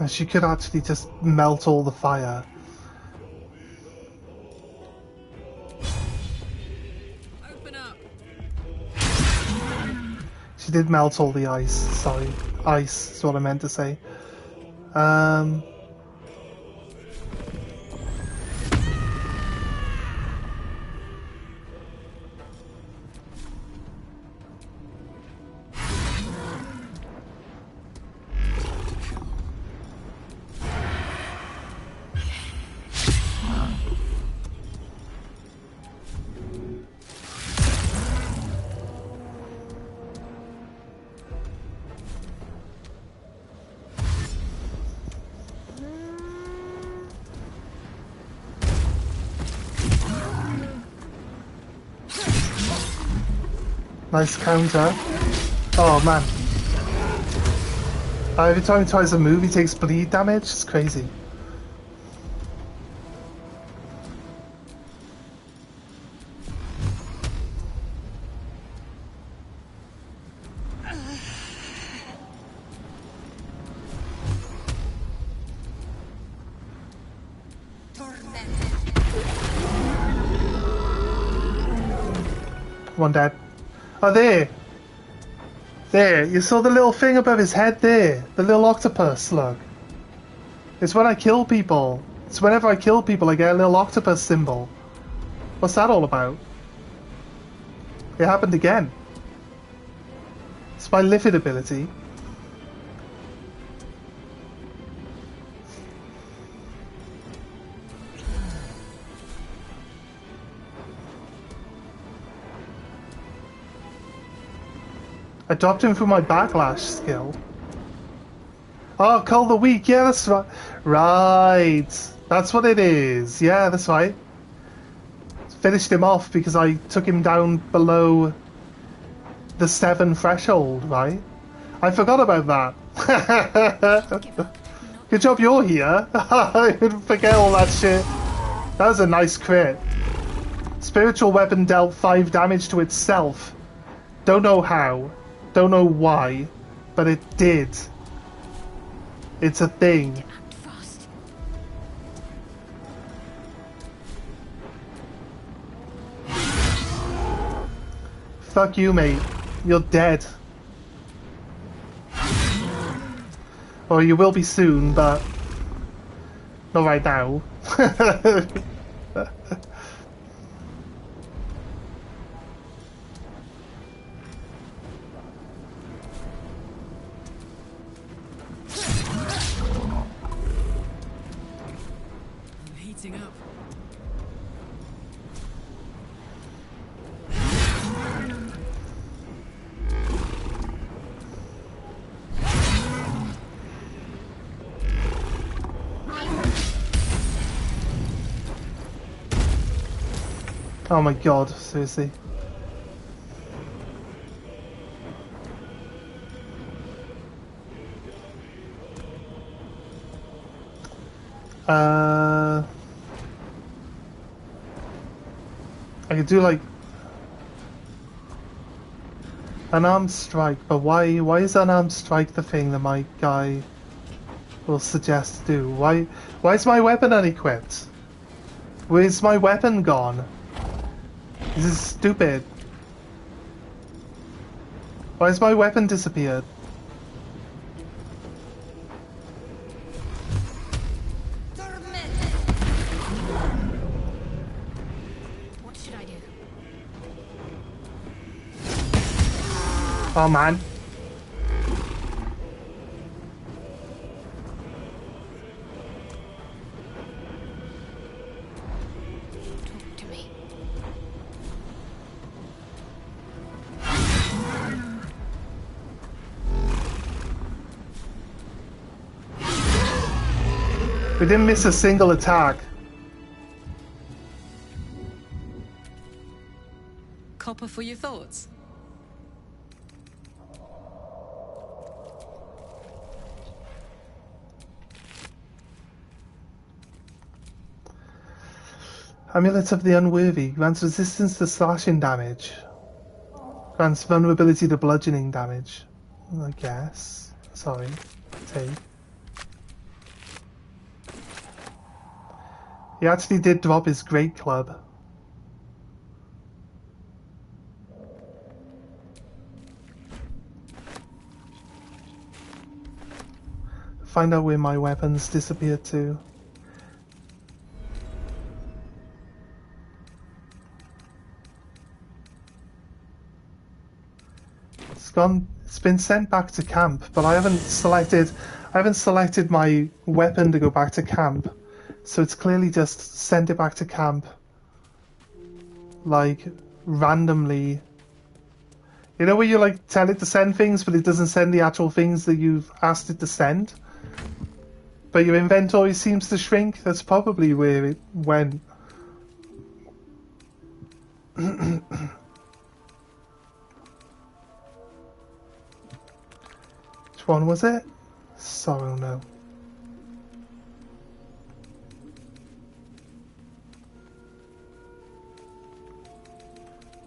She could actually just melt all the fire. Open up. She did melt all the ice, sorry. Ice is what I meant to say. Nice counter. Oh man. Every time he tries to move, he takes bleed damage. It's crazy. One dead. Oh, there! There, you saw the little thing above his head there? The little octopus, look. It's when I kill people. It's whenever I kill people I get a little octopus symbol. What's that all about? It happened again. It's my livid ability. I dropped him through my backlash skill. Oh, Cull the Weak, yeah, that's right. Right, that's what it is. Yeah, that's right. Finished him off because I took him down below the 7 threshold, right? I forgot about that. Good job you're here. I didn't forget all that shit. That was a nice crit. Spiritual weapon dealt 5 damage to itself. Don't know how. Don't know why. But it did. It's a thing. Fuck you, mate. You're dead. Or you will be soon, but not right now. I'm heating up. Oh my god, seriously. I could do like unarmed strike, but why is unarmed strike the thing that my guy will suggest to do? Why is my weapon unequipped? Where's my weapon gone? This is stupid. Why has my weapon disappeared? What should I do? Oh man. Talk to me. We didn't miss a single attack. Copper for your thoughts. Amulet of the Unworthy grants resistance to slashing damage. Grants vulnerability to bludgeoning damage. I guess. Sorry. Take. He actually did drop his great club. Find out where my weapons disappeared to. It's been sent back to camp, but I haven't selected my weapon to go back to camp. So it's clearly just sent it back to camp, like, randomly. You know where you, like, tell it to send things, but it doesn't send the actual things that you've asked it to send? But your inventory seems to shrink? That's probably where it went. Which one was it? Sorrow, no.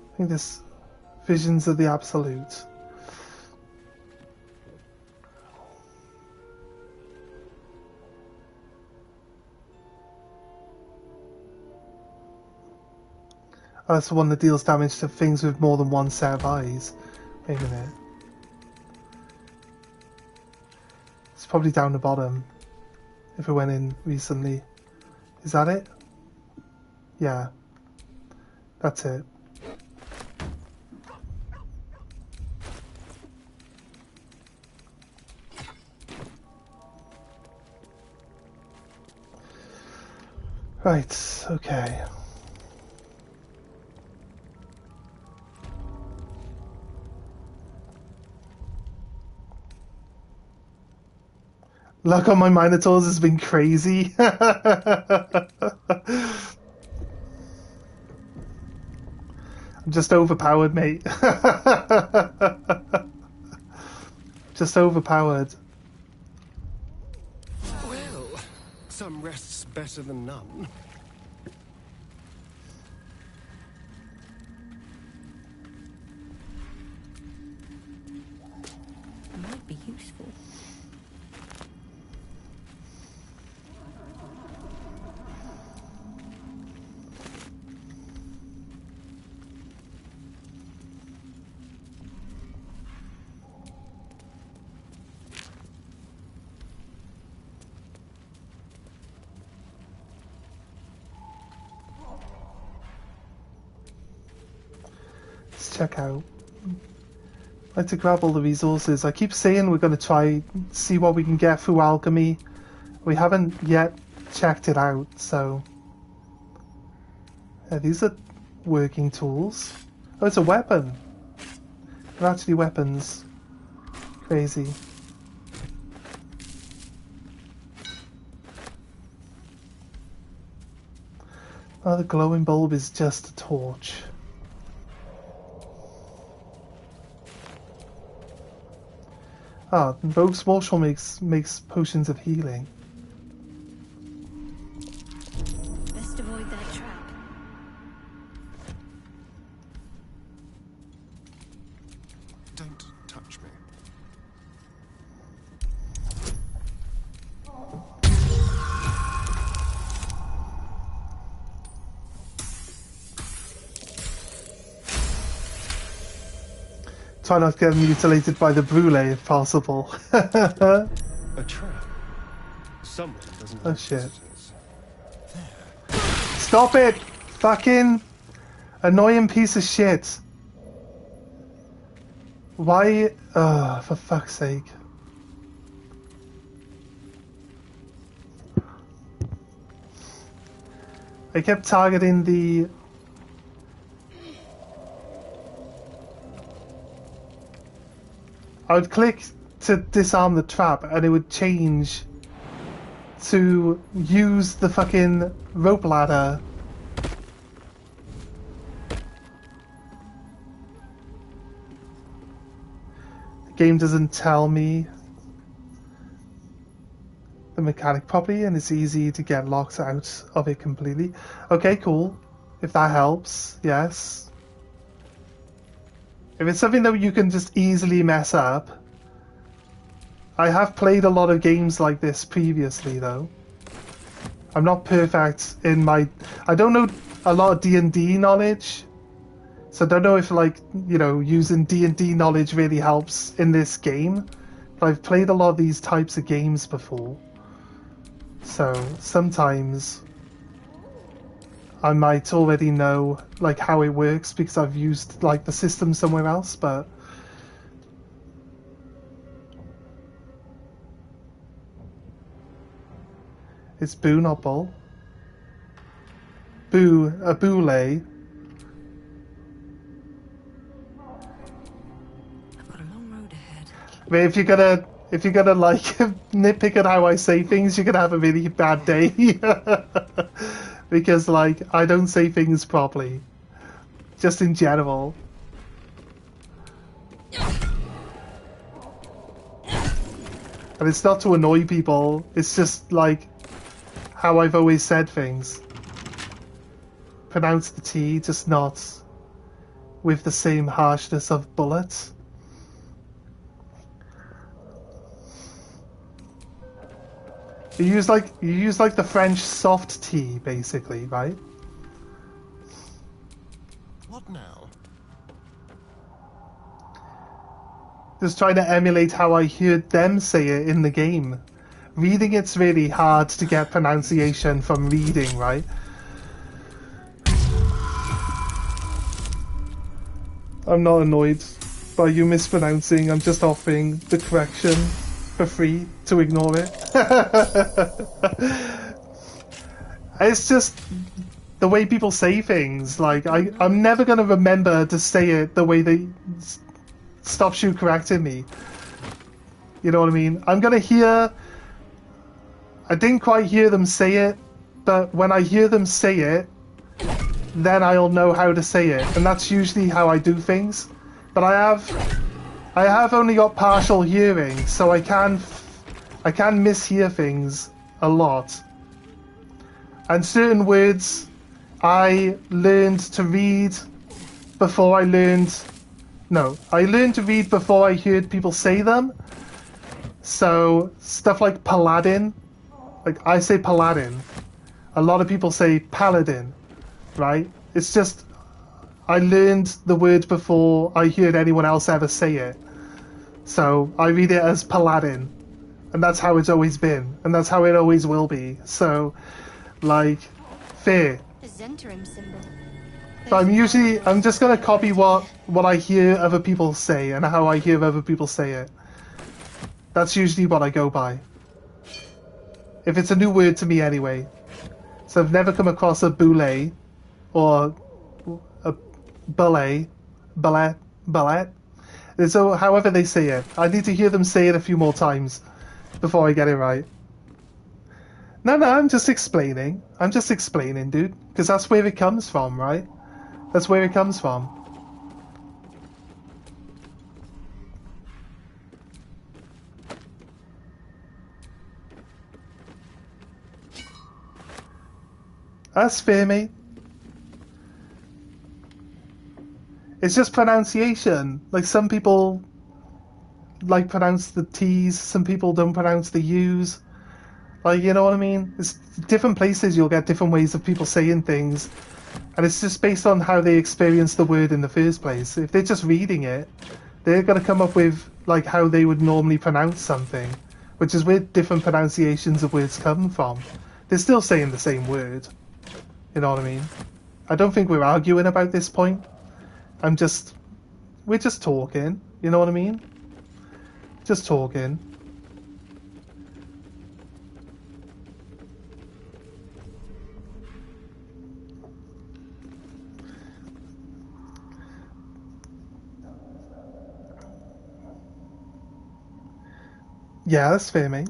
I think this Visions of the Absolute. Oh, that's the one that deals damage to things with more than one set of eyes. Wait a minute. It's probably down the bottom. If we went in recently. Is that it? Yeah. That's it. Right, okay. Luck on my Minotaurs has been crazy. I'm just overpowered, mate. Just overpowered. Well, some rest's better than none. Might be useful. Let's check out. I'd like to grab all the resources. I keep saying we're going to try see what we can get through alchemy. We haven't yet checked it out, so yeah, these are working tools. Oh, it's a weapon. They're actually weapons. Crazy. Oh, the glowing bulb is just a torch. Ah, Rogue's Marshal makes potions of healing. Best avoid that trap. Don't touch me. Try not to get mutilated by the brulee if possible. A trap. Someone doesn't Oh like shit. visitors. Stop it! Fucking annoying piece of shit. Why? For fuck's sake. I kept targeting the... I would click to disarm the trap and it would change to use the fucking rope ladder. The game doesn't tell me the mechanic properly and it's easy to get locked out of it completely. Okay, cool. If that helps, yes. If it's something that you can just easily mess up. I have played a lot of games like this previously though. I'm not perfect in my... I don't know a lot of D&D knowledge. So I don't know if like, you know, using D&D knowledge really helps in this game. But I've played a lot of these types of games before. So sometimes I might already know like how it works because I've used like the system somewhere else, but it's Boo, not Bull. Boo, a boule. I've got a long road ahead. I mean, if you're gonna like nitpick at how I say things, you're gonna have a really bad day. Because like I don't say things properly, just in general. And it's not to annoy people. It's just like how I've always said things. Pronounce the T, just not with the same harshness of bullet. You use like the French soft T, basically, right? What now? Just trying to emulate how I heard them say it in the game. Reading it's really hard to get pronunciation from reading, right? I'm not annoyed by you mispronouncing, I'm just offering the correction for free to ignore it. It's just the way people say things. Like, I'm never going to remember to say it the way they stops you correcting me. You know what I mean? I'm going to hear... I didn't quite hear them say it, but when I hear them say it, then I'll know how to say it. And that's usually how I do things. But I have only got partial hearing, so I can mishear things a lot. And certain words I learned to read before I learned... No, I learned to read before I heard people say them. So, stuff like paladin. Like, I say paladin. A lot of people say paladin, right? It's just... I learned the word before I heard anyone else ever say it. So, I read it as paladin. And that's how it's always been. And that's how it always will be. So, like, fair. The Zentarim symbol. So I'm just gonna copy what I hear other people say and how I hear other people say it. That's usually what I go by. If it's a new word to me anyway. So I've never come across a boule or a ballet. So however they say it. I need to hear them say it a few more times before I get it right. No, I'm just explaining. I'm just explaining, dude. Because that's where it comes from, right? That's where it comes from. That's fair, mate. It's just pronunciation. Like, some people like pronounce the T's, some people don't pronounce the U's. Like, you know what I mean? It's different places you'll get different ways of people saying things. And it's just based on how they experience the word in the first place. If they're just reading it, they're going to come up with, like, how they would normally pronounce something. Which is where different pronunciations of words come from. They're still saying the same word. You know what I mean? I don't think we're arguing about this point. We're just talking. You know what I mean? Just talking. Yeah, that's fair, mate.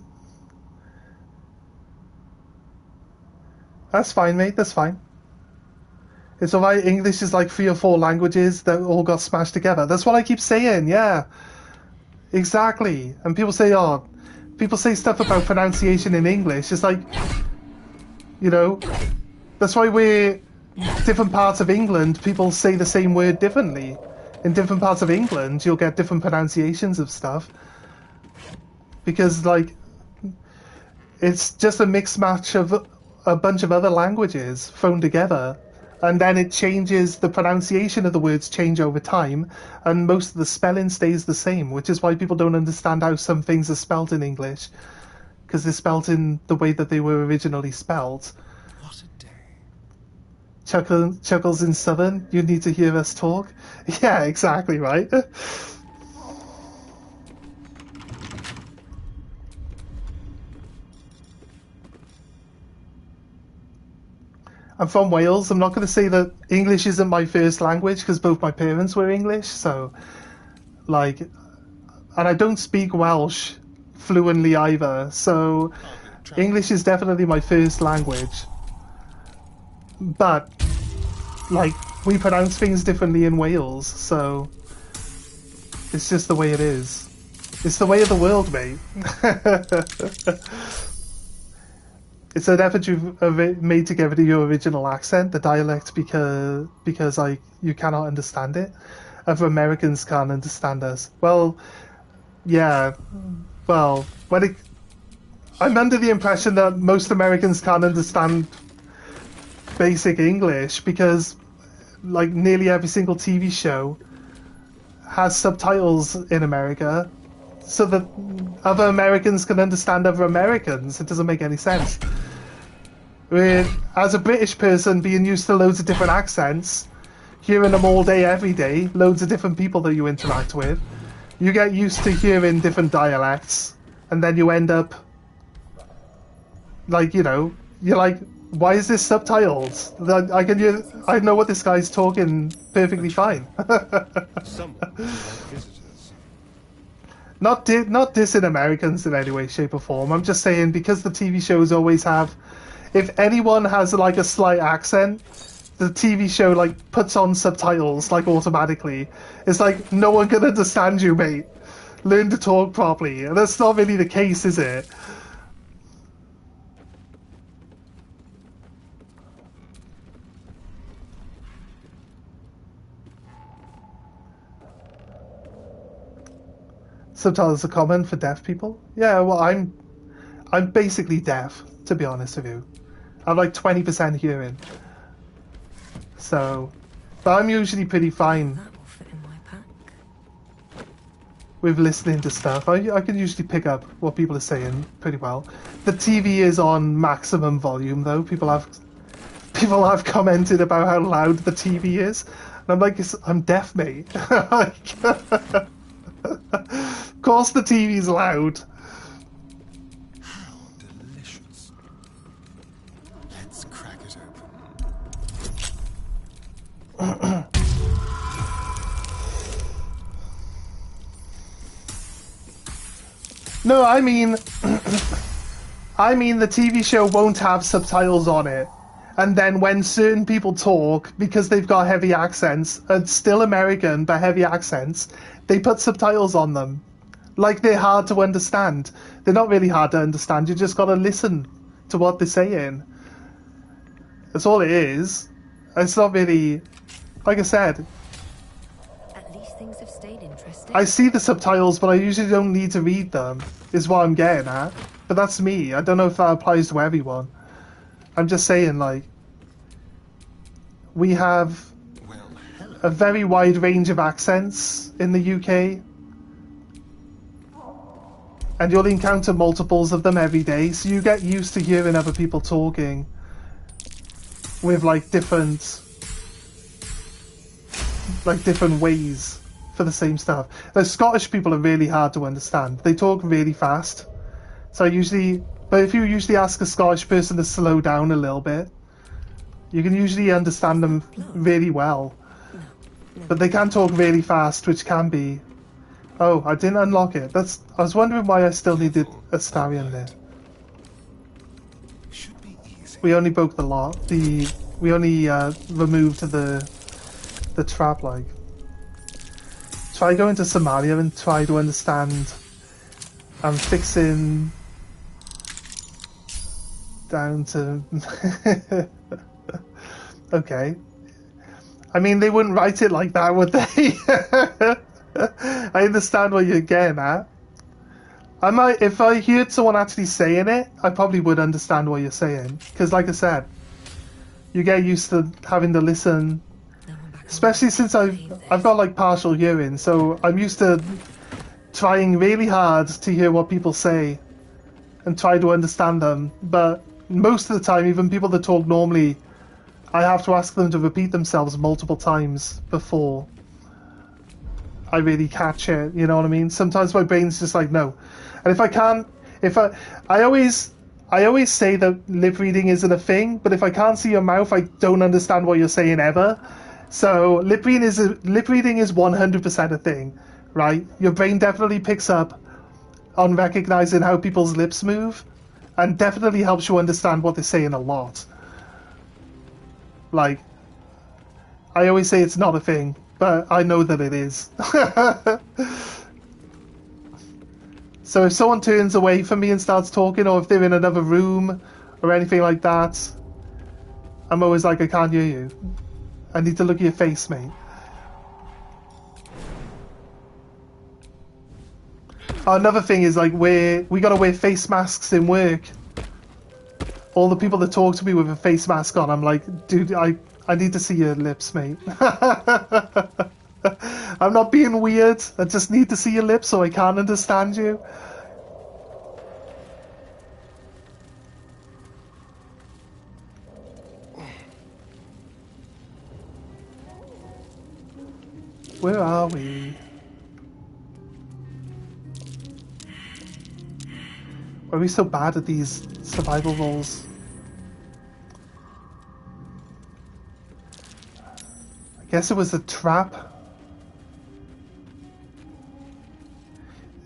That's fine, mate, that's fine. It's alright, English is like 3 or 4 languages that all got smashed together. That's what I keep saying, yeah. Exactly. And people say stuff about pronunciation in English. It's like, you know, that's why we're different parts of England, people say the same word differently. In different parts of England, you'll get different pronunciations of stuff. Because, like, it's just a mixed match of a bunch of other languages thrown together. And then it changes, the pronunciation of the words change over time, and most of the spelling stays the same, which is why people don't understand how some things are spelt in English. Because they're spelt in the way that they were originally spelt. What a day. Chuckles in Southern, you need to hear us talk. Yeah, exactly, right? I'm from Wales. I'm not going to say that English isn't my first language because both my parents were English. So, like, and I don't speak Welsh fluently either. So, English is definitely my first language. But, like, we pronounce things differently in Wales. So, it's just the way it is. It's the way of the world, mate. It's an effort you've made to get rid of your original accent, the dialect, because like you cannot understand it. Other Americans can't understand us. Well, yeah. Well, I'm under the impression that most Americans can't understand basic English because, like, nearly every single TV show has subtitles in America so that other Americans can understand other Americans. It doesn't make any sense. As a British person being used to loads of different accents, hearing them all day, every day, loads of different people that you interact with, you get used to hearing different dialects, and then you end up, like, you know, you're like, why is this subtitled? I know what this guy's talking perfectly fine. Not dissing Americans in any way, shape or form. I'm just saying, because the TV shows always have, if anyone has like a slight accent, the TV show like puts on subtitles like automatically. It's like, no one can understand you, mate. Learn to talk properly. And that's not really the case, is it? Subtitles are common for deaf people. Yeah, well, I'm basically deaf, to be honest with you. I'm like 20% hearing. So, but I'm usually pretty fine with listening to stuff. I can usually pick up what people are saying pretty well. The TV is on maximum volume though. People have commented about how loud the TV is, and I'm like, I'm deaf, mate. Of course the TV's loud. How delicious. Let's crack it open. No, I mean the TV show won't have subtitles on it. And then when certain people talk, because they've got heavy accents, still American but heavy accents, they put subtitles on them. Like they're hard to understand. They're not really hard to understand, you just gotta listen to what they're saying. That's all it is. It's not really, like I said, At least things have stayed interesting. I see the subtitles, but I usually don't need to read them, is what I'm getting at. But that's me. I don't know if that applies to everyone. I'm just saying, like, we have a very wide range of accents in the UK. And you'll encounter multiples of them every day, so you get used to hearing other people talking with, like, different ways for the same stuff. The Scottish people are really hard to understand. They talk really fast. So but if you usually ask a Scottish person to slow down a little bit, you can usually understand them really well. But they can talk really fast, which can be... Oh, I didn't unlock it. I was wondering why I still needed a Starion there. We only broke the lock. We only removed the trap, like. Try going to Somalia and try to understand. I'm fixing down to... Okay. I mean, they wouldn't write it like that, would they? I understand what you're getting at. If I heard someone actually saying it, I probably would understand what you're saying. Because like I said, you get used to having to listen. Especially since I've got like partial hearing, so I'm used to trying really hard to hear what people say and try to understand them. But most of the time, even people that talk normally, I have to ask them to repeat themselves multiple times before I really catch it, you know what I mean? Sometimes my brain's just like, no. And if I can't, I always say that lip reading isn't a thing, but if I can't see your mouth, I don't understand what you're saying ever. So lip reading is 100% a thing, right? Your brain definitely picks up on recognizing how people's lips move, and definitely helps you understand what they're saying a lot. Like, I always say it's not a thing, but I know that it is. So if someone turns away from me and starts talking, or if they're in another room or anything like that, I'm always like, I can't hear you. I need to look at your face, mate. Another thing is, like, we gotta wear face masks in work. All the people that talk to me with a face mask on, I'm like, dude, I need to see your lips, mate. I'm not being weird. I just need to see your lips so I can understand you. Where are we? Why are we so bad at these survival roles? I guess it was a trap.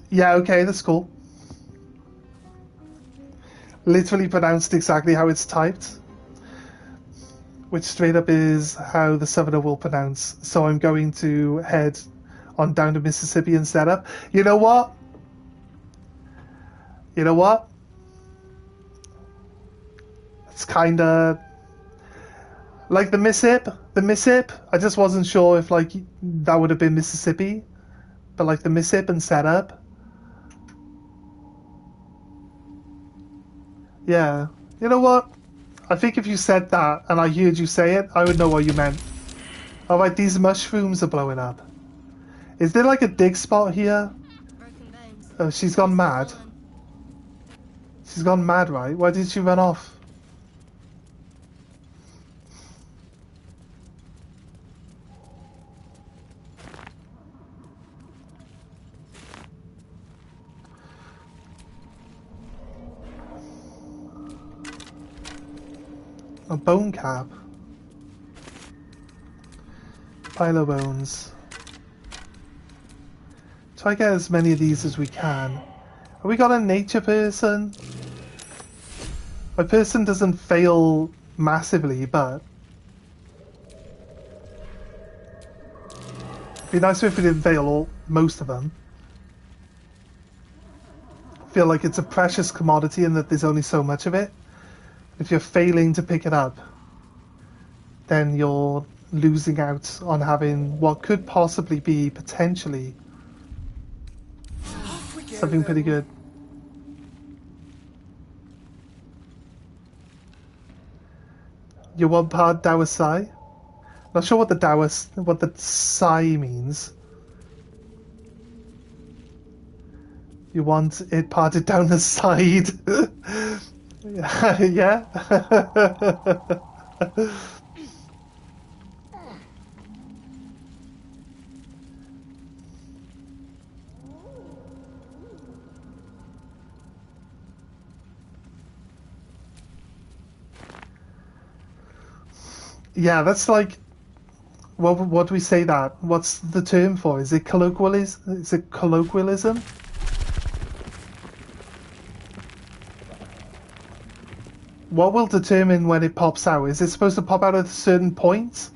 Yeah, okay, that's cool. Literally pronounced exactly how it's typed. Which straight up is how the Southerner will pronounce. So I'm going to head on down to Mississippi and set up. You know what? You know what? It's kinda like the Mississippi. The Mississippi. I just wasn't sure if like that would have been Mississippi, but like the Mississippi and set up. Yeah. You know what? I think if you said that and I heard you say it, I would know what you meant. Alright, these mushrooms are blowing up. Is there like a dig spot here? Oh, she's gone mad. She's gone mad, right? Why did she run off? A bone cap. Pile of bones. Try to get as many of these as we can. Have we got a nature person? My person doesn't fail massively, but it'd be nicer if we didn't fail most of them. I feel like it's a precious commodity and that there's only so much of it. If you're failing to pick it up, then you're losing out on having what could possibly be potentially something pretty good. You want part Dawa Sai? Not sure what the Sai means. You want it parted down the side? Yeah. Yeah, that's like, what do we say that? What's the term for? Is it colloquialism? Is it colloquialism? What will determine when it pops out? Is it supposed to pop out at a certain point?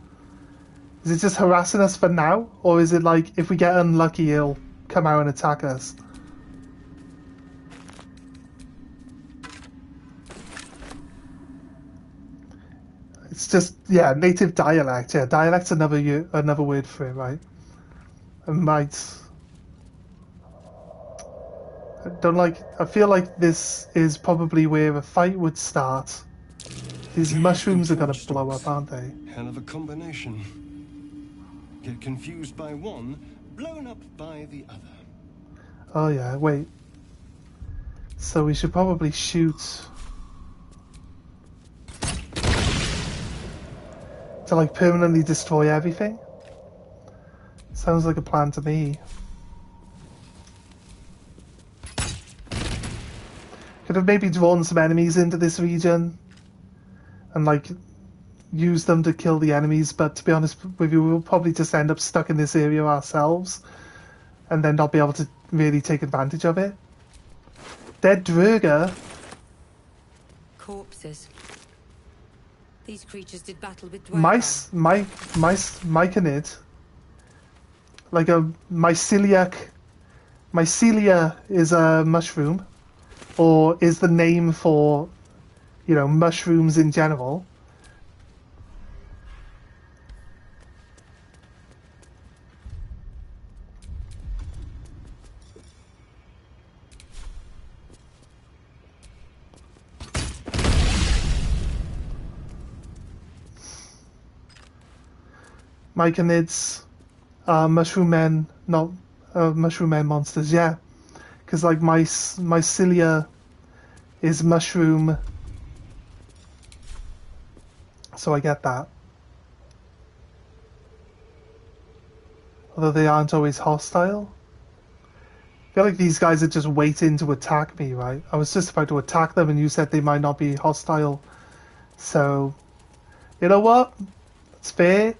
Is it just harassing us for now? Or is it like, if we get unlucky, it'll come out and attack us? It's just, yeah, native dialect. Yeah, dialect's another word for it, right? And might. I feel like this is probably where a fight would start. These mushrooms are gonna blow up, aren't they? Hell of a combination. Get confused by one, blown up by the other. Oh yeah, wait. So we should probably shoot to like permanently destroy everything. Sounds like a plan to me. Could have maybe drawn some enemies into this region and like use them to kill the enemies, but to be honest with you, we'll probably just end up stuck in this area ourselves and then not be able to really take advantage of it. Dead Drurga. Corpses. These creatures did battle with Myconid. Like a myceliac. Mycelia is a mushroom, or is the name for, you know, mushrooms in general. Myconids. mushroom men, not mushroom men monsters. Yeah, because like my cilia is mushroom, so I get that. Although they aren't always hostile. I feel like these guys are just waiting to attack me, right? I was just about to attack them and you said they might not be hostile. So, you know what? It's fair.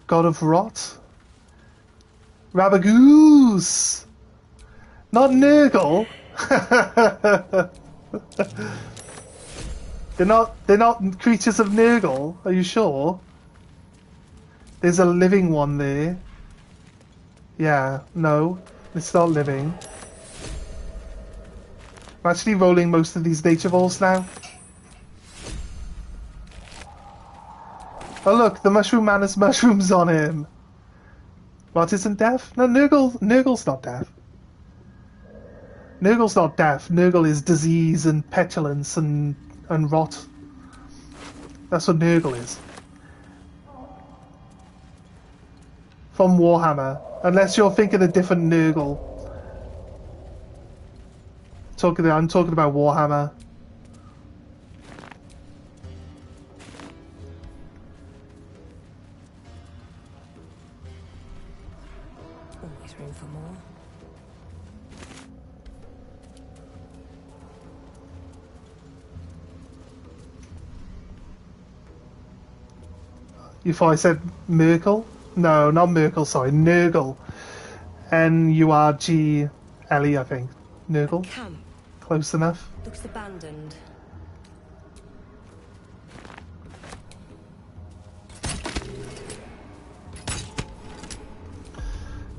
God of Rot. Rabagoose! Not Nurgle! They're not creatures of Nurgle, are you sure? There's a living one there. Yeah, no, it's not living. I'm actually rolling most of these nature balls now. Oh look, the mushroom man has mushrooms on him. What, isn't deaf? No, Nurgle's not deaf. Nurgle's not deaf. Nurgle is disease and petulance and rot. That's what Nurgle is. From Warhammer. Unless you're thinking a different Nurgle. I'm talking about Warhammer. Always room for more. You thought I said Merkel? No, not Merkel, sorry, Nurgle. Nurgle, I think. Nurgle? Camp. Close enough. Looks abandoned.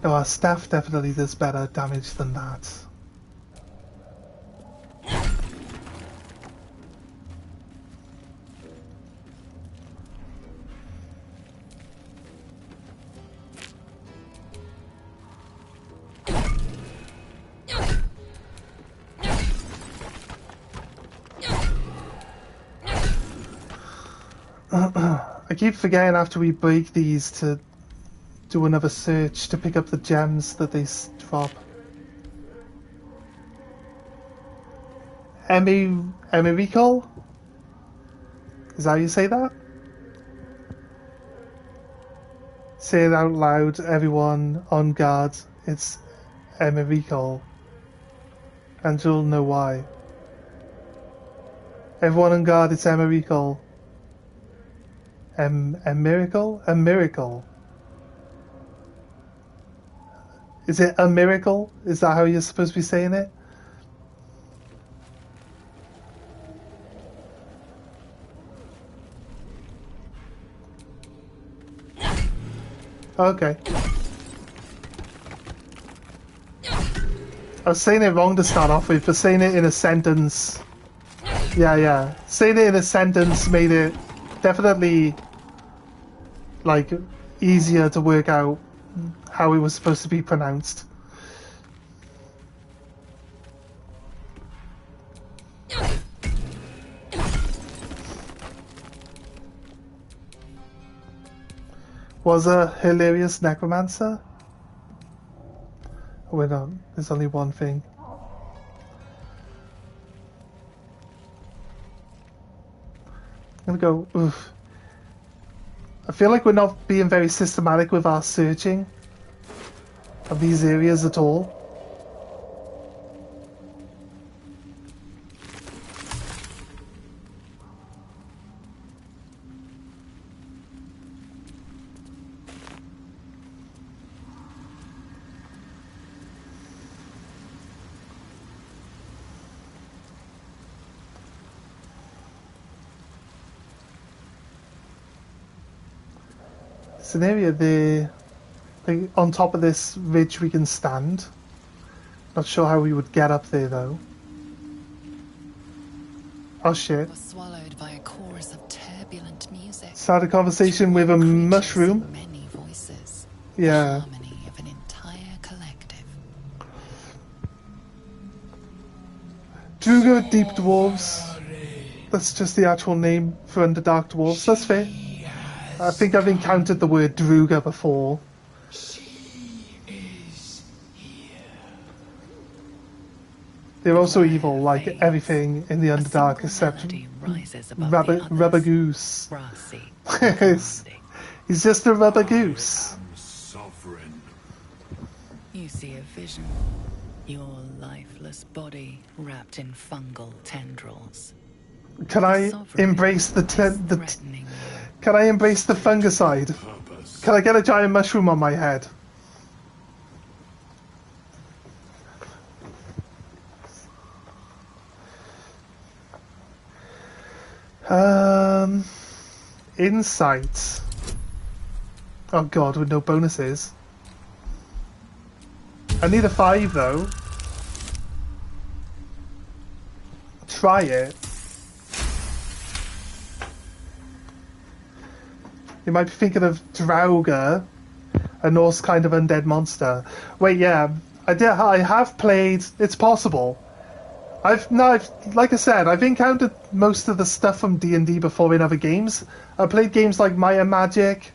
No, our staff definitely does better damage than that. I keep forgetting after we break these to do another search to pick up the gems that they drop. Emerico? Is that how you say that? Say it out loud, everyone on guard. It's Emerico. And you'll know why. Everyone on guard, it's Emerico. A miracle? A miracle. Is it a miracle? Is that how you're supposed to be saying it? Okay. I was saying it wrong to start off with, but saying it in a sentence... Yeah. Saying it in a sentence made it definitely... like, easier to work out how it was supposed to be pronounced. Was a hilarious necromancer? Oh wait, no, there's only one thing. I'm gonna go, oof. I feel like we're not being very systematic with our searching of these areas at all. It's an area there, like on top of this ridge we can stand. Not sure how we would get up there though. Oh shit. Was swallowed by a chorus of turbulent music. Start a conversation with a mushroom. Many voices. Yeah. The harmony of an entire collective. Druga Deep Dwarves. That's just the actual name for Underdark Dwarves. That's fair. I think I've encountered the word Druga before. They're also evil, like everything in the Underdark except Rubber Goose. He's just a rubber goose. Sovereign. You see a vision. Your lifeless body wrapped in fungal tendrils. Can I embrace the Can I embrace the fungicide? Can I get a giant mushroom on my head? Insight. Oh god, with no bonuses. I need a 5 though. Try it. You might be thinking of Draugr, a Norse kind of undead monster. Wait, yeah, I have played. It's possible. Like I said, I've encountered most of the stuff from D&D before in other games. I played games like Maya Magic.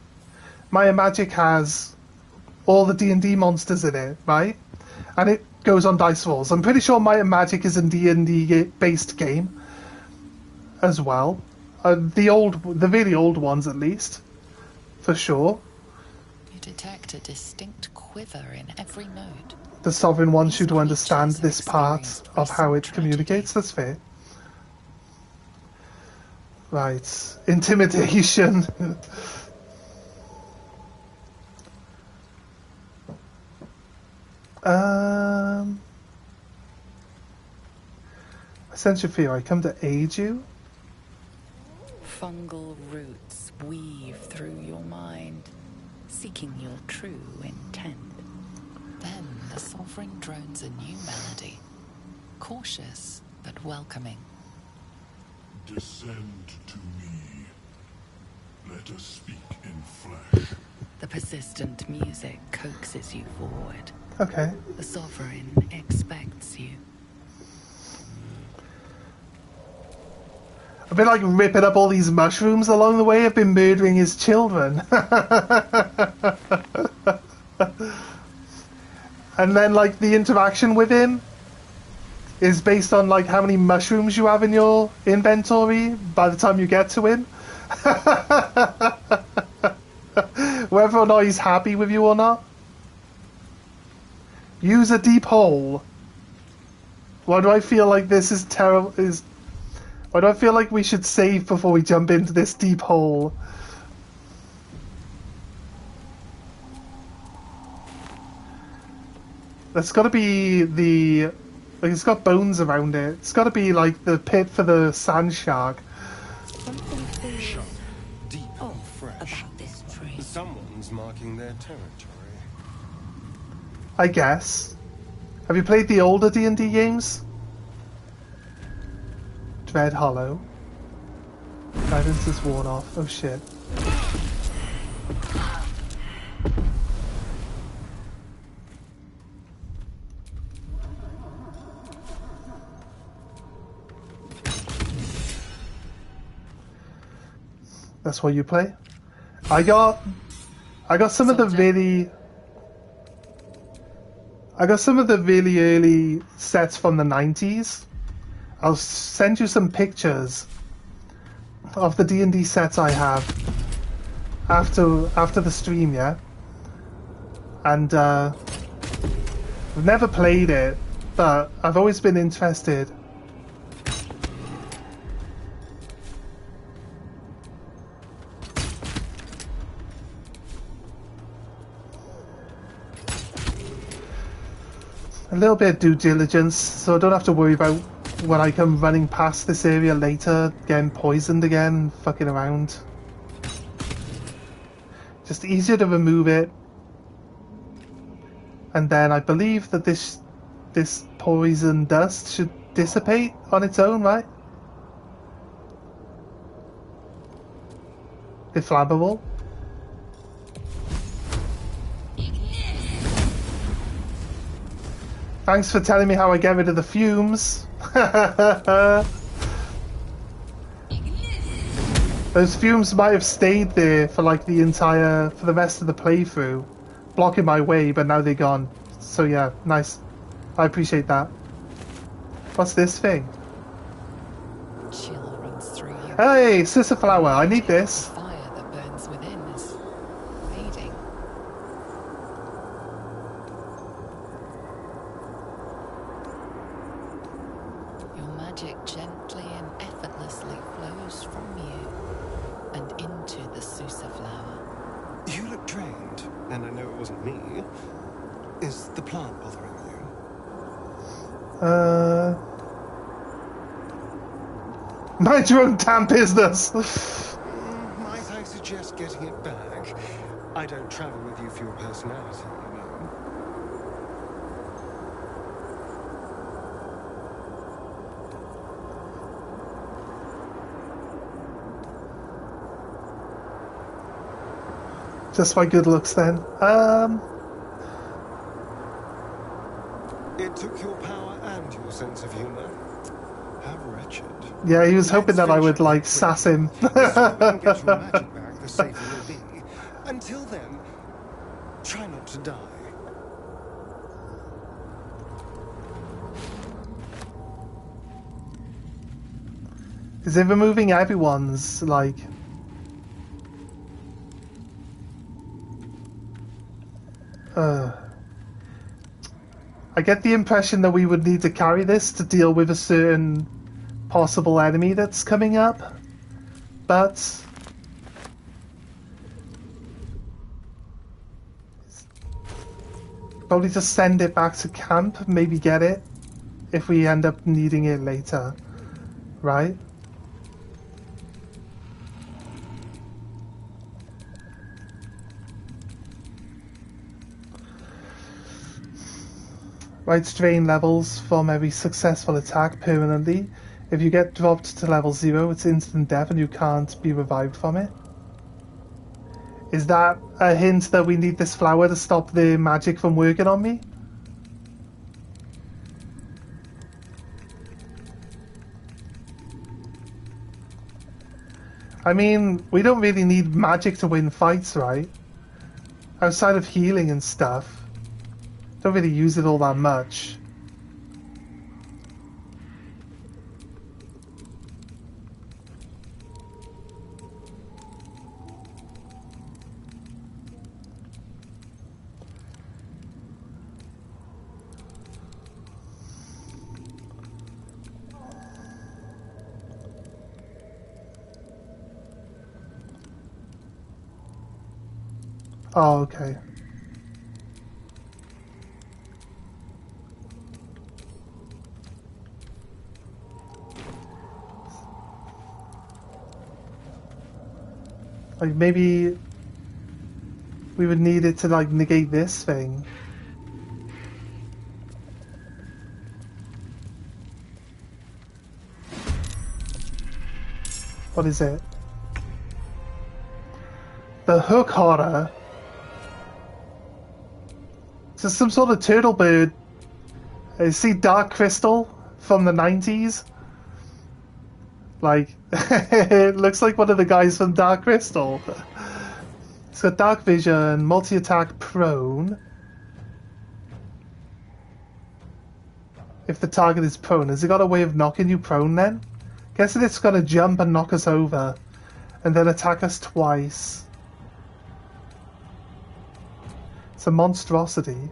Maya Magic has all the D&D monsters in it, right? And it goes on dice rolls. I'm pretty sure Maya Magic is a D&D based game as well. The really old ones, at least, for sure. You detect a distinct quiver in every note. The Sovereign wants you to understand this part of how it communicates. That's fair. Right. Intimidation. I sense your fear. I come to aid you. Fungal roots weave through your mind, seeking your true intent. Then the Sovereign drones a new melody, cautious but welcoming. Descend to me. Let us speak in flesh. The persistent music coaxes you forward. Okay. The Sovereign expects you. I've been like ripping up all these mushrooms along the way. I've been murdering his children. And then like the interaction with him is based on like how many mushrooms you have in your inventory by the time you get to him. Whether or not he's happy with you or not. Use a deep hole. Why do I feel like this is terrible? Why do I feel like we should save before we jump into this deep hole? That's got to be the... Like, it's got bones around it. It's got to be like the pit for the sand shark. Sharp, deep and fresh. Someone's marking their territory. I guess. Have you played the older D&D games? Dread Hollow. Guidance is worn off. Oh shit. That's what you play? I got some of the really early sets from the 90s. I'll send you some pictures of the D&D sets I have after the stream, yeah? And I've never played it, but I've always been interested. A little bit of due diligence, so I don't have to worry about when I come running past this area later, getting poisoned again, fucking around. Just easier to remove it. And then I believe that this poison dust should dissipate on its own, right? It's flammable. Thanks for telling me how I get rid of the fumes. Those fumes might have stayed there for like for the rest of the playthrough, blocking my way, but now they're gone. So yeah, nice. I appreciate that. What's this thing? Chill runs through you. Hey, Sister Flower, I need this. The fire that burns within is fading. Your magic gently and effortlessly flows from you and into the Susa flower. You look drained, and I know it wasn't me. Is the plant bothering you? Mind your own damn business. Might I suggest getting it back? I don't travel with you for your personality, you know. Just my good looks then. It took your power and your sense of humor. How wretched. Yeah, he was hoping that I would like sass him. The sooner you can get your magic back, the safer you'll be. Until then, try not to die. Is it removing everyone's like? I get the impression that we would need to carry this to deal with a certain possible enemy that's coming up, but probably just send it back to camp, maybe get it if we end up needing it later, right? Right, drain levels from every successful attack permanently. If you get dropped to level 0, it's instant death and you can't be revived from it. Is that a hint that we need this flower to stop the magic from working on me? I mean, we don't really need magic to win fights, right? Outside of healing and stuff. Don't really use it all that much. Oh, okay. Like, maybe we would need it to, like, negate this thing. What is it? The hook horror. Is this some sort of turtle bird? I see Dark Crystal from the 90s. Like, it looks like one of the guys from Dark Crystal. It's got dark vision, multi-attack, prone. If the target is prone. Has it got a way of knocking you prone then? Guessing it's got to jump and knock us over. And then attack us twice. It's a monstrosity.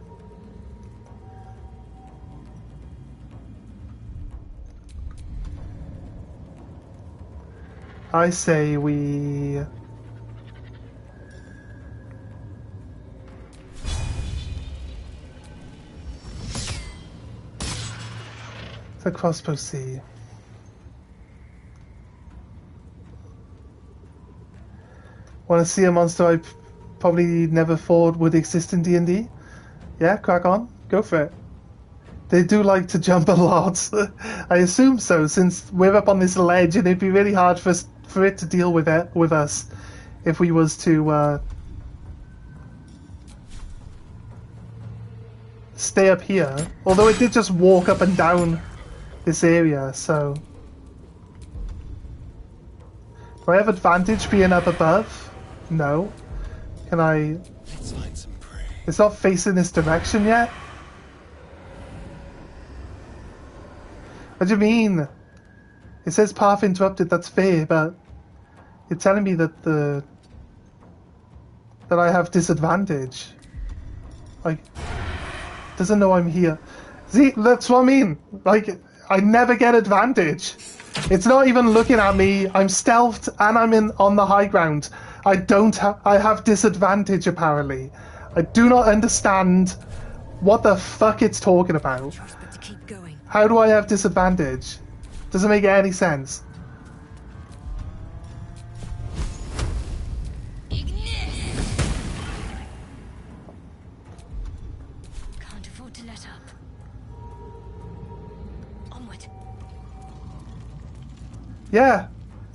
I say we... The crossbow C. Want to see a monster I probably never thought would exist in D&D? Yeah, crack on. Go for it. They do like to jump a lot. I assume so, since we're up on this ledge and it'd be really hard for it to deal with us if we was to stay up here. Although it did just walk up and down this area, so... Do I have advantage being up above? No. Can I... Let's find some prey. It's not facing this direction yet? What do you mean? It says path interrupted, that's fair, but you're telling me that that I have disadvantage. Like, doesn't know I'm here. See, that's what I mean. Like, I never get advantage. It's not even looking at me. I'm stealthed and I'm on the high ground. I have disadvantage apparently. I do not understand what the fuck it's talking about. But to keep going. How do I have disadvantage? Doesn't make any sense. Can't afford to let up. Onward. Yeah,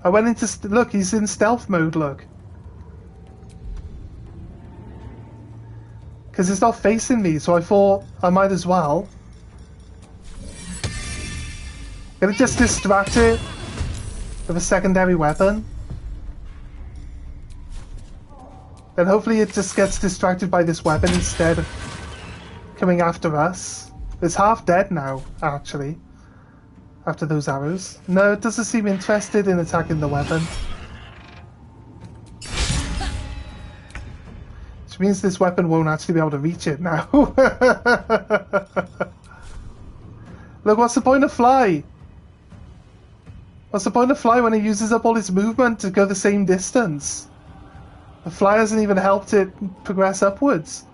I went into look. He's in stealth mode. Look, because it's not facing me, so I thought I might as well. Gonna just distract it with a secondary weapon. Then hopefully it just gets distracted by this weapon instead of coming after us. It's half dead now, actually. After those arrows. No, it doesn't seem interested in attacking the weapon. Which means this weapon won't actually be able to reach it now. Look, what's the point of fly? What's the point of fly when it uses up all its movement to go the same distance? The fly hasn't even helped it progress upwards.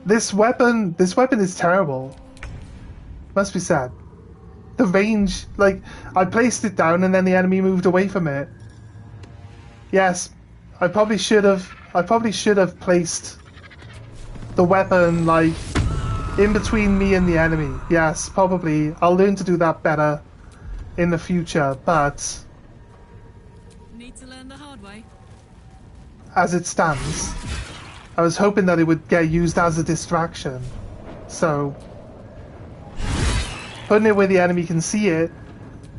This weapon is terrible. Must be said. The range, like, I placed it down and then the enemy moved away from it. Yes, I probably should have placed the weapon, like, in between me and the enemy. Yes, probably. I'll learn to do that better in the future, but Need to learn the hard way. as it stands, I was hoping that it would get used as a distraction. So putting it where the enemy can see it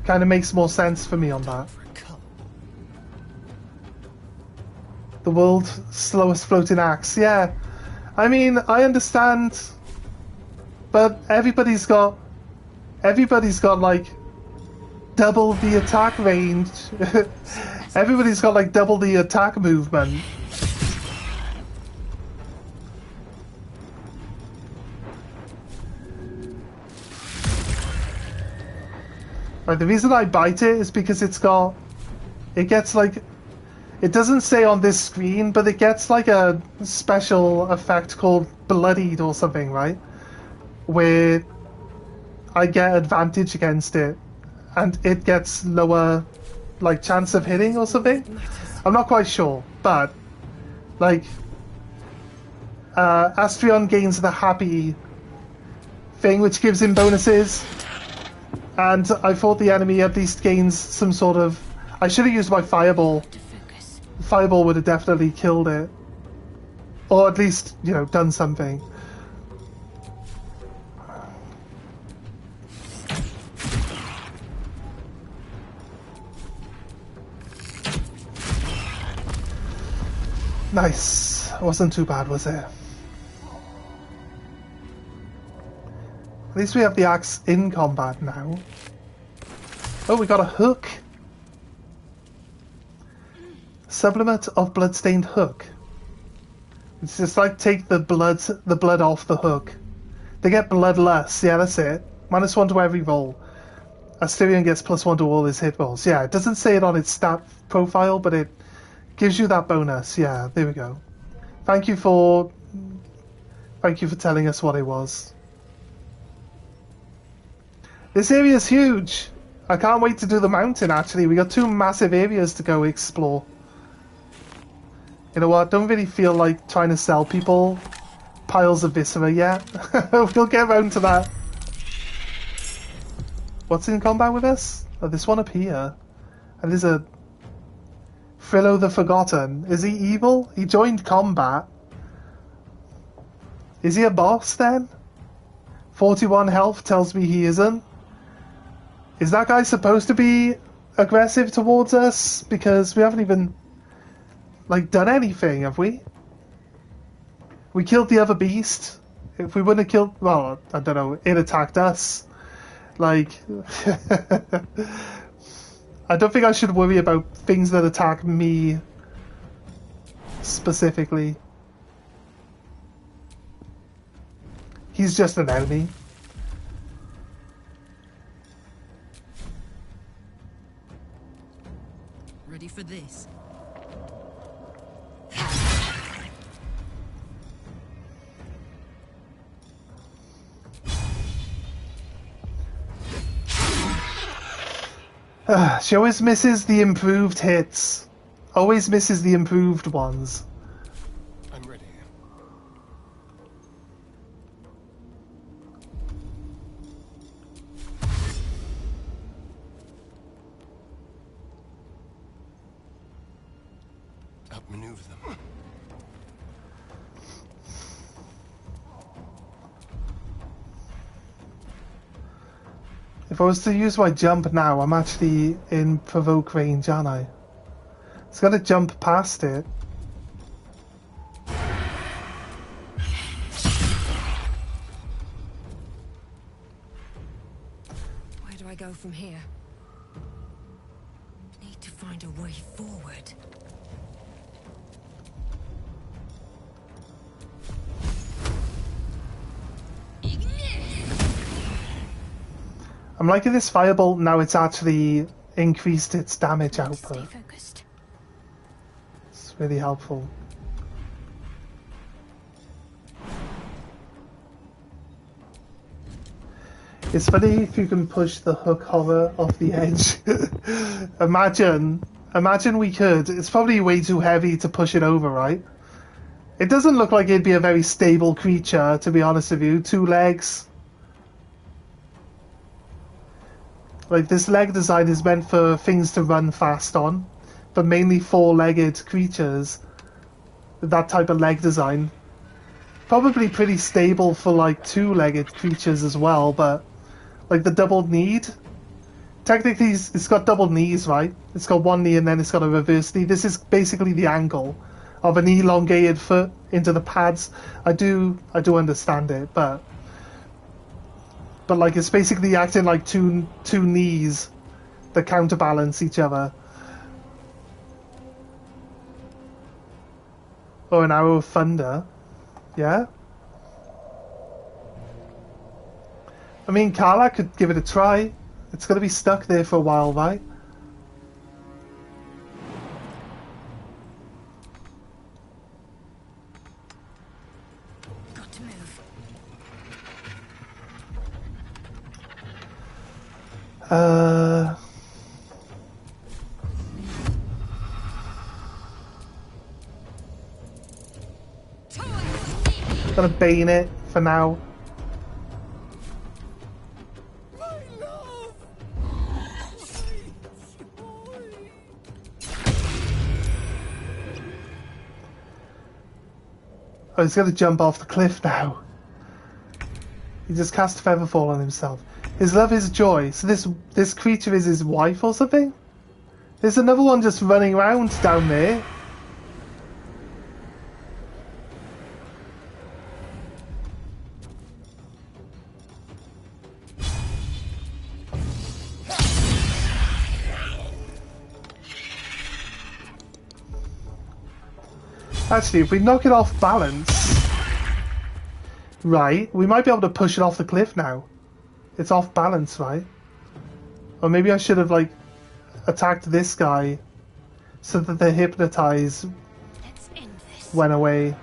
kind of makes more sense for me on that. The world's slowest floating axe. Yeah, I mean, I understand, but everybody's got like double the attack range. Everybody's got like double the attack movement. Right, the reason I bite it is because it gets like, it doesn't say on this screen, but it gets like a special effect called bloodied or something, right? Where I get advantage against it, and it gets lower, like, chance of hitting or something. I'm not quite sure, but like, Astrion gains the happy thing, which gives him bonuses. And I thought the enemy at least gains some sort of... I should have used my fireball. Fireball would have definitely killed it. Or at least, you know, done something. Nice. Wasn't too bad, was it? At least we have the axe in combat now. Oh, we got a hook. Sublimate of bloodstained hook. It's just like take the blood off the hook. They get bloodless. Yeah, that's it. -1 to every roll. Asterion gets +1 to all his hit rolls. Yeah, it doesn't say it on its stat profile, but it gives you that bonus. Yeah, there we go. Thank you for telling us what it was. This area is huge. I can't wait to do the mountain, actually. We got 2 massive areas to go explore. You know what? Don't really feel like trying to sell people piles of viscera yet. We'll get around to that. What's in combat with us? Oh, this one up here. And there's a... Frillo the Forgotten. Is he evil? He joined combat. Is he a boss then? 41 health tells me he isn't. Is that guy supposed to be aggressive towards us because we haven't even like done anything, have we? We killed the other beast. If we wouldn't have killed, well, I don't know, it attacked us. Like, I don't think I should worry about things that attack me specifically. He's just an enemy. Ready for this? She always misses the improved hits. Always misses the improved ones. I'm ready. Outmaneuver them. If I was to use my jump now, I'm actually in provoke range, aren't I? It's gonna jump past it. Where do I go from here? Need to find a way forward. I'm liking this firebolt now. It's actually increased its damage output. Stay focused. It's really helpful. It's funny if you can push the hook horror off the edge. Imagine we could. It's probably way too heavy to push it over, right? It doesn't look like it'd be a very stable creature, to be honest with you. 2 legs. Like, this leg design is meant for things to run fast on, but mainly 4-legged creatures with that type of leg design. Probably pretty stable for, like, 2-legged creatures as well, but, like, the double kneed. Technically, it's got double knees, right? It's got 1 knee and then it's got a reverse knee. This is basically the angle of an elongated foot into the pads. I do understand it, but like it's basically acting like two knees that counterbalance each other. Or an arrow of thunder. Yeah? I mean, Carla could give it a try. It's going to be stuck there for a while, right? Got to move. Gonna bane it for now. Oh, he's gonna jump off the cliff now. He just cast Featherfall on himself. His love is joy. So this creature is his wife or something? There's another one just running around down there. Actually, if we knock it off balance, right, we might be able to push it off the cliff now. It's off balance, right? Or maybe I should have, like, attacked this guy so that the hypnotize went away.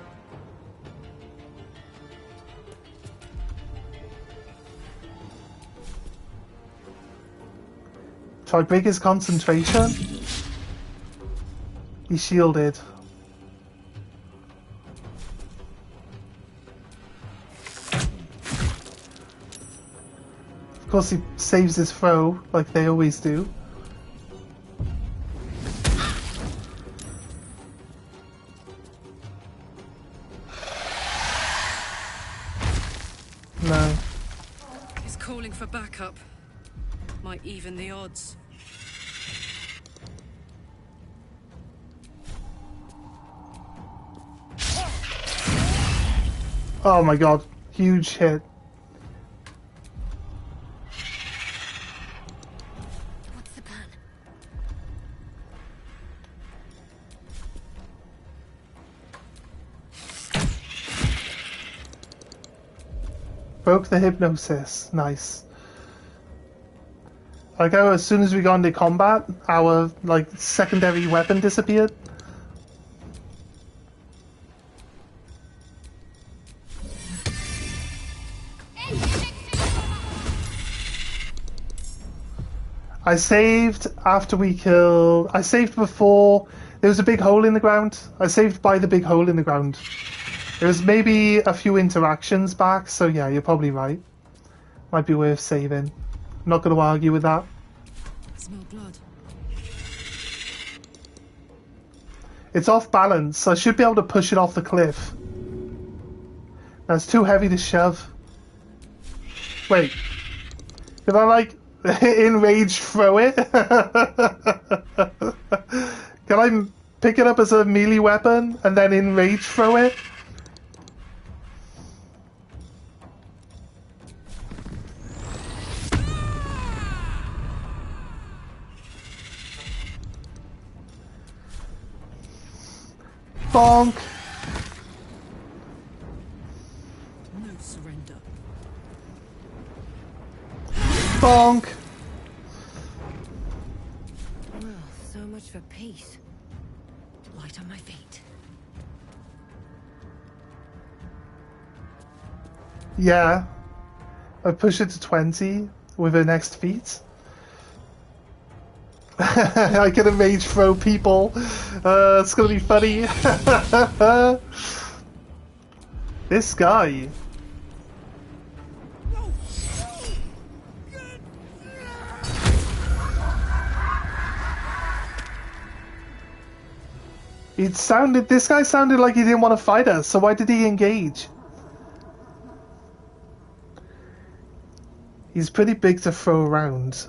Try break his concentration. He's shielded. Of course he saves his throw, like they always do. No. He's calling for backup. Might even the odds. Oh my god, huge hit. What's the plan? Broke the hypnosis. Nice. Like how as soon as we got into combat, our like secondary weapon disappeared. I saved after we killed... I saved before... There was a big hole in the ground. I saved by the big hole in the ground. There was maybe a few interactions back, so yeah, you're probably right. Might be worth saving. Not going to argue with that. Smell blood. It's off balance. I should be able to push it off the cliff. That's too heavy to shove. Wait. Did I like... in rage throw it? Can I pick it up as a melee weapon and then in rage throw it? Bonk! No surrender. Bonk! Well, so much for peace. Light on my feet. Yeah. I push it to 20 with her next feat. I can rage throw people. It's gonna be funny. This guy. This guy sounded like he didn't want to fight us, so why did he engage? He's pretty big to throw around.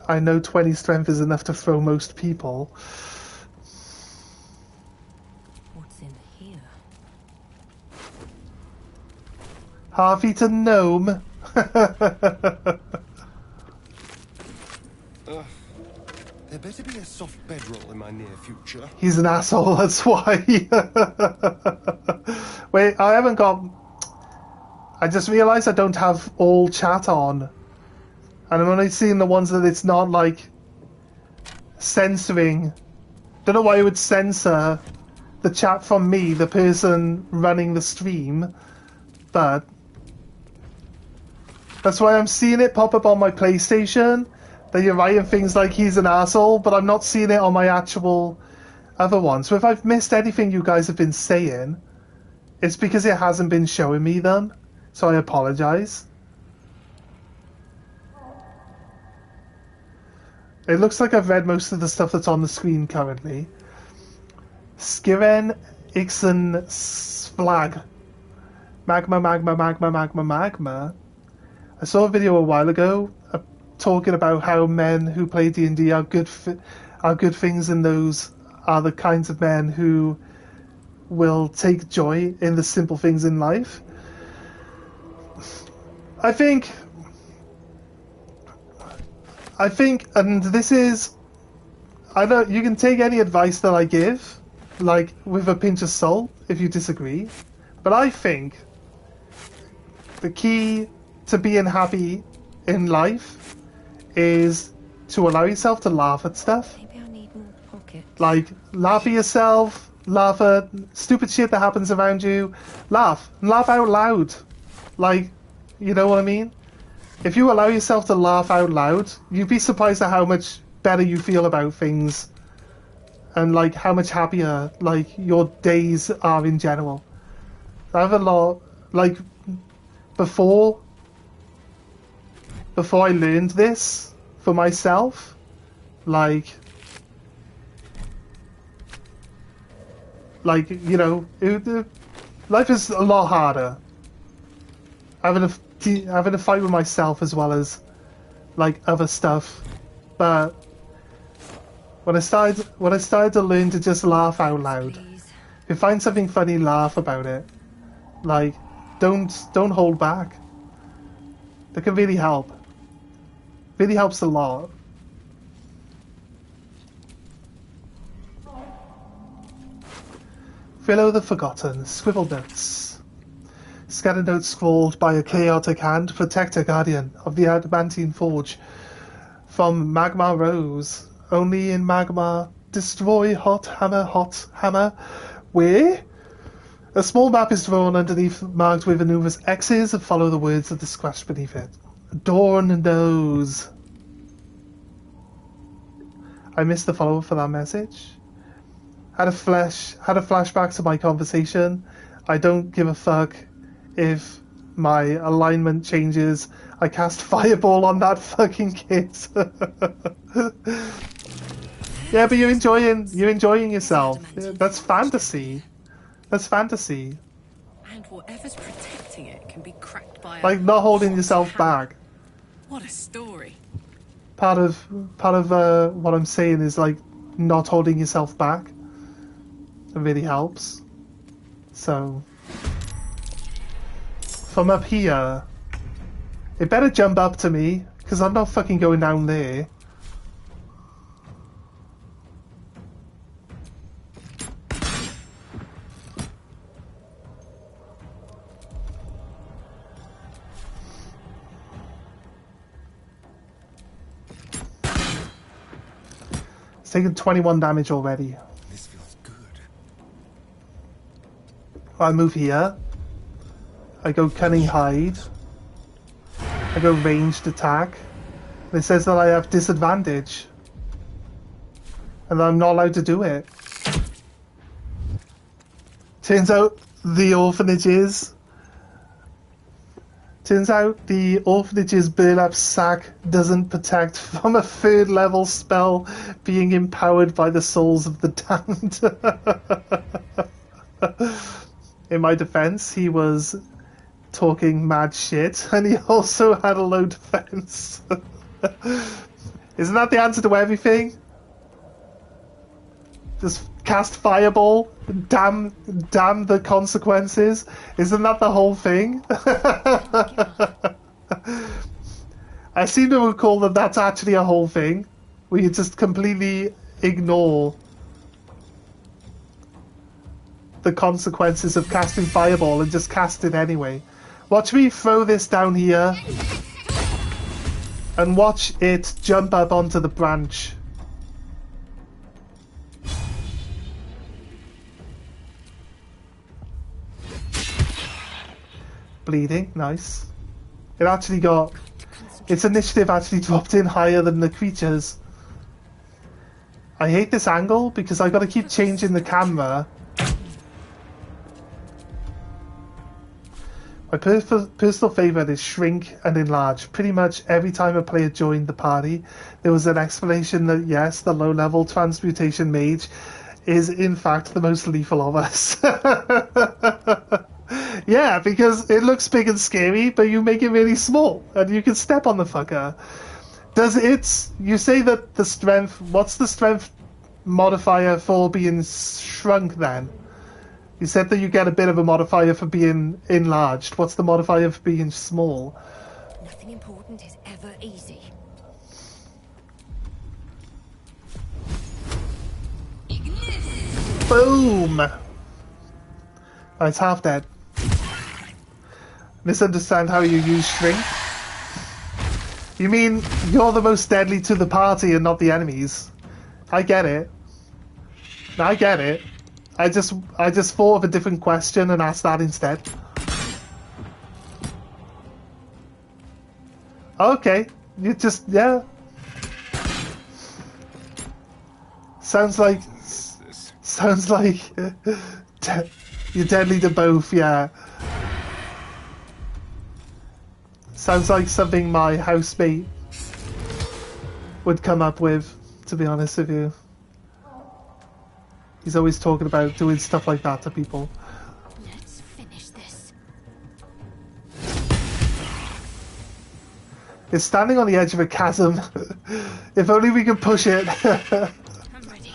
I know 20 strength is enough to throw most people. What's in here? Half-eaten gnome. There better be a soft bedroll in my near future. He's an asshole, that's why. Wait, I haven't got... I just realised I don't have all chat on. And I'm only seeing the ones that it's not, like, censoring. Don't know why it would censor the chat from me, the person running the stream. But... that's why I'm seeing it pop up on my PlayStation. That you're writing things like he's an asshole, but I'm not seeing it on my actual other one. So if I've missed anything you guys have been saying, it's because it hasn't been showing me them. So I apologise. It looks like I've read most of the stuff that's on the screen currently. Skiren Ixen Flag. Magma, magma, magma, magma, magma. I saw a video a while ago talking about how men who play D&D are good things, and those are the kinds of men who will take joy in the simple things in life. I think, and this is, I don't, you can take any advice that I give, like, with a pinch of salt, if you disagree, but I think the key to being happy in life is to allow yourself to laugh at stuff. Maybe I need more pockets. Like, laugh at yourself, laugh at stupid shit that happens around you. Laugh out loud. Like, you know what I mean? If you allow yourself to laugh out loud, you'd be surprised at how much better you feel about things. And, like, how much happier, like, your days are in general. I have a lot, like, before I learned this for myself, like, you know, life is a lot harder. Having a fight with myself as well as, like, other stuff. But when I started to learn to just laugh out loud, if you find something funny, laugh about it. Like, don't hold back. That can really help. Really helps a lot. Philo the Forgotten, scribbled notes. Scattered notes scrawled by a chaotic hand, protector guardian of the adamantine forge. From Magma Rose, only in Magma, destroy hot hammer, where? A small map is drawn underneath, marked with numerous X's, and follow the words of the scratch beneath it. Dawn knows. I missed the follow-up for that message. Had a flashback to my conversation. I don't give a fuck if my alignment changes. I cast fireball on that fucking kid. Yeah, but you're enjoying yourself. Yeah, that's fantasy. That's fantasy. And whatever's protecting it can be cracked by like not holding yourself back. What a story. Part of what I'm saying is like not holding yourself back. It really helps. So from up here, it better jump up to me because I'm not fucking going down there. It's taken 21 damage already. This feels good. I move here. I go cunning hide. I go ranged attack. It says that I have disadvantage. And I'm not allowed to do it. Turns out the orphanage's burlap sack doesn't protect from a 3rd level spell being empowered by the souls of the damned. In my defense, he was talking mad shit, and he also had a low defense. Isn't that the answer to everything? Just cast fireball, damn the consequences. Isn't that the whole thing? I seem to recall that that's actually a whole thing, where you just completely ignore the consequences of casting fireball and just cast it anyway. Watch me throw this down here and watch it jump up onto the branch. Bleeding, nice. It actually got... its initiative actually dropped in higher than the creatures. I hate this angle because I gotta keep changing the camera. My personal favourite is shrink and enlarge. Pretty much every time a player joined the party, there was an explanation that yes, the low-level transmutation mage is in fact the most lethal of us. Yeah, because it looks big and scary, but you make it really small, and you can step on the fucker. Does it... you say that the strength... what's the strength modifier for being shrunk, then? You said that you get a bit of a modifier for being enlarged. What's the modifier for being small? Nothing important is ever easy. Boom! Oh, it's half dead. Misunderstand how you use shrink? You mean you're the most deadly to the party and not the enemies? I get it. I get it. I just thought of a different question and asked that instead. Okay, you just, yeah. Sounds like you're deadly to both, yeah. Sounds like something my housemate would come up with, to be honest with you. He's always talking about doing stuff like that to people. Let's finish this. It's standing on the edge of a chasm. If only we could push it. I'm ready.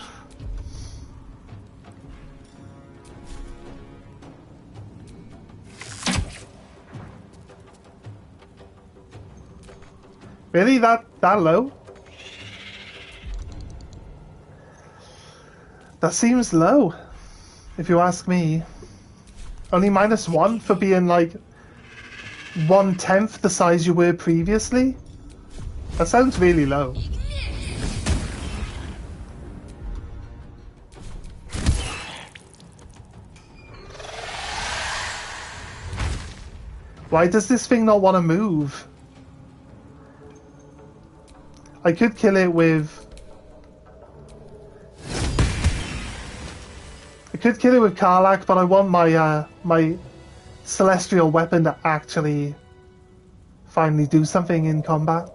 Really? That low? That seems low, if you ask me. Only -1 for being like 1/10 the size you were previously? That sounds really low. Why does this thing not want to move? I could kill it with... I could kill it with Karlach, but I want my my celestial weapon to actually finally do something in combat.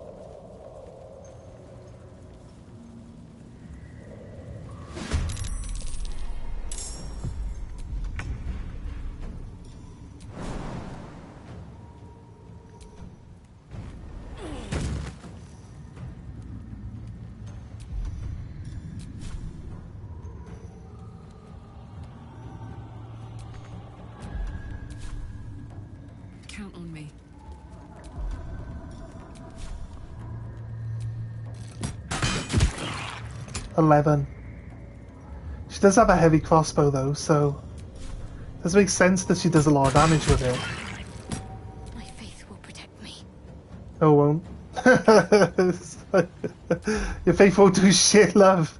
Count on me. $11. She does have a heavy crossbow though, so it does make sense that she does a lot of damage with it. My faith will protect me. No, it won't. Your faith won't do shit, love.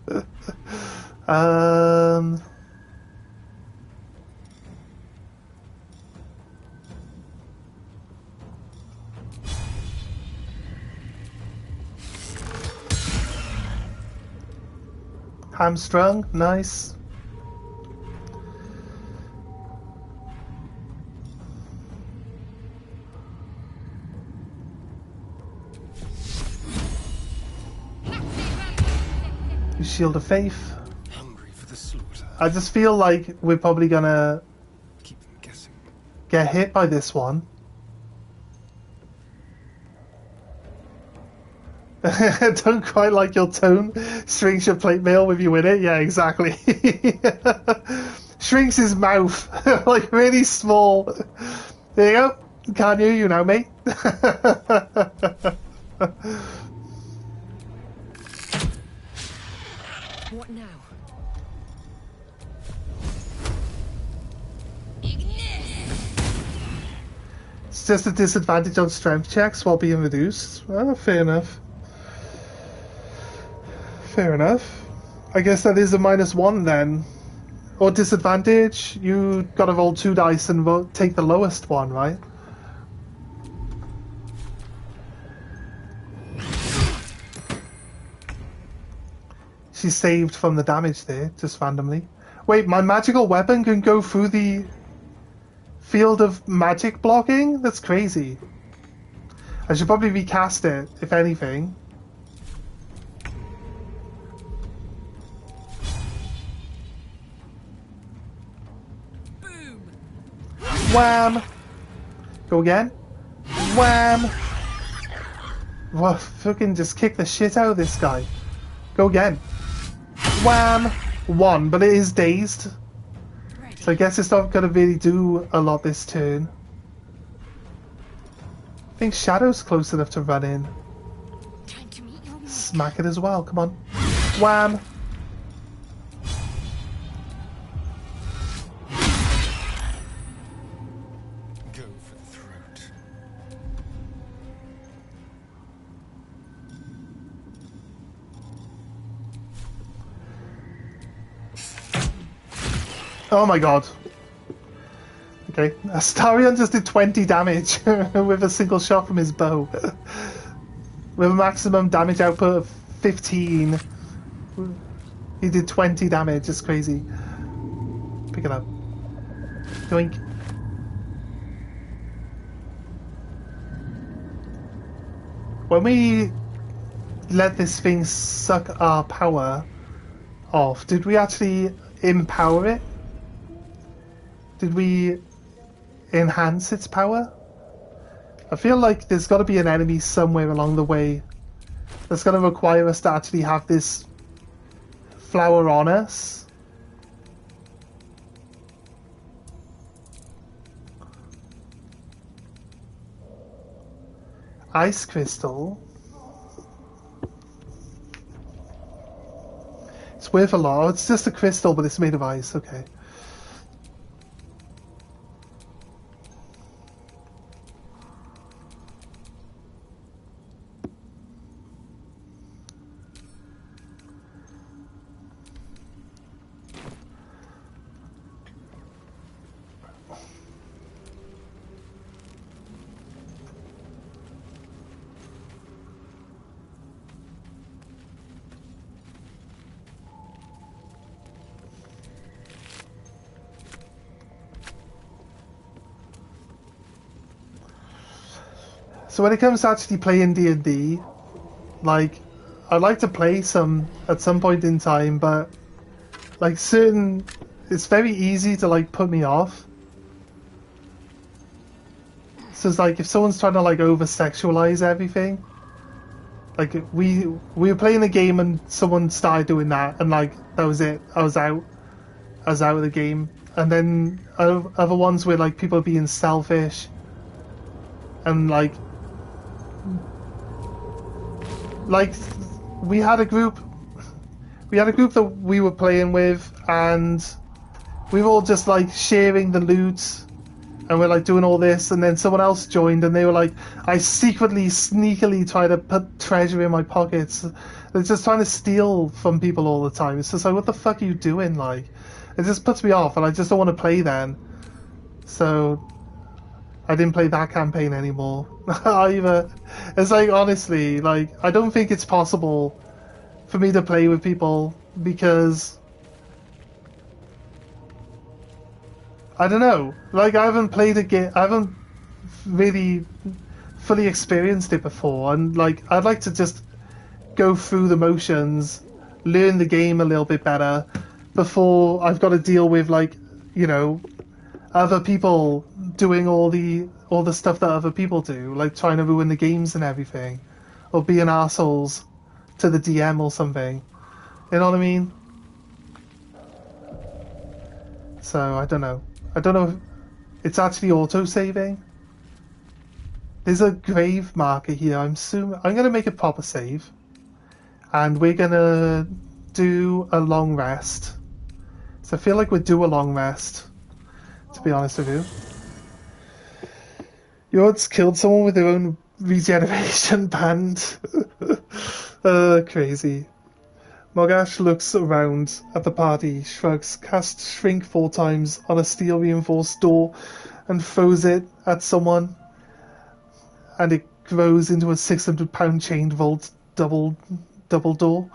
Hamstrung, nice. You Shield of Faith. Hungry for the slaughter. I just feel like we're probably gonna Keep them guessing. get hit by this one. Don't quite like your tone. Shrinks your plate mail with you in it. Yeah, exactly. Shrinks his mouth. Like really small. There you go. Can't hear you now, mate. What now? It's just a disadvantage on strength checks while being reduced. Well, fair enough. Fair enough. I guess that is a -1 then. Or disadvantage, you gotta roll 2 dice and take the lowest one, right? She's saved from the damage there, just randomly. Wait, my magical weapon can go through the field of magic blocking? That's crazy. I should probably recast it, if anything. Boom! Wham! Go again. Wham! Well, fucking just kick the shit out of this guy. Go again. Wham! 1, but it is dazed. So I guess it's not gonna really do a lot this turn. I think Shadow's close enough to run in. Time to meet your Smack it as well, come on. Wham! Go for the throat. Oh my god. Okay, Astarion just did 20 damage with a single shot from his bow. With a maximum damage output of 15. He did 20 damage, it's crazy. Pick it up. Doink. When we let this thing suck our power off, did we actually empower it? Did we enhance its power? I feel like there's got to be an enemy somewhere along the way that's going to require us to actually have this flower on us. Ice crystal. It's worth a lot. Oh, it's just a crystal, but it's made of ice. Okay. So when it comes to actually playing D&D, like, I'd like to play some at some point in time, but like it's very easy to like put me off. So it's like if someone's trying to like over sexualize everything, like we were playing a game and someone started doing that, and like that was it. I was out of the game. And then other ones where like people are being selfish and like we had a group that we were playing with, and we were all just like sharing the loot, and we're like doing all this, and then someone else joined, and they were like, I secretly, sneakily try to put treasure in my pockets. They're just trying to steal from people all the time. It's just like, what the fuck are you doing? Like, it just puts me off, and I just don't want to play then. So I didn't play that campaign anymore either. It's like, honestly, like, I don't think it's possible for me to play with people because I don't know. Like, I haven't played a game. I haven't really fully experienced it before, and like, I'd like to just go through the motions, learn the game a little bit better before I've got to deal with, like, you know, other people doing all the stuff that other people do, like trying to ruin the games and everything, or being assholes to the DM or something. You know what I mean? So I don't know. I don't know if it's actually auto-saving. There's a grave marker here. I'm gonna make a proper save, and we're gonna do a long rest. So I feel like we'd do a long rest, to be honest with you. Yord's killed someone with their own regeneration band. Crazy. Mogash looks around at the party, shrugs, casts Shrink 4 times on a steel-reinforced door, and throws it at someone. And it grows into a 600-pound chained vault double door.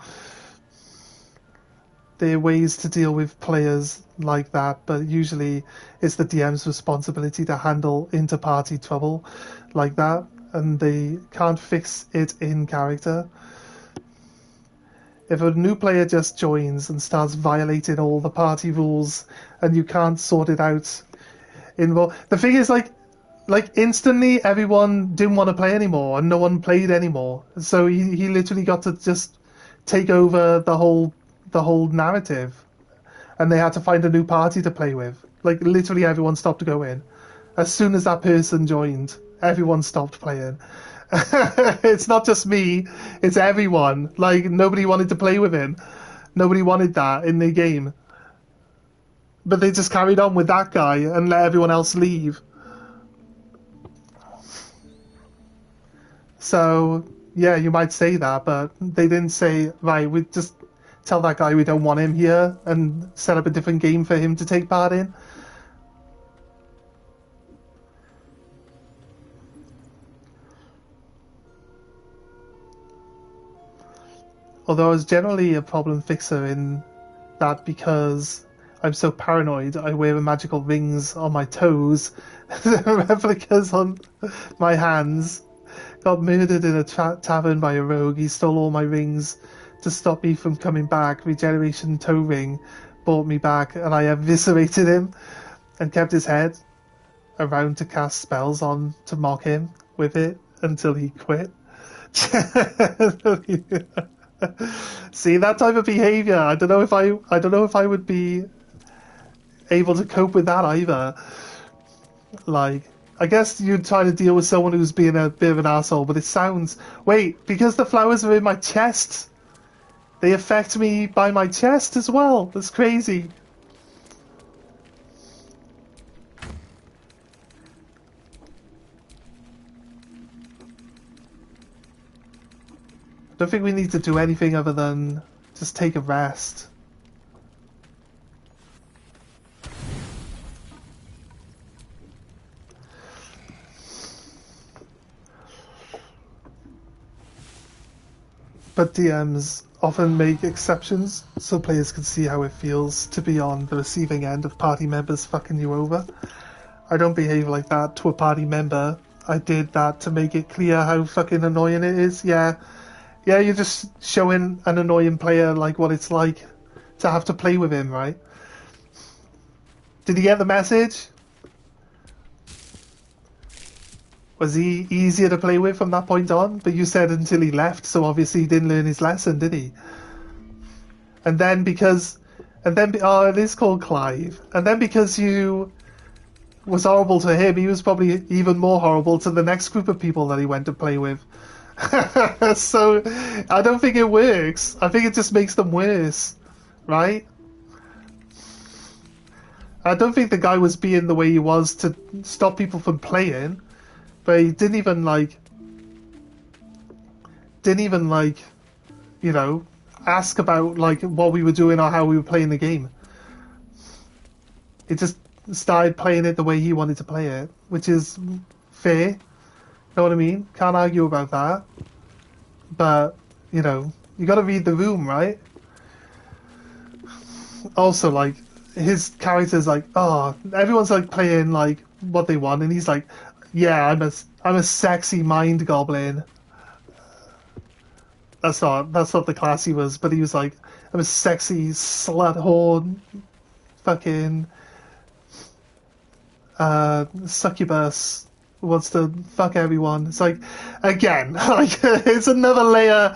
There are ways to deal with players like that, but usually it's the DM's responsibility to handle inter-party trouble like that, and they can't fix it in character. If a new player just joins and starts violating all the party rules and you can't sort it out, the thing is, like instantly everyone didn't want to play anymore and no one played anymore. So he literally got to just take over the whole narrative, and they had to find a new party to play with. Like, literally everyone stopped going. As soon as that person joined, everyone stopped playing. It's not just me, it's everyone. Like, nobody wanted to play with him. Nobody wanted that in the game. But they just carried on with that guy and let everyone else leave. So, yeah, you might say that, but they didn't say, right, we just tell that guy we don't want him here and set up a different game for him to take part in. Although I was generally a problem fixer in that because I'm so paranoid, I wear magical rings on my toes, replicas on my hands. Got murdered in a tavern by a rogue. He stole all my rings to stop me from coming back. Regeneration toe ring brought me back, and I eviscerated him and kept his head around to cast spells on to mock him with it until he quit. See, that type of behavior, I don't know if I would be able to cope with that either. Like, I guess you'd try to deal with someone who's being a bit of an asshole, but it sounds... Wait, because the flowers are in my chest, They affect me by my chest as well. That's crazy. I don't think we need to do anything other than just take a rest. But DMs often make exceptions so players can see how it feels to be on the receiving end of party members fucking you over. I don't behave like that to a party member. I did that to make it clear how fucking annoying it is. Yeah, you're just showing an annoying player like what it's like to have to play with him, right? Did he get the message? Was he easier to play with from that point on? But you said until he left, so obviously he didn't learn his lesson, did he? And then oh, it is called Clive. And then because you was horrible to him, he was probably even more horrible to the next group of people that he went to play with. So I don't think it works. I think it just makes them worse, right? I don't think the guy was being the way he was to stop people from playing. But he didn't even you know, ask about like what we were doing or how we were playing the game. He just started playing it the way he wanted to play it, which is fair. Know what I mean? Can't argue about that. But, you know, you gotta read the room, right? Also, like, his character's like, oh, everyone's like playing like what they want, and he's like, yeah, I'm a sexy mind goblin. That's not the class he was, but he was like, I'm a sexy slut whore, fucking succubus who wants to fuck everyone. It's like, again, like it's another layer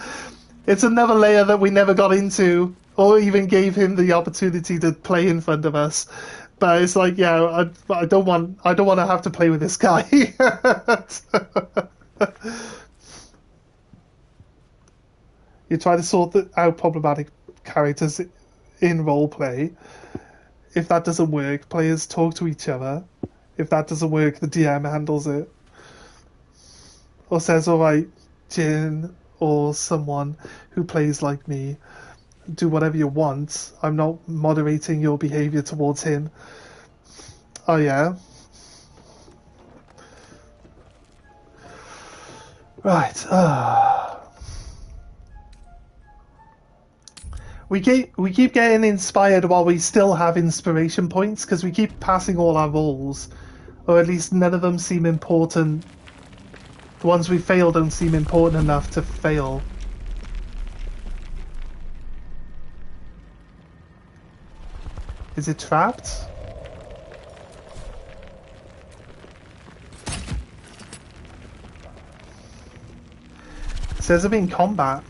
that we never got into or even gave him the opportunity to play in front of us. But it's like, yeah, I don't want to have to play with this guy. You try to sort out problematic characters in roleplay. If that doesn't work, players talk to each other. If that doesn't work, the DM handles it. Or says, alright, Jin or someone who plays like me, do whatever you want. I'm not moderating your behaviour towards him. Oh yeah? Right. We keep getting inspired while we still have inspiration points, because we keep passing all our rolls. Or at least none of them seem important. The ones we fail don't seem important enough to fail. Is it trapped? It says I'm in combat.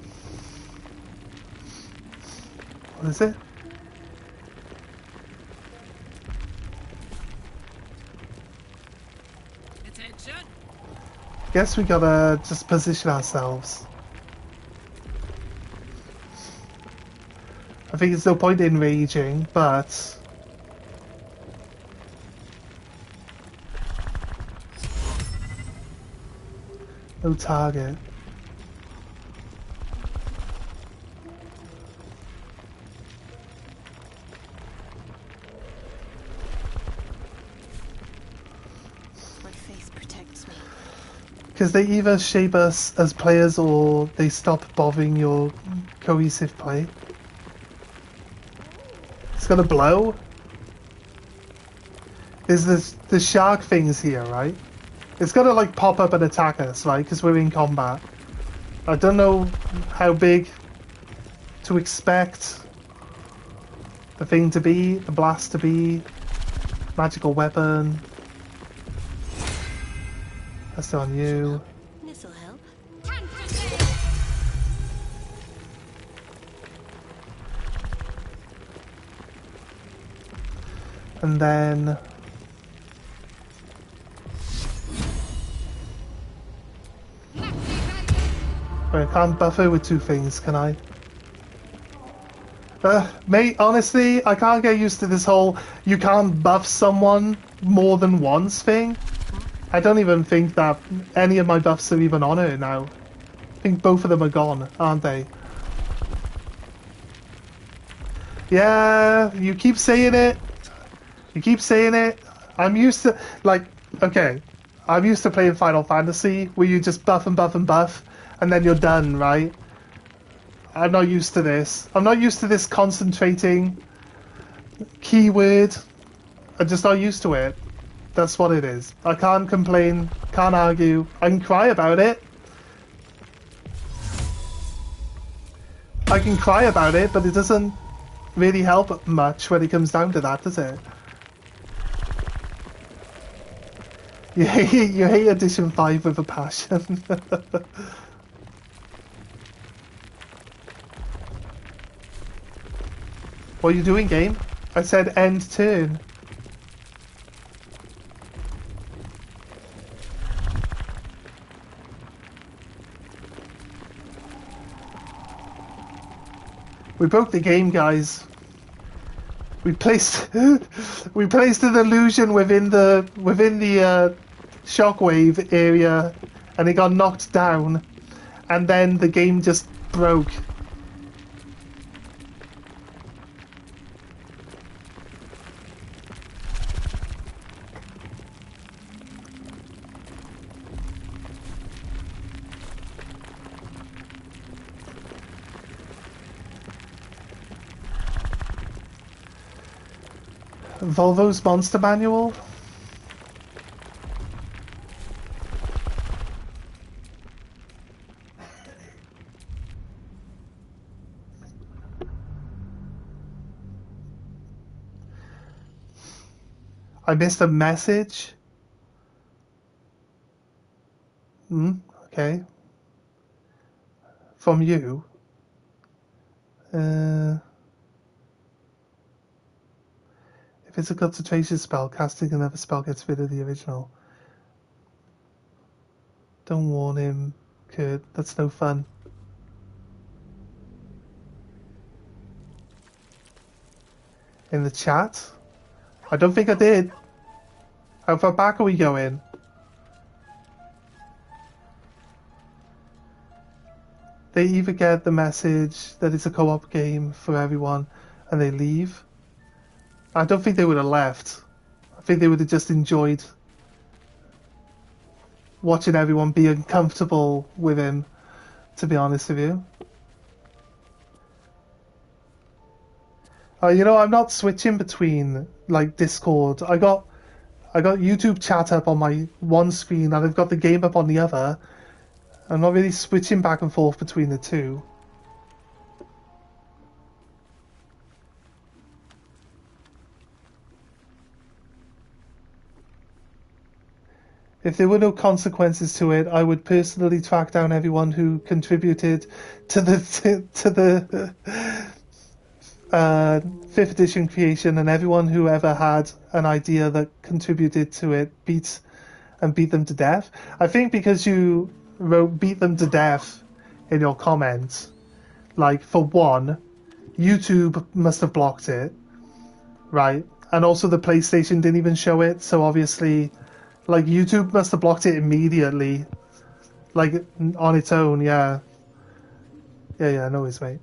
What is it? Attention. Guess we gotta just position ourselves. I think there's no point in raging, but no target. My faith protects me. Because they either shape us as players or they stop bothering your cohesive play. It's gonna blow. There's the shark things here, right? It's gonna like pop up and attack us, right? Because we're in combat. I don't know how big to expect the thing to be, the blast to be, magical weapon. That's on you. This'll help. And then wait, I can't buffer with two things, can I? Mate, honestly, I can't get used to this whole you can't buff someone more than once thing. I don't even think that any of my buffs are even on her now. I think both of them are gone, aren't they? Yeah, you keep saying it. You keep saying it. I'm used to, like, okay, I'm used to playing Final Fantasy where you just buff and buff and buff, and then you're done, right? I'm not used to this. I'm not used to this concentrating keyword. I'm just not used to it. That's what it is. I can't complain, can't argue. I can cry about it. I can cry about it, but it doesn't really help much when it comes down to that, does it? You hate Edition 5 with a passion. What are you doing, game? I said end turn. We broke the game, guys. We placed we placed an illusion within the shockwave area, and it got knocked down, and then the game just broke. Volvo's Monster Manual? I missed a message? Okay. From you? If it's a concentration spell, casting another spell gets rid of the original. Don't warn him, Kurt. That's no fun. In the chat? I don't think I did. How far back are we going? They either get the message that it's a co-op game for everyone and they leave. I don't think they would have left. I think they would have just enjoyed watching everyone be uncomfortable with him, to be honest with you. You know, I'm not switching between, like, Discord. I got YouTube chat up on my one screen and I've got the game up on the other. I'm not really switching back and forth between the two. If there were no consequences to it, I would personally track down everyone who contributed to the 5th edition creation, and everyone who ever had an idea that contributed to it, beat them to death. I think because you wrote beat them to death in your comments, like, for one, YouTube must have blocked it, right? And also the PlayStation didn't even show it, so obviously, like, YouTube must have blocked it immediately, like, on its own. Yeah, no worries, mate.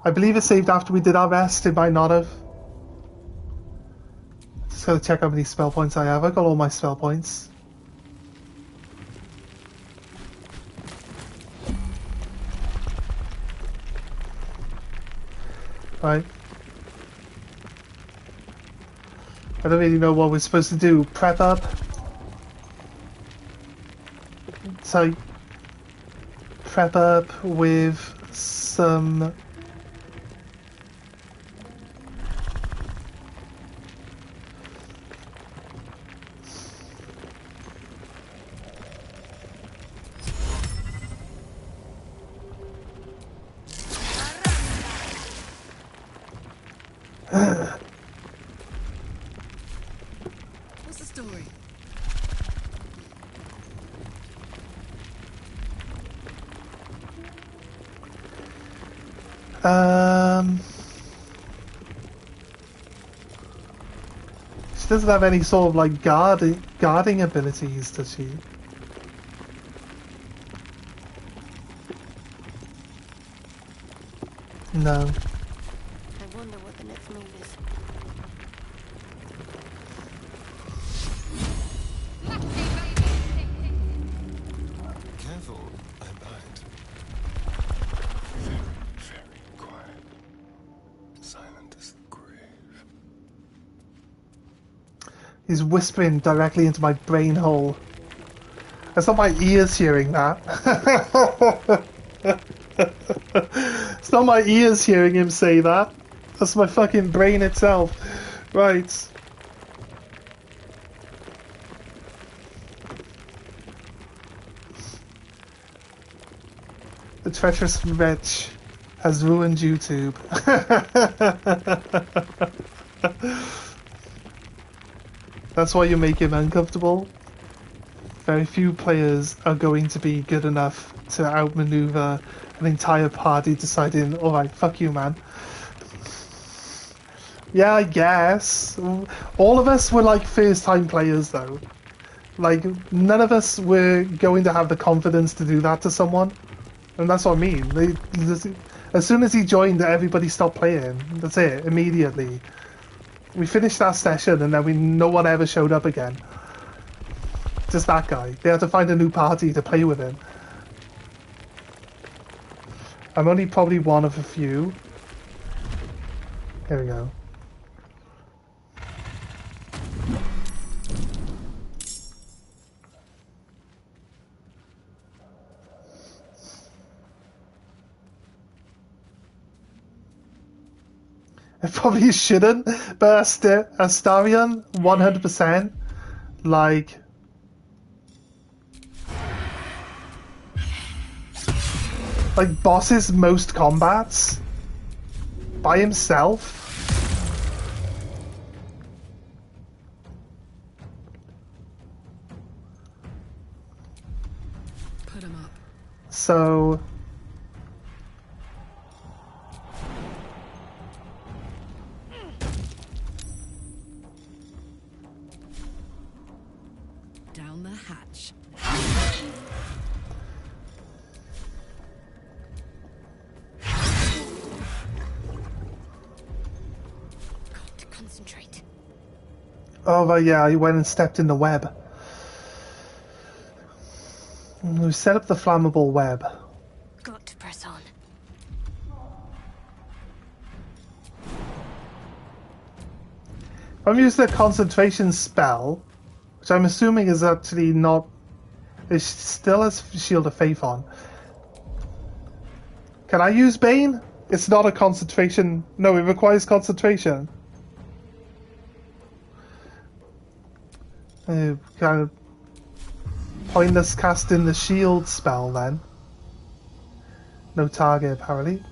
I believe it saved after we did our rest. It might not have. Just gotta check how many spell points I have. I got all my spell points. Right. I don't really know what we're supposed to do. Prep up. So, prep up with some... What's the story? She doesn't have any sort of like guarding abilities, does she? No. I wonder what the next move is. Careful, I'm behind. Very quiet. Silent as the grave. He's whispering directly into my brain hole. That's not my ears hearing that. It's not my ears hearing him say that. That's my fucking brain itself. Right. The treacherous wretch has ruined YouTube. That's why you make him uncomfortable. Very few players are going to be good enough to outmaneuver an entire party deciding, alright, fuck you, man. Yeah, I guess. All of us were like first time players though. Like, none of us were going to have the confidence to do that to someone. And that's what I mean. As soon as he joined, everybody stopped playing. That's it, immediately. We finished that session and then no one ever showed up again. Just that guy. They had to find a new party to play with him. I'm only probably one of a few. Here we go. I probably shouldn't, but Astarion, 100%. Like... bosses most combats by himself. Put him up. So Down the hatch. Concentrate. oh, but yeah, he went and stepped in the web. We set up the flammable web. Got to press on. I'm using the concentration spell, which I'm assuming is actually not... It still has Shield of Faith on. Can I use Bane? It's not a concentration... No, it requires concentration. Kind of pointless casting the shield spell then. No target apparently.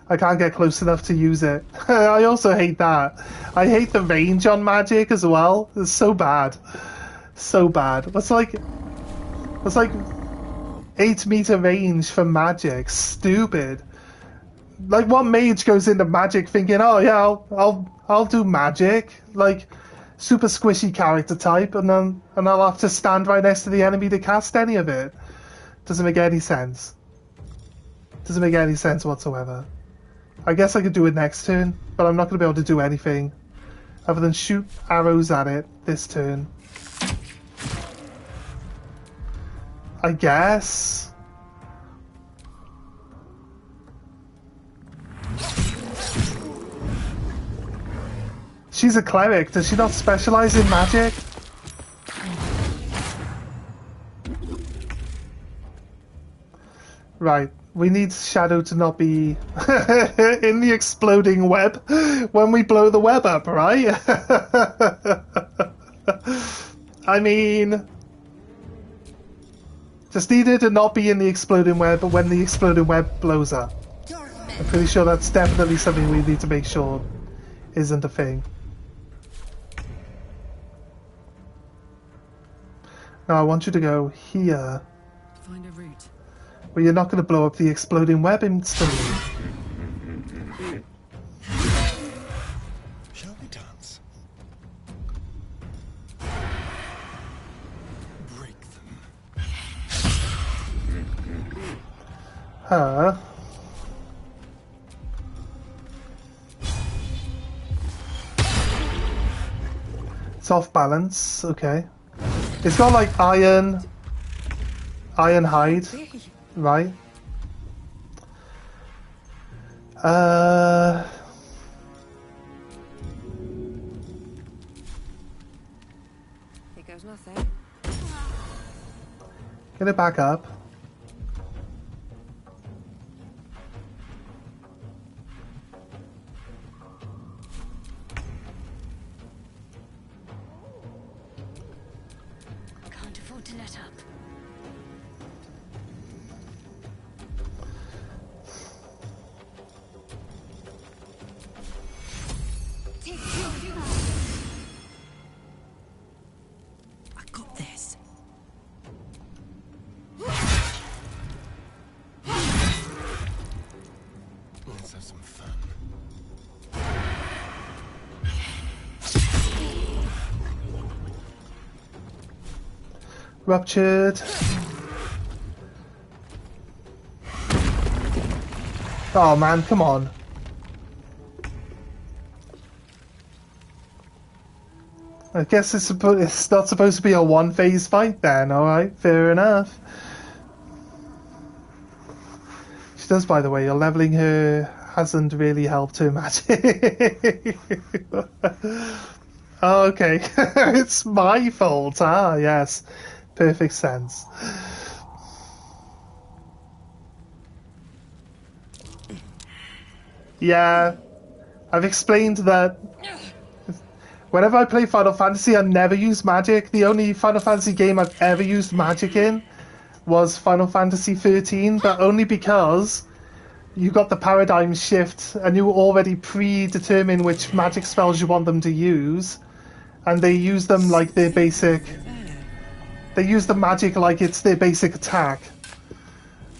I can't get close enough to use it. I also hate that. I hate the range on magic as well. It's so bad. So bad. What's like 8-meter range for magic. Stupid. Like, what mage goes into magic thinking, oh yeah, I'll do magic, like super squishy character type, and I'll have to stand right next to the enemy to cast any of it. Doesn't make any sense. Doesn't make any sense whatsoever. I guess I could do it next turn, but I'm not going to be able to do anything other than shoot arrows at it this turn. I guess. She's a cleric. Does she not specialize in magic? Right. We need Shadow to not be in the exploding web when we blow the web up, right? I mean... Just need her to not be in the exploding web when the exploding web blows up. I'm pretty sure that's definitely something we need to make sure isn't a thing. Now I want you to go here. Find a route. Well, you're not going to blow up the exploding web instantly. Shall we dance? Break them. Huh. It's off balance, okay. It's got like iron hide, right? Here goes nothing. Get it back up. Can't afford to let up. I got this. Let's have some fun. Ruptured. Oh man, come on. I guess it's not supposed to be a one-phase fight then, alright, fair enough. She does, by the way, your leveling her hasn't really helped her magic. Oh, okay, it's my fault. Ah, yes, perfect sense. Yeah, I've explained that whenever I play Final Fantasy, I never use magic. The only Final Fantasy game I've ever used magic in was Final Fantasy 13, but only because you got the paradigm shift and you already predetermine which magic spells you want them to use, and they use them like their basic. They use the magic like it's their basic attack.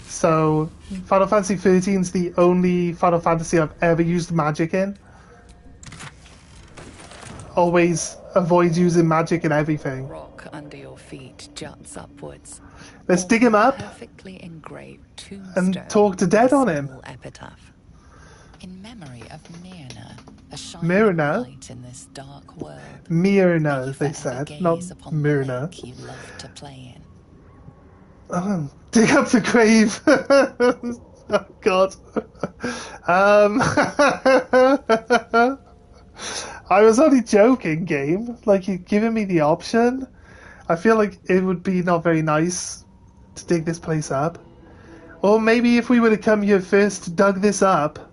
So Final Fantasy 13 is the only Final Fantasy I've ever used magic in. Always avoid using magic in everything. Rock under your feet juts upwards. Let's dig him up Perfectly engraved tombstone and talk to Dead on him. Epitaph. In memory of Myrna, a shining Myrna? light in this dark world. Myrna, May they you said, forever not gaze upon the Myrna. lake you love to play in. Dig up the grave. Oh God. I was only joking, game. Like, you're giving me the option. I feel like it would be not very nice to dig this place up. Or maybe if we would have come here first, dug this up,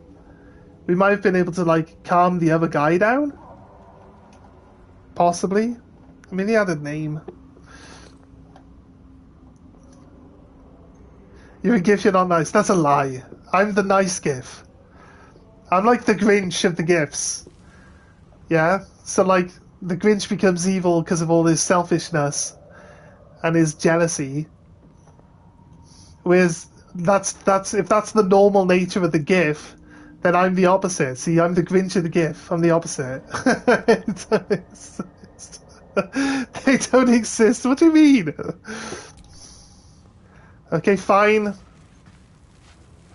we might have been able to, like, calm the other guy down. Possibly. I mean, he had a name. You're a GIF, you're not nice. That's a lie. I'm the nice GIF. I'm like the Grinch of the GIFs. Yeah? So, like, the Grinch becomes evil because of all his selfishness and his jealousy. Whereas, if that's the normal nature of the GIF, then I'm the opposite. See, I'm the Grinch of the GIF. I'm the opposite. They don't exist. What do you mean? Okay, fine.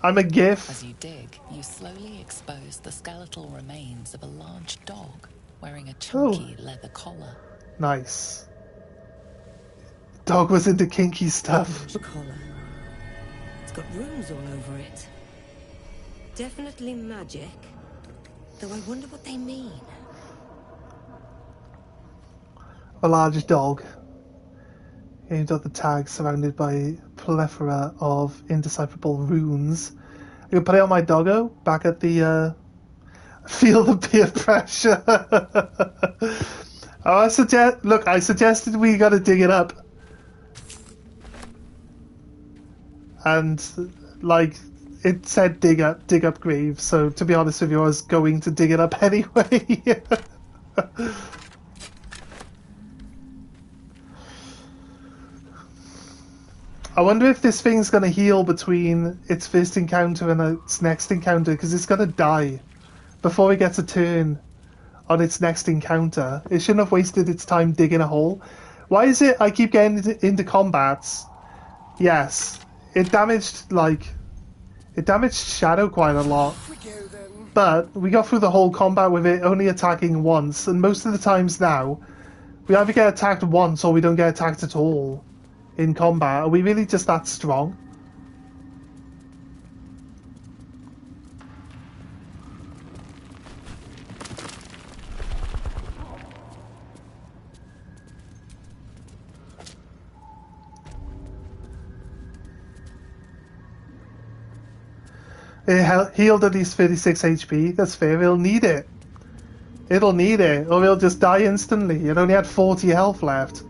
I'm a GIF. As you dig, you slowly expose the skeletal remains of a large dog wearing a chunky leather collar. Nice. Dog was into kinky stuff. Large collar. It's got runes all over it. Definitely magic. Though I wonder what they mean. A large dog. Aimed at the tag surrounded by a plethora of indecipherable runes. I can put it on my doggo back at the feel the peer pressure. Oh, I suggested we gotta dig it up. And like it said dig up grave, so to be honest with you, I was going to dig it up anyway. I wonder if this thing's gonna heal between its first encounter and its next encounter, because it's gonna die before it gets a turn on its next encounter. It shouldn't have wasted its time digging a hole. Why is it I keep getting into combats? Yes, it damaged Shadow quite a lot, but we got through the whole combat with it only attacking once, and most of the times now we either get attacked once or we don't get attacked at all in combat. Are we really just that strong? It healed at least 36 HP. That's fair. It'll need it. It'll need it, or it'll just die instantly. It only had 40 health left.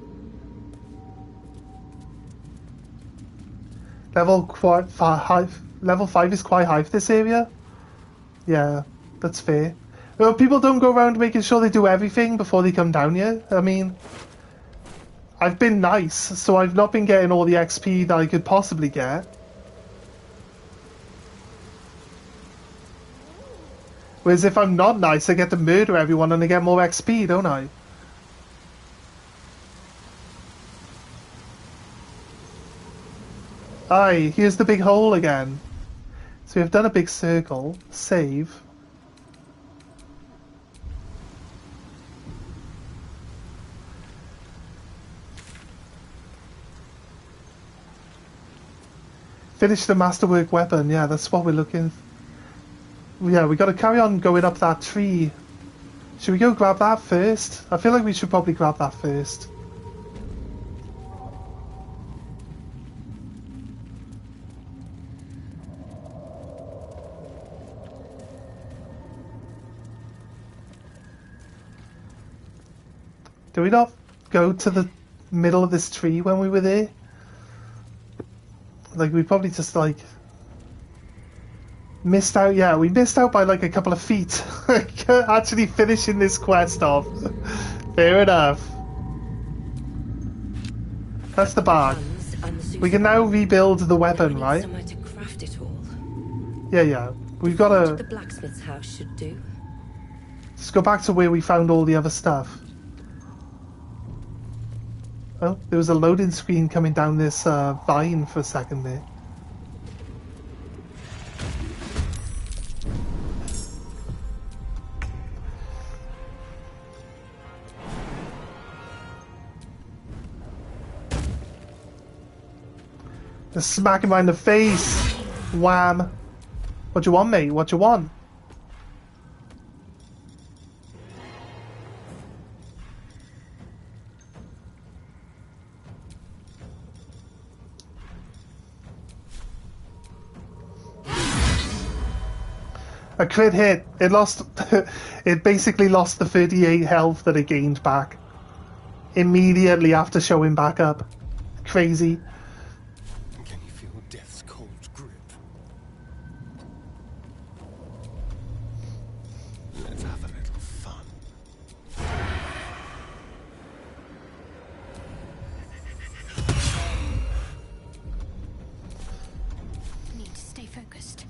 Level 5 is quite high for this area. Yeah, that's fair. Well, people don't go around making sure they do everything before they come down here. I mean, I've been nice, so I've not been getting all the XP that I could possibly get. Whereas if I'm not nice, I get to murder everyone and I get more XP, don't I? Aye, here's the big hole again. So we've done a big circle. Save. Finish the masterwork weapon. Yeah, that's what we're looking for. Yeah, we got to carry on going up that tree. Should we go grab that first? I feel like we should probably grab that first. Did we not go to the middle of this tree when we were there? Like, we probably just, like... missed out. Yeah, we missed out by like a couple of feet. Actually finishing this quest off. Fair enough. That's the bag. We can now rebuild the weapon, right? To craft it all. Yeah. We've got to... The blacksmith's house should do. Let's go back to where we found all the other stuff. Oh, there was a loading screen coming down this vine for a second there. Just smack him right in the face. Wham. What you want, mate? What you want? A crit hit. It lost. It basically lost the 38 health that it gained back immediately after showing back up. Crazy. Can you feel death's cold grip? Let's have a little fun. Need to stay focused.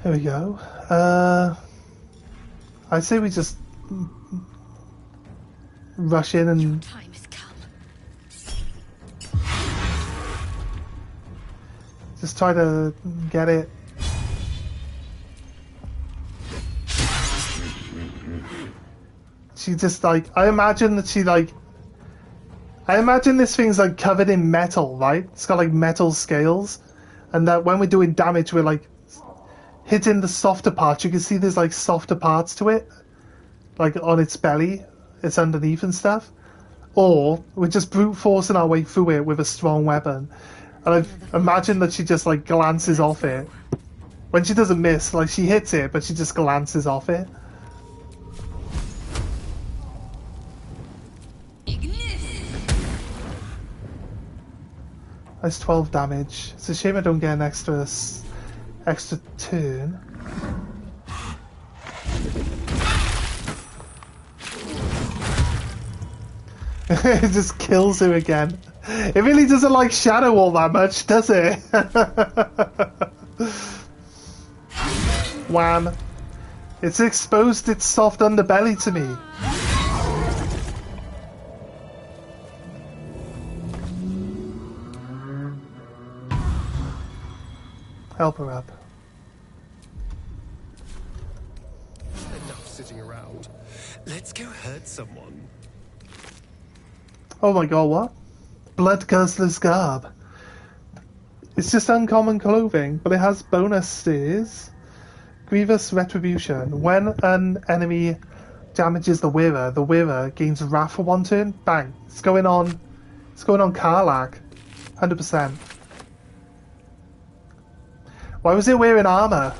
There we go. I'd say we just rush in and... Time has come. just try to get it. She just like... I imagine that she like... I imagine this thing's like covered in metal, right? It's got like metal scales. And that when we're doing damage, we're like... hitting the softer parts. You can see there's like softer parts to it, like on its belly, it's underneath and stuff. Or we're just brute forcing our way through it with a strong weapon. And I imagine that she just like glances off it. When she doesn't miss, like she hits it, but she just glances off it. That's 12 damage. It's a shame I don't get an extra turn. It just kills her again. It really doesn't like Shadow all that much, does it? Wham. It's exposed its soft underbelly to me. Help her up. Enough sitting around. Let's go hurt someone. Oh my god, what? Blood Guzzler's Garb. It's just uncommon clothing, but it has bonus stays. Grievous Retribution. When an enemy damages the wearer gains wrath for 1 turn. Bang. It's going on Karlach. 100%. Why was it wearing armor?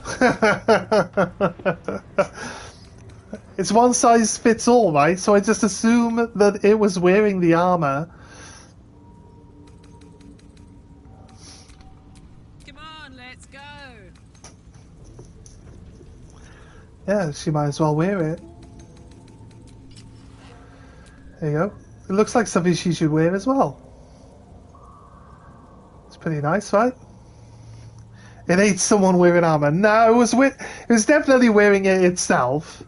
It's one size fits all, right? So I just assume that it was wearing the armor. Come on, let's go. Yeah, she might as well wear it. There you go. It looks like something she should wear as well. It's pretty nice, right? It ain't someone wearing armor. No, it was definitely wearing it itself.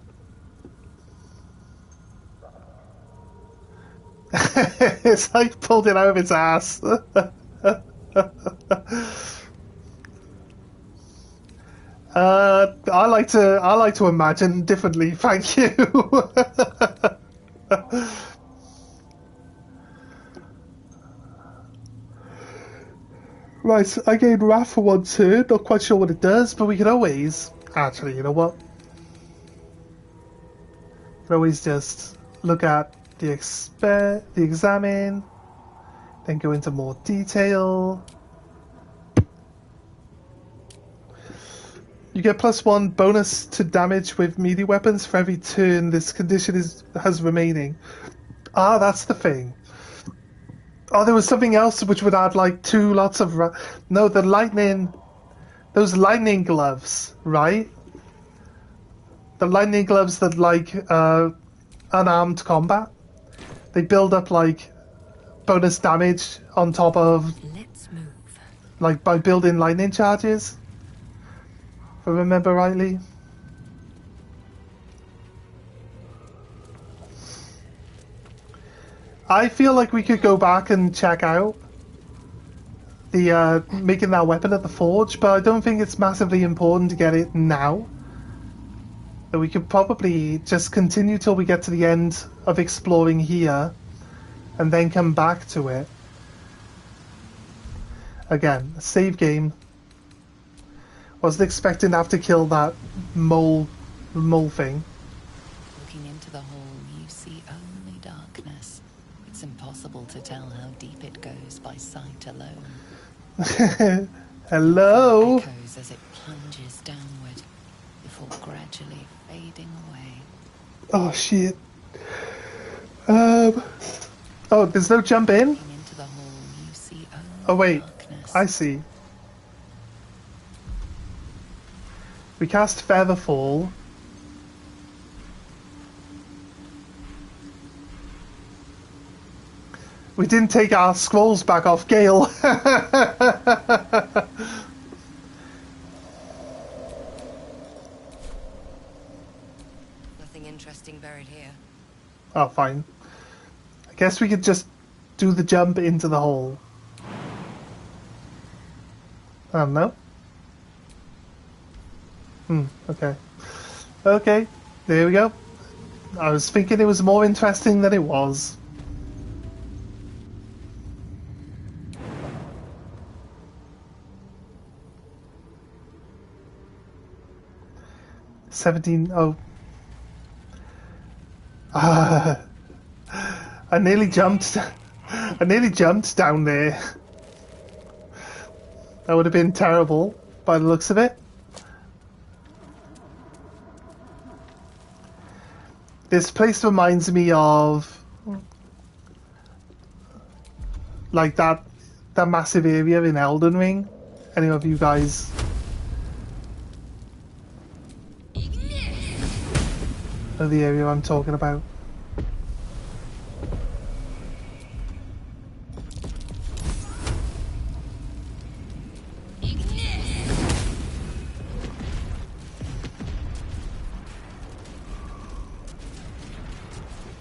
It's like pulled it out of its ass. I like to imagine differently. Thank you. Right, I gained Wrath for 1 turn. Not quite sure what it does, but we can always. Actually, you know what? We can always just look at the examine, then go into more detail. You get +1 bonus to damage with melee weapons for every turn this condition has remaining. Ah, that's the thing. Oh, there was something else which would add like 2 lots of... No, the lightning... Those lightning gloves, right? The lightning gloves that like unarmed combat. They build up like bonus damage on top of... Let's move. Like by building lightning charges. If I remember rightly. I feel like we could go back and check out the making that weapon at the forge, but I don't think it's massively important to get it now. That we could probably just continue till we get to the end of exploring here and then come back to it. Again, a save game. Wasn't expecting to have to kill that mole thing. Looking into the hole, you see only darkness. It's impossible to tell how deep it goes by sight alone. Hello? Echoes as it plunges downward before gradually fading away. Oh shit. Oh, there's no jump in? Looking into the hole, you see only Oh wait, darkness. I see. We cast Featherfall. We didn't take our scrolls back off Gale. Nothing interesting buried here. Oh, fine. I guess we could just do the jump into the hole. I don't know. Okay. Okay, there we go. I was thinking it was more interesting than it was. Oh. I nearly jumped down there. That would have been terrible by the looks of it. This place reminds me of like that massive area in Elden Ring. Any of you guys know the area I'm talking about?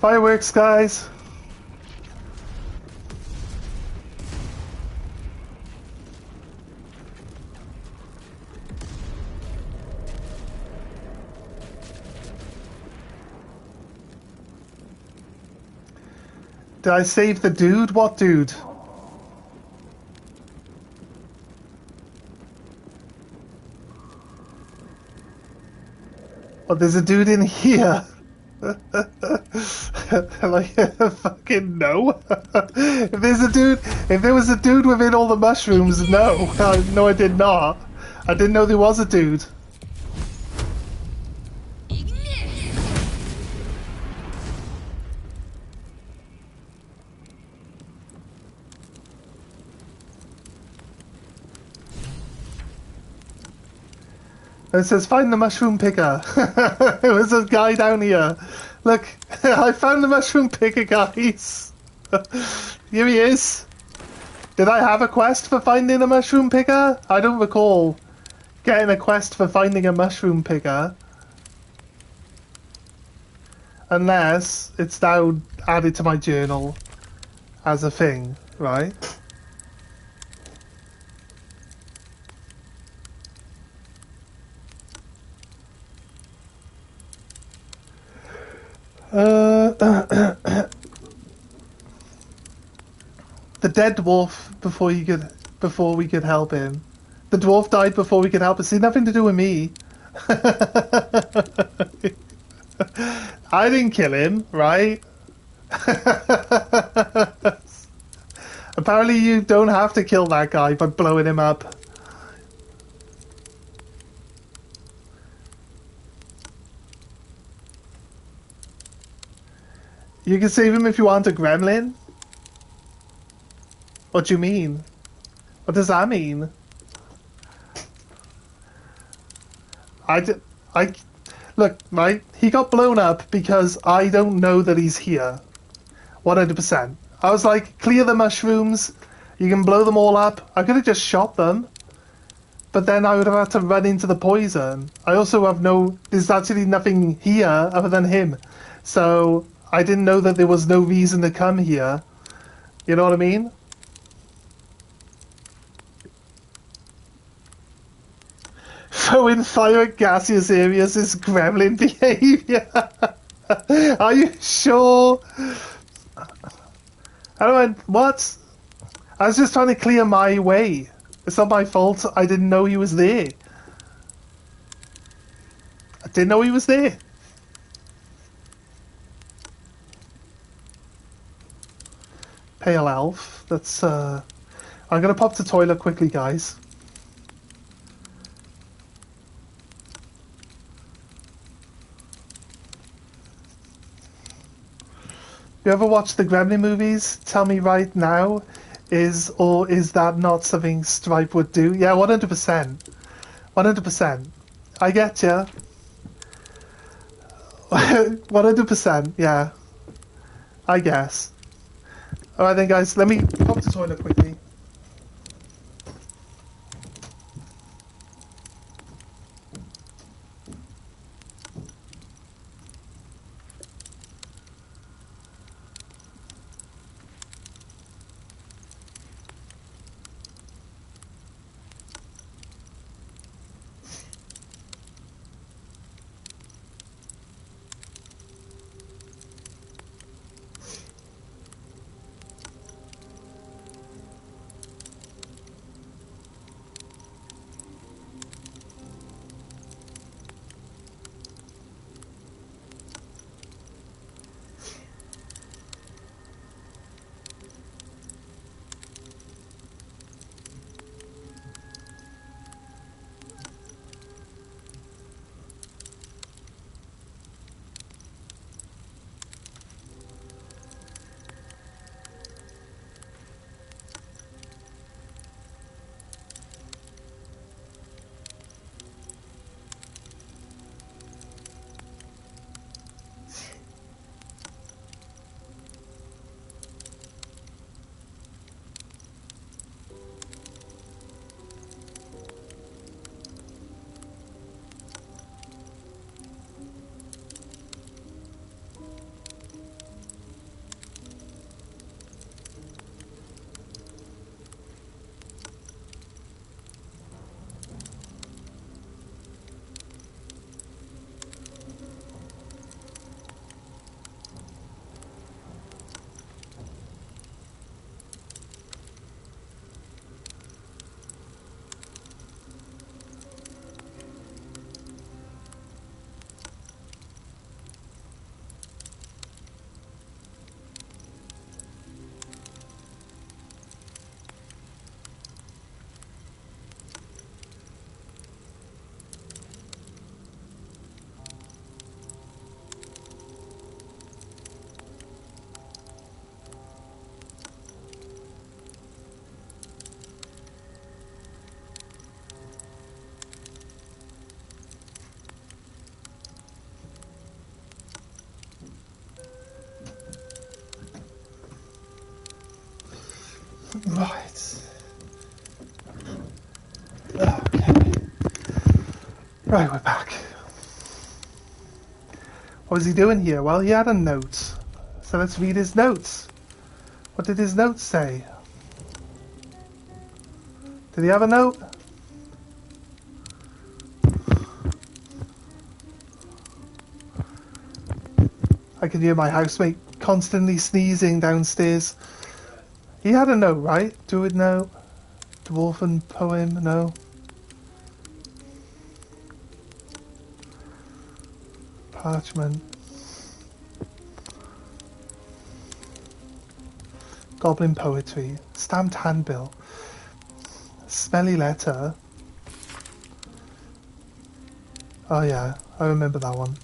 Fireworks, guys. Did I save the dude? What dude? Oh, there's a dude in here. Like, fucking no. If there was a dude within all the mushrooms, no. No, I did not. I didn't know there was a dude. It says, find the mushroom picker. There was a guy down here. Look, I found the mushroom picker, guys. Here he is. Did I have a quest for finding a mushroom picker? I don't recall getting a quest for finding a mushroom picker. Unless it's now added to my journal as a thing, right? The dead dwarf before we could help him. The dwarf died before we could help him. See, nothing to do with me. I didn't kill him, right? Apparently you don't have to kill that guy by blowing him up. You can save him if you want a gremlin? What do you mean? What does that mean? Look, right? He got blown up because I don't know that he's here. 100%. I was like, clear the mushrooms. You can blow them all up. I could have just shot them. But then I would have had to run into the poison. I also have there's actually nothing here other than him. So I didn't know that there was no reason to come here. You know what I mean? Throwing fire at gaseous areas is gremlin behavior. Are you sure? What? I was just trying to clear my way. It's not my fault. I didn't know he was there. I didn't know he was there. Pale elf. That's, I'm gonna pop to toilet quickly, guys. You ever watch the Gremlin movies? Tell me right now, is that not something Stripe would do? Yeah, 100%. 100%. I get ya. 100%, yeah. I guess. Alright then guys, let me pop to toilet quickly. Right. Okay. Right, we're back. What was he doing here? Well, he had a note. So let's read his notes. What did his notes say? Did he have a note? I can hear my housemate constantly sneezing downstairs. He had a note, right? Druid note? Dwarven poem? No. Parchment. Goblin poetry. Stamped handbill. Smelly letter. Oh yeah, I remember that one.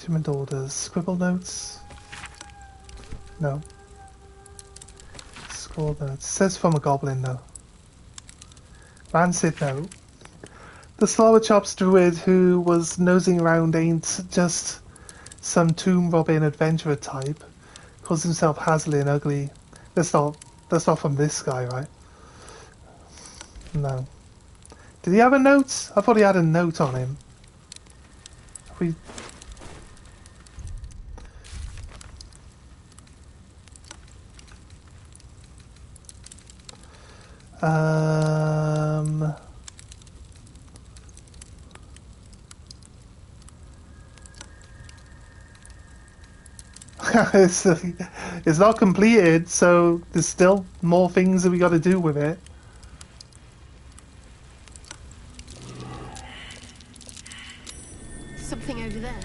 Human orders. Scribble notes? No. Scroll notes. It says from a goblin though. Rancid note. The Slower Chops druid who was nosing around ain't just some tomb robbing adventurer type. Calls himself Hasley and ugly. That's not from this guy, right? No. Did he have a note? I thought he had a note on him. We. It's not completed, so there's still more things that we got to do with it. Something over there.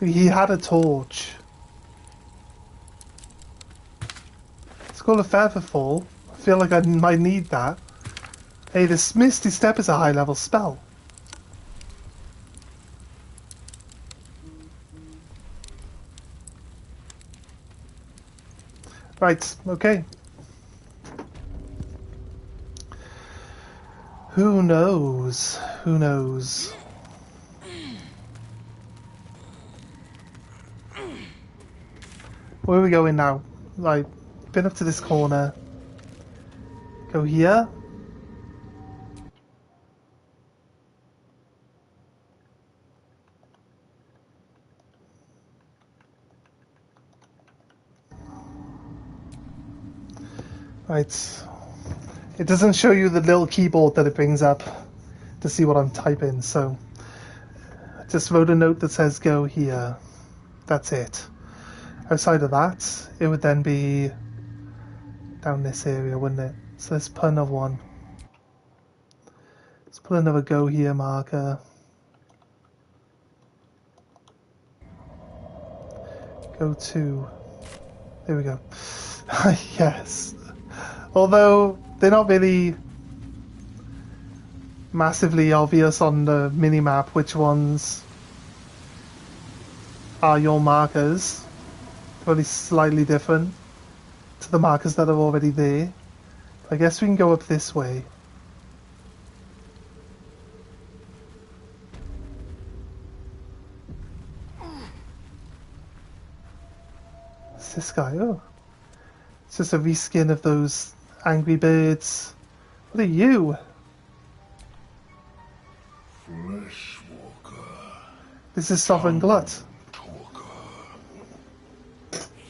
He had a torch. It's called a feather fall. I feel like I might need that. Hey, this Misty Step is a high level spell. Right, okay. Who knows? Who knows? Where are we going now? Like, been up to this corner. Go here. Right. It doesn't show you the little keyboard that it brings up to see what I'm typing, so I just wrote a note that says go here. That's it. Outside of that, it would then be down this area, wouldn't it? So let's put another one. Let's put another go here marker. Go to. There we go. Yes. Although they're not really massively obvious on the minimap which ones are your markers. Only slightly different to the markers that are already there. I guess we can go up this way. What's this guy? Oh. It's just a reskin of those angry birds. What are you? Fleshwalker. This is Sovereign Glut.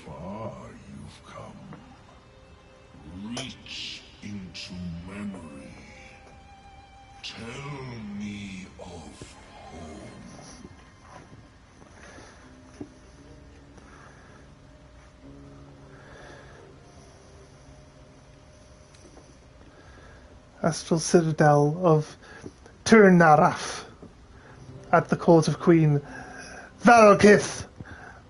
Far you've come. Reach into memory. Tell me of home. Astral Citadel of Turnaraf at the court of Queen Valkith.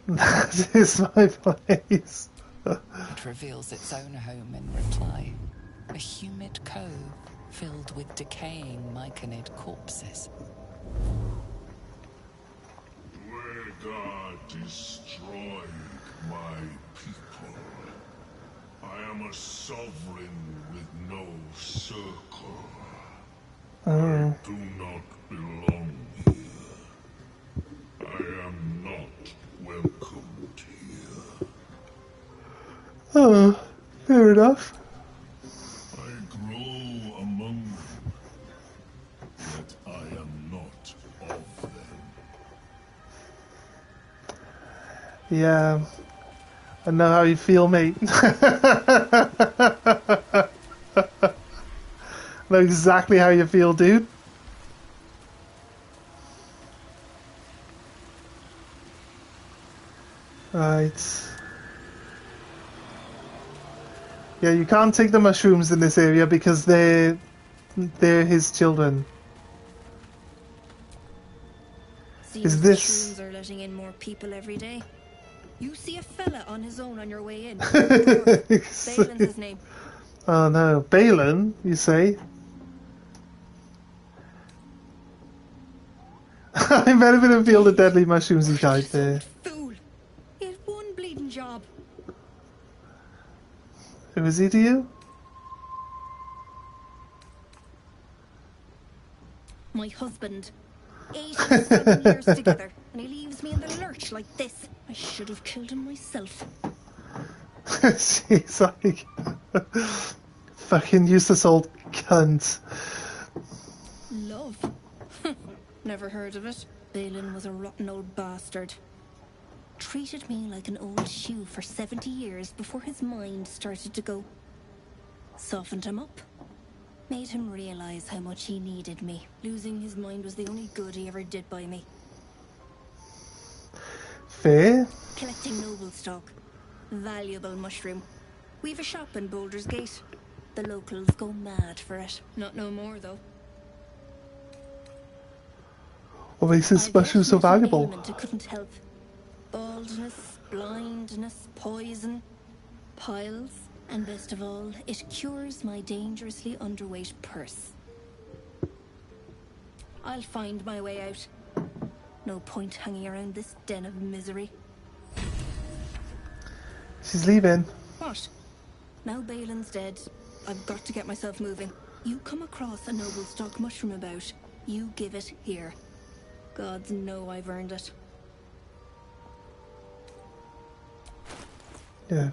That is my place. It reveals its own home in reply. A humid cove filled with decaying myconid corpses. Dwegar destroyed my people. I am a sovereign with no circle. I do not belong here. I am not welcomed here. Oh, fair enough. I grow among them, yet I am not of them. Yeah. I know how you feel, mate. I know exactly how you feel, dude. Right. Yeah, you can't take the mushrooms in this area because they're his children. Seems Is the this... shrooms are letting in more people every day. You see a fella on his own on your way in. Balin's his name. Oh no, Balin, you say? I better been feel the deadly mushrooms he died there. Fool! He had one bleeding job. Who is he to you? My husband. 87 years together, and he leaves me in the lurch like this. I should have killed him myself. She's like... fucking useless old cunt. Love? Never heard of it. Balin was a rotten old bastard. Treated me like an old shoe for 70 years before his mind started to go. Softened him up. Made him realize how much he needed me. Losing his mind was the only good he ever did by me. Fair. Collecting noble stock. Valuable mushroom. We've a shop in Baldur's Gate. The locals go mad for it. Not no more, though. What makes this mushroom so valuable? I couldn't help. Baldness, blindness, poison, piles, and best of all, it cures my dangerously underweight purse. I'll find my way out. No point hanging around this den of misery. She's leaving. What? Now Balin's dead. I've got to get myself moving. You come across a noble stock mushroom about, you give it here. Gods know I've earned it. Yeah.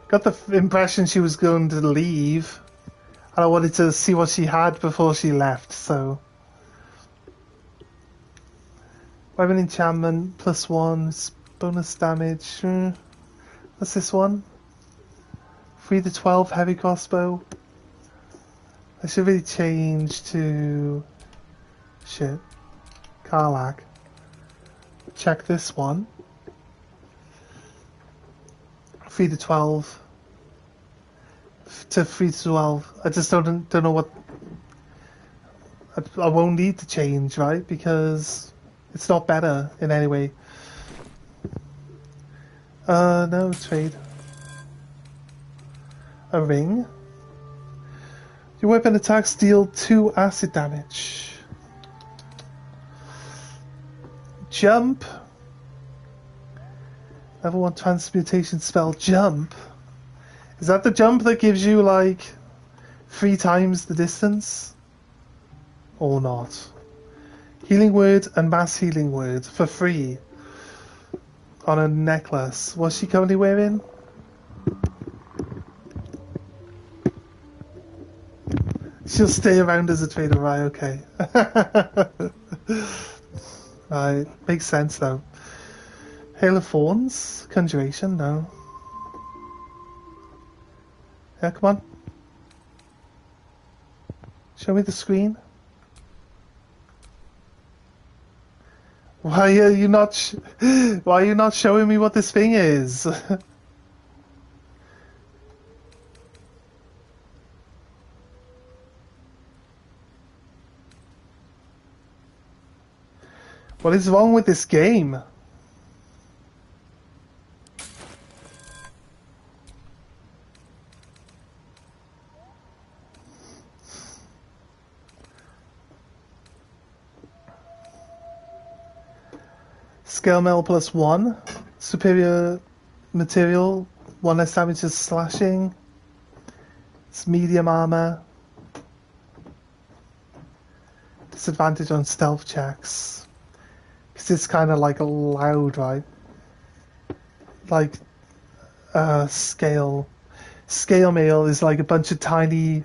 Got the impression she was going to leave. And I wanted to see what she had before she left, so... Weapon enchantment, +1, bonus damage. What's this one? 3 to 12 heavy crossbow. I should really change to... Shit. Karlach. Check this one. 3 to 12. To 3 to 12. I just don't know what... I won't need to change, right? Because it's not better in any way. No, trade. A ring. Your weapon attacks deal 2 acid damage. Jump. Level 1 transmutation spell, jump. Is that the jump that gives you like 3 times the distance? Or not? Healing word and mass healing word for free. On a necklace. What's she currently wearing? She'll stay around as a trader, right? Okay. Right, makes sense though. Hail of Thorns? Conjuration? No. Yeah, come on. Show me the screen. Why are you not showing me what this thing is? What is wrong with this game? Scale mail plus 1. Superior material. 1 less damage to slashing. It's medium armor. Disadvantage on stealth checks. Because it's kind of like loud, right? Like, scale mail is like a bunch of tiny...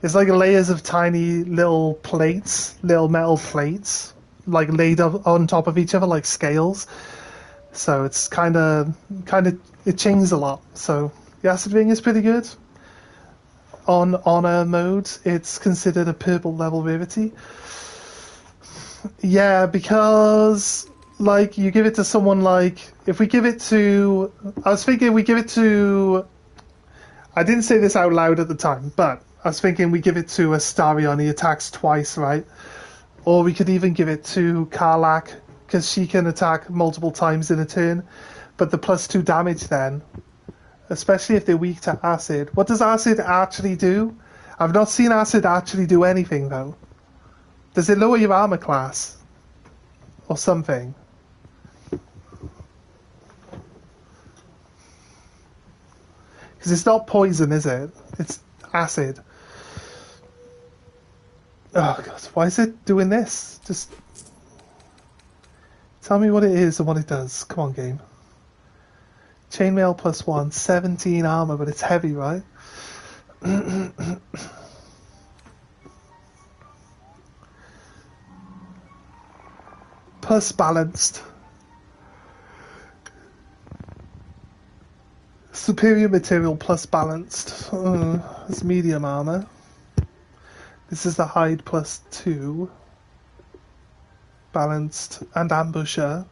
It's like layers of tiny little plates, little metal plates, like laid up on top of each other like scales. So it's kind of, it changes a lot. So the acid ring is pretty good. On honor mode, it's considered a purple level rarity. Yeah, because like you give it to someone like, if we give it to, I was thinking we give it to, I didn't say this out loud at the time, but I was thinking we give it to Astarion, he attacks twice, right? Or we could even give it to Karlak, because she can attack multiple times in a turn. But the +2 damage then, especially if they're weak to acid. What does acid actually do? I've not seen acid actually do anything, though. Does it lower your armor class? Or something? Because it's not poison, is it? It's acid. Oh god, why is it doing this? Just tell me what it is and what it does. Come on, game. Chainmail +1, 17 armor, but it's heavy, right? Plus balanced. Superior material plus balanced. It's medium armor. This is the hide +2. Balanced and ambusher.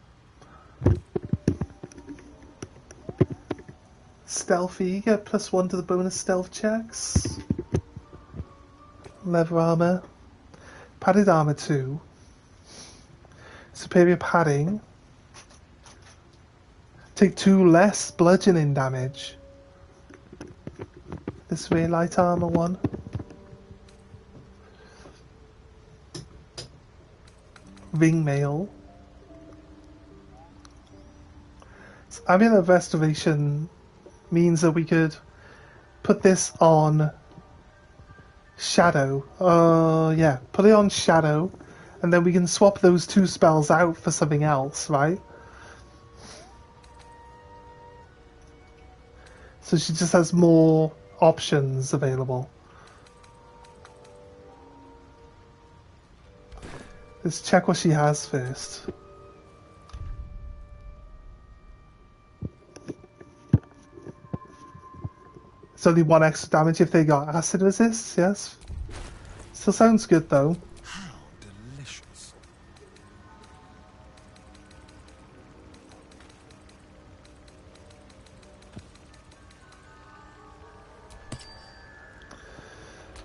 Stealthy, you get +1 to the bonus stealth checks. Leather armor. Padded armor 2. Superior padding. Take 2 less bludgeoning damage. This way, light armor 1. Ring mail. Amulet of Restoration means that we could put this on Shadow. Yeah, put it on Shadow, and then we can swap those 2 spells out for something else, right? So she just has more options available. Let's check what she has first. It's only 1 extra damage if they got acid resist, yes. Still sounds good though. How delicious.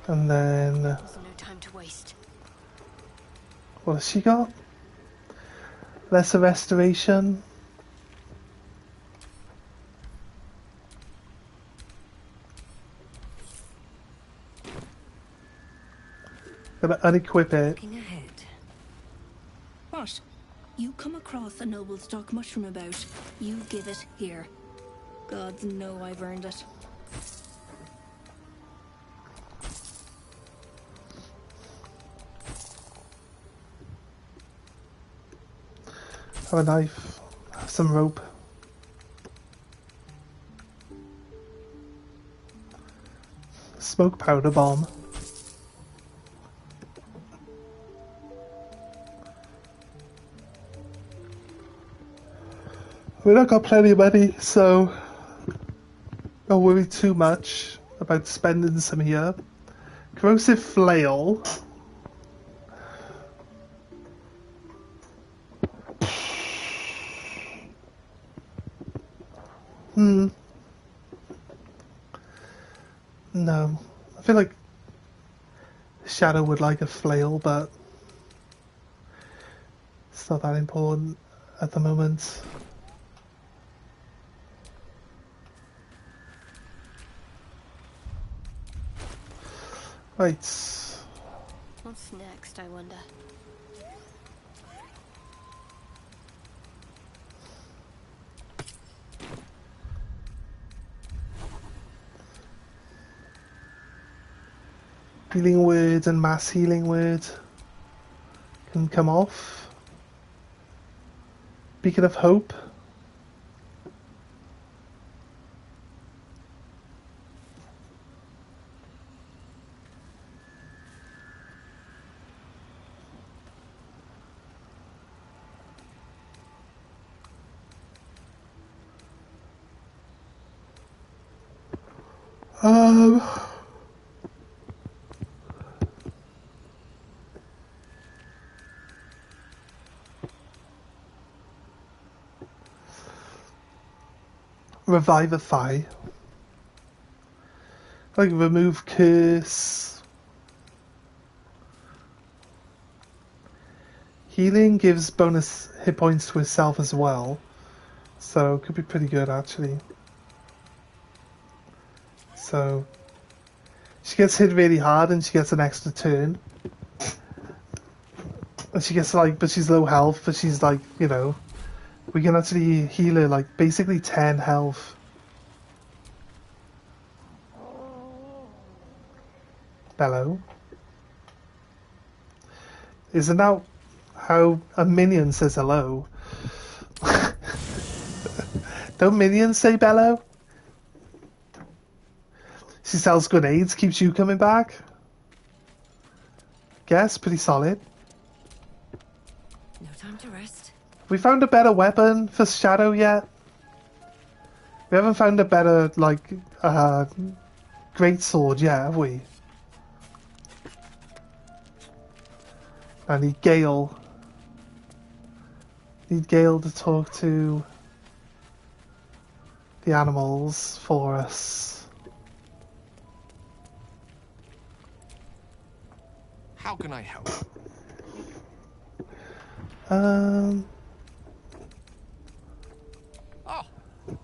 And then There's no time to waste. what has she got? Lesser restoration. Gonna unequip it. Looking ahead. What? You come across a noble stock mushroom about, you give it here. Gods know I've earned it. Have a knife. Have some rope. Smoke powder bomb. We've not got plenty of money, so don't worry too much about spending some here. Corrosive flail. No. I feel like Shadow would like a flail, but it's not that important at the moment. Right. What's next, I wonder? Healing word and mass healing word can come off. Beacon of hope. Revivify. Like remove curse. Healing gives bonus hit points to herself as well. So it could be pretty good actually. So she gets hit really hard and she gets an extra turn. And she gets like, but she's low health, but she's like, you know, we can actually heal her like basically 10 health. Bellow. Isn't that how a minion says hello? Don't minions say bellow? She sells grenades, keeps you coming back. Guess, pretty solid. No time to rest. We found a better weapon for Shadow yet? We haven't found a better, like, great sword yet, have we? I need Gale. Need Gale to talk to the animals for us. How can I help? Um. Oh,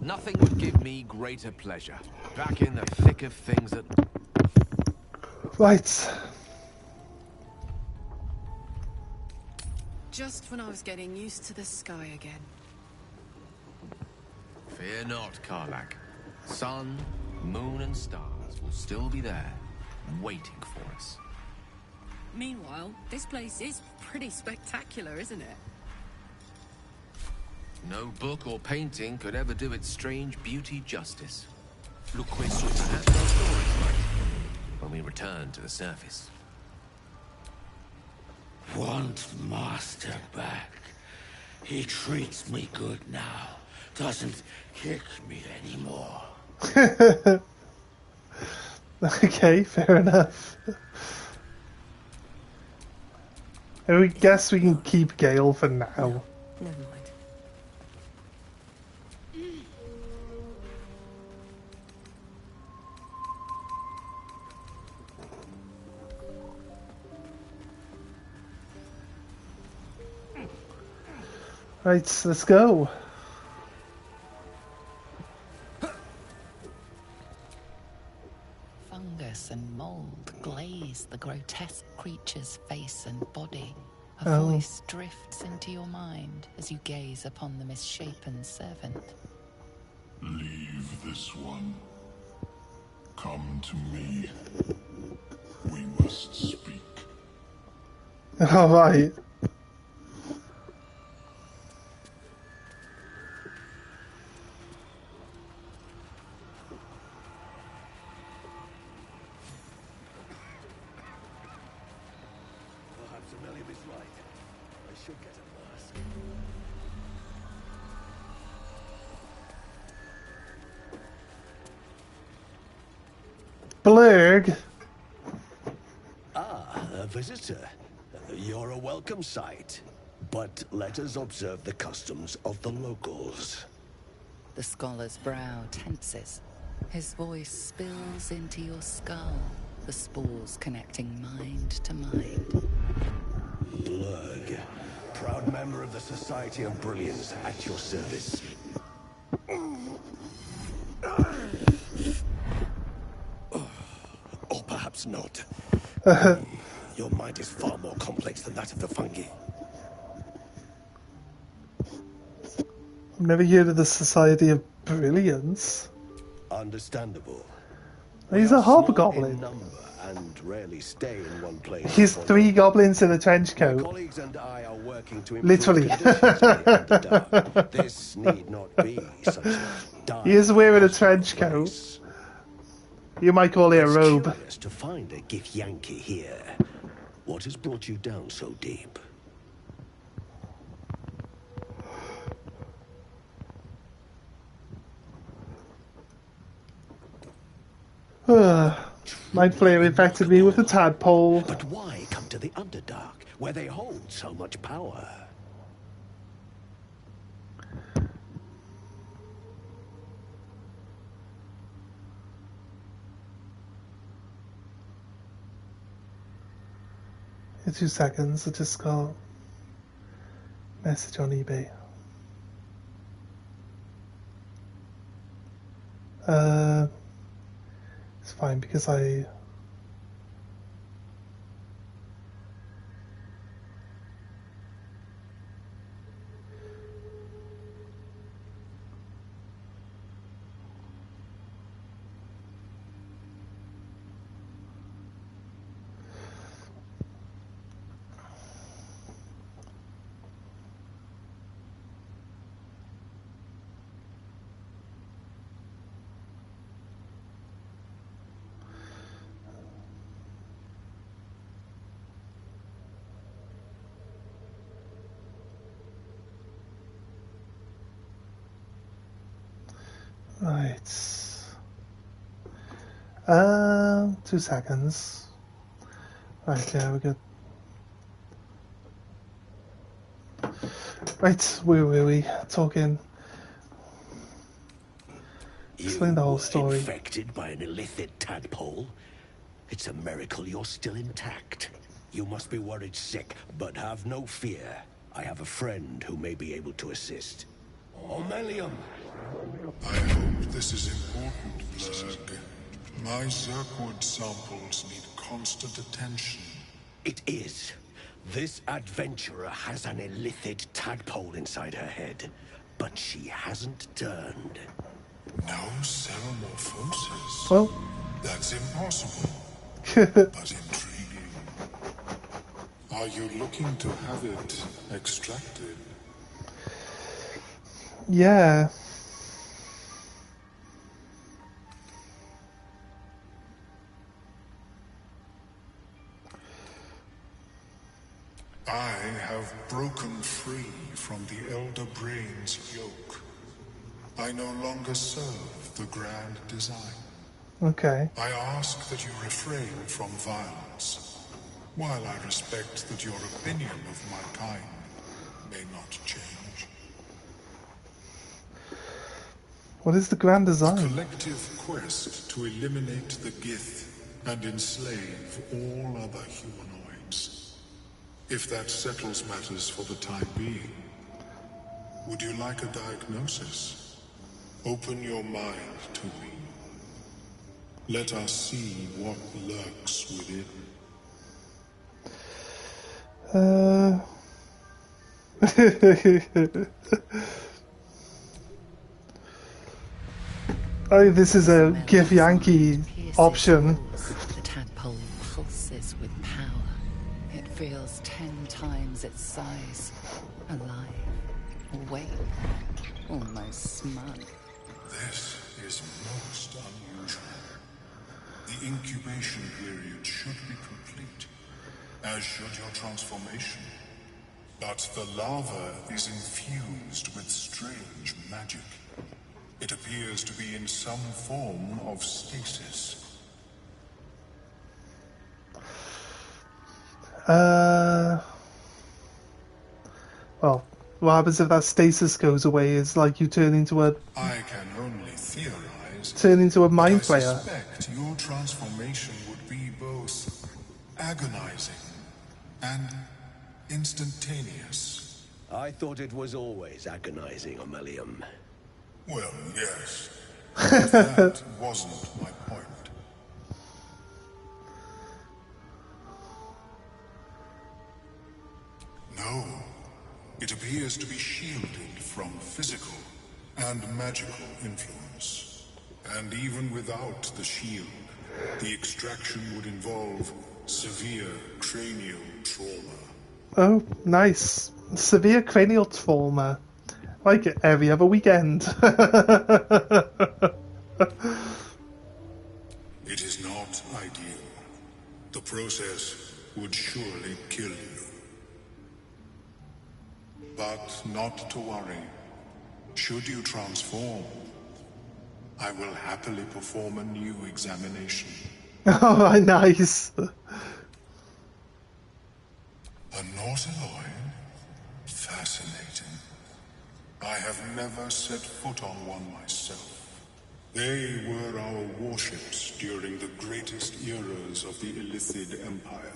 nothing would give me greater pleasure. Back in the thick of things at... Right. Just when I was getting used to the sky again. Fear not, Karlak. Sun, moon, and stars will still be there, waiting for us. Meanwhile, this place is pretty spectacular, isn't it? No book or painting could ever do its strange beauty justice. Perhaps our stories might, when we return to the surface. Want Master back. He treats me good now. Doesn't kick me anymore. Okay, fair enough. And we guess we can keep Gale for now. No, never mind. Right, let's go. Fungus and mold glaze the grotesque creature's face and body. A Oh. voice drifts into your mind as you gaze upon the misshapen servant. Leave this one. Come to me. We must speak. Alright. Perhaps Amelia is right. I should get a mask. Blurg. Ah, a visitor. You're a welcome sight. But let us observe the customs of the locals. The scholar's brow tenses. His voice spills into your skull, the spores connecting mind to mind. Blurg, proud member of the Society of Brilliance, at your service. Or perhaps not. Your mind is far more complex than that of the fungi. I've never heard of the Society of Brilliance. Understandable. He's We a are small hobgoblin. in number and rarely stay in one place. He's 3 goblins in a trench My coat. colleagues and I are working to improve Literally. conditions in the Underdark. This need not be such a dark. He is wearing a trench coat. You might call it a robe. It's curious to find a Githyanki here. What has brought you down so deep? Mind Flayer infected me with a tadpole. But why come to the Underdark, where they hold so much power? In 2 seconds, I just got a message on eBay. It's fine because I... Right. 2 seconds. Right, yeah, we're good. Right, where were we? Talking. Explain the whole story. Infected by an illithid tadpole? It's a miracle you're still intact. You must be worried sick, but have no fear. I have a friend who may be able to assist. Omelium! I hope this is important, Blurg. My Zirkwood samples need constant attention. It is. This adventurer has an illithid tadpole inside her head, but she hasn't turned. No ceremorphosis? Well... That's impossible. But intriguing. Are you looking to have it extracted? Yeah. I have broken free from the Elder Brain's yoke. I no longer serve the grand design. Okay. I ask that you refrain from violence, while I respect that your opinion of my kind may not change. What is the grand design? A collective quest to eliminate the Gith and enslave all other humanoids. If that settles matters for the time being, would you like a diagnosis? Open your mind to me. Let us see what lurks within. Oh, this is a Githyanki option. The tadpole pulses with power. It feels 10 times its size. Alive. Awake. Almost smug. This is most unusual. The incubation period should be complete, as should your transformation. But the larva is infused with strange magic. It appears to be in some form of stasis. Well, what happens if that stasis goes away? Is like you turn into a... I can only theorize. Turn into a mind I flayer. suspect your transformation would be both agonizing and instantaneous. I thought it was always agonizing, Omelium. Well, yes. But that wasn't my point. No. It appears to be shielded from physical and magical influence. And even without the shield, The extraction would involve severe cranial trauma. Oh, nice. Severe cranial trauma. Like it every other weekend. It is not ideal. The process would surely kill you. But not to worry. Should you transform, I will happily perform a new examination. Oh, nice. A Nautiloid? Fascinating. I have never set foot on one myself. They were our warships during the greatest eras of the Illithid Empire.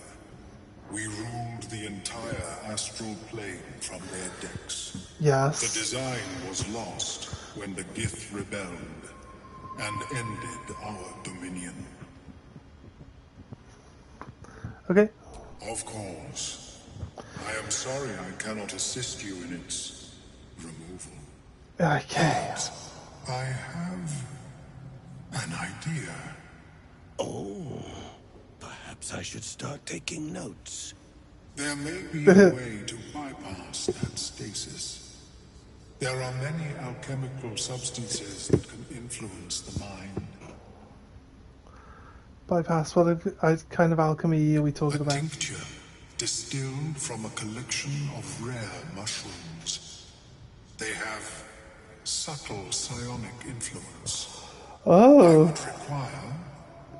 We ruled the entire astral plane from their decks. Yes. The design was lost when the Gith rebelled and ended our dominion. Okay. Of course. I am sorry I cannot assist you in its removal. Okay. But I have an idea. Oh, perhaps I should start taking notes. There may be a way to bypass that stasis. There are many alchemical substances that can influence the mind. Bypass, what kind of alchemy are we talking about? A tincture distilled from a collection of rare mushrooms. They have subtle psionic influence. Oh. I would require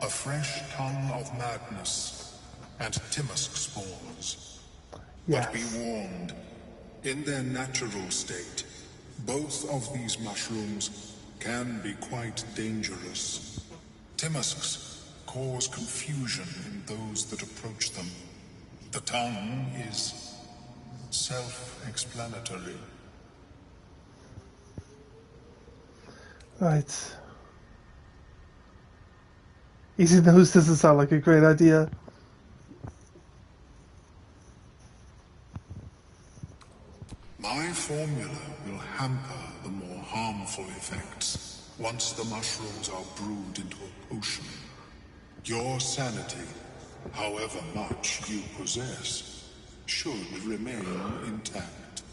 a fresh tongue of madness and Timisk spores. Yes. But be warned, in their natural state, both of these mushrooms can be quite dangerous. Timisks cause confusion in those that approach them. The tongue is self-explanatory. Right. Easy nose doesn't sound like a great idea. My formula will hamper the more harmful effects once the mushrooms are brewed into a potion. Your sanity, however much you possess, should remain intact.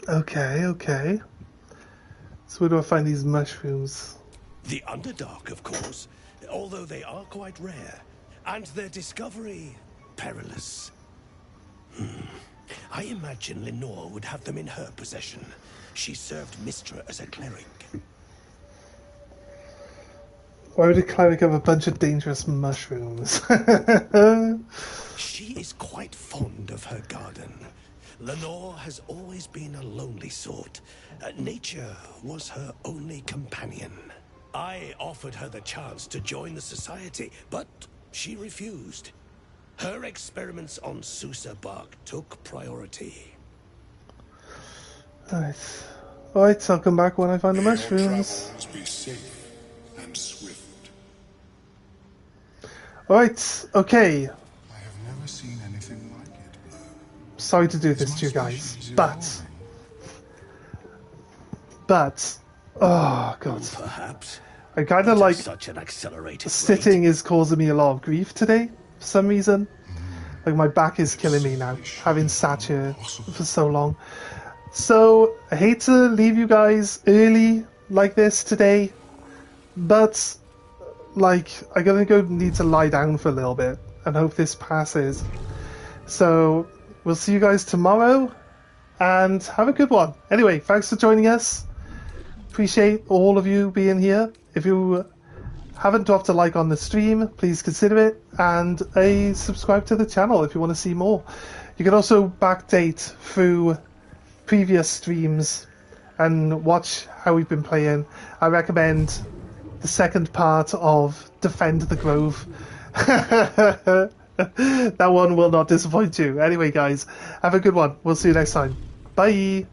Okay, okay. So where do I find these mushrooms? The Underdark, of course, although they are quite rare, and their discovery perilous. I imagine Lenore would have them in her possession. She served Mistra as a cleric. Why would a cleric have a bunch of dangerous mushrooms? She is quite fond of her garden. Lenore has always been a lonely sort. Nature was her only companion. I offered her the chance to join the society, but she refused. Her experiments on Susa bark took priority. Nice. Alright, I'll come back when I find the May mushrooms. your travels be safe and swift. Alright, okay. I have never seen anything like it, Blur. Sorry to do this My to you guys, species but... evolving? Oh, God. Perhaps. I kind of like... Such an accelerated Sitting is causing me a lot of grief today, for some reason. Like, my back is killing me now, having sat here for so long. So, I hate to leave you guys early like this today, but, like, I'm gonna need to lie down for a little bit, and hope this passes. So, we'll see you guys tomorrow, and have a good one. Anyway, thanks for joining us. Appreciate all of you being here. If you haven't dropped a like on the stream, please consider it, and a subscribe to the channel if you want to see more. You can also backdate through previous streams and watch how we've been playing. I recommend the second part of Defend the Grove. That one will not disappoint you. Anyway, guys, have a good one. We'll see you next time. Bye!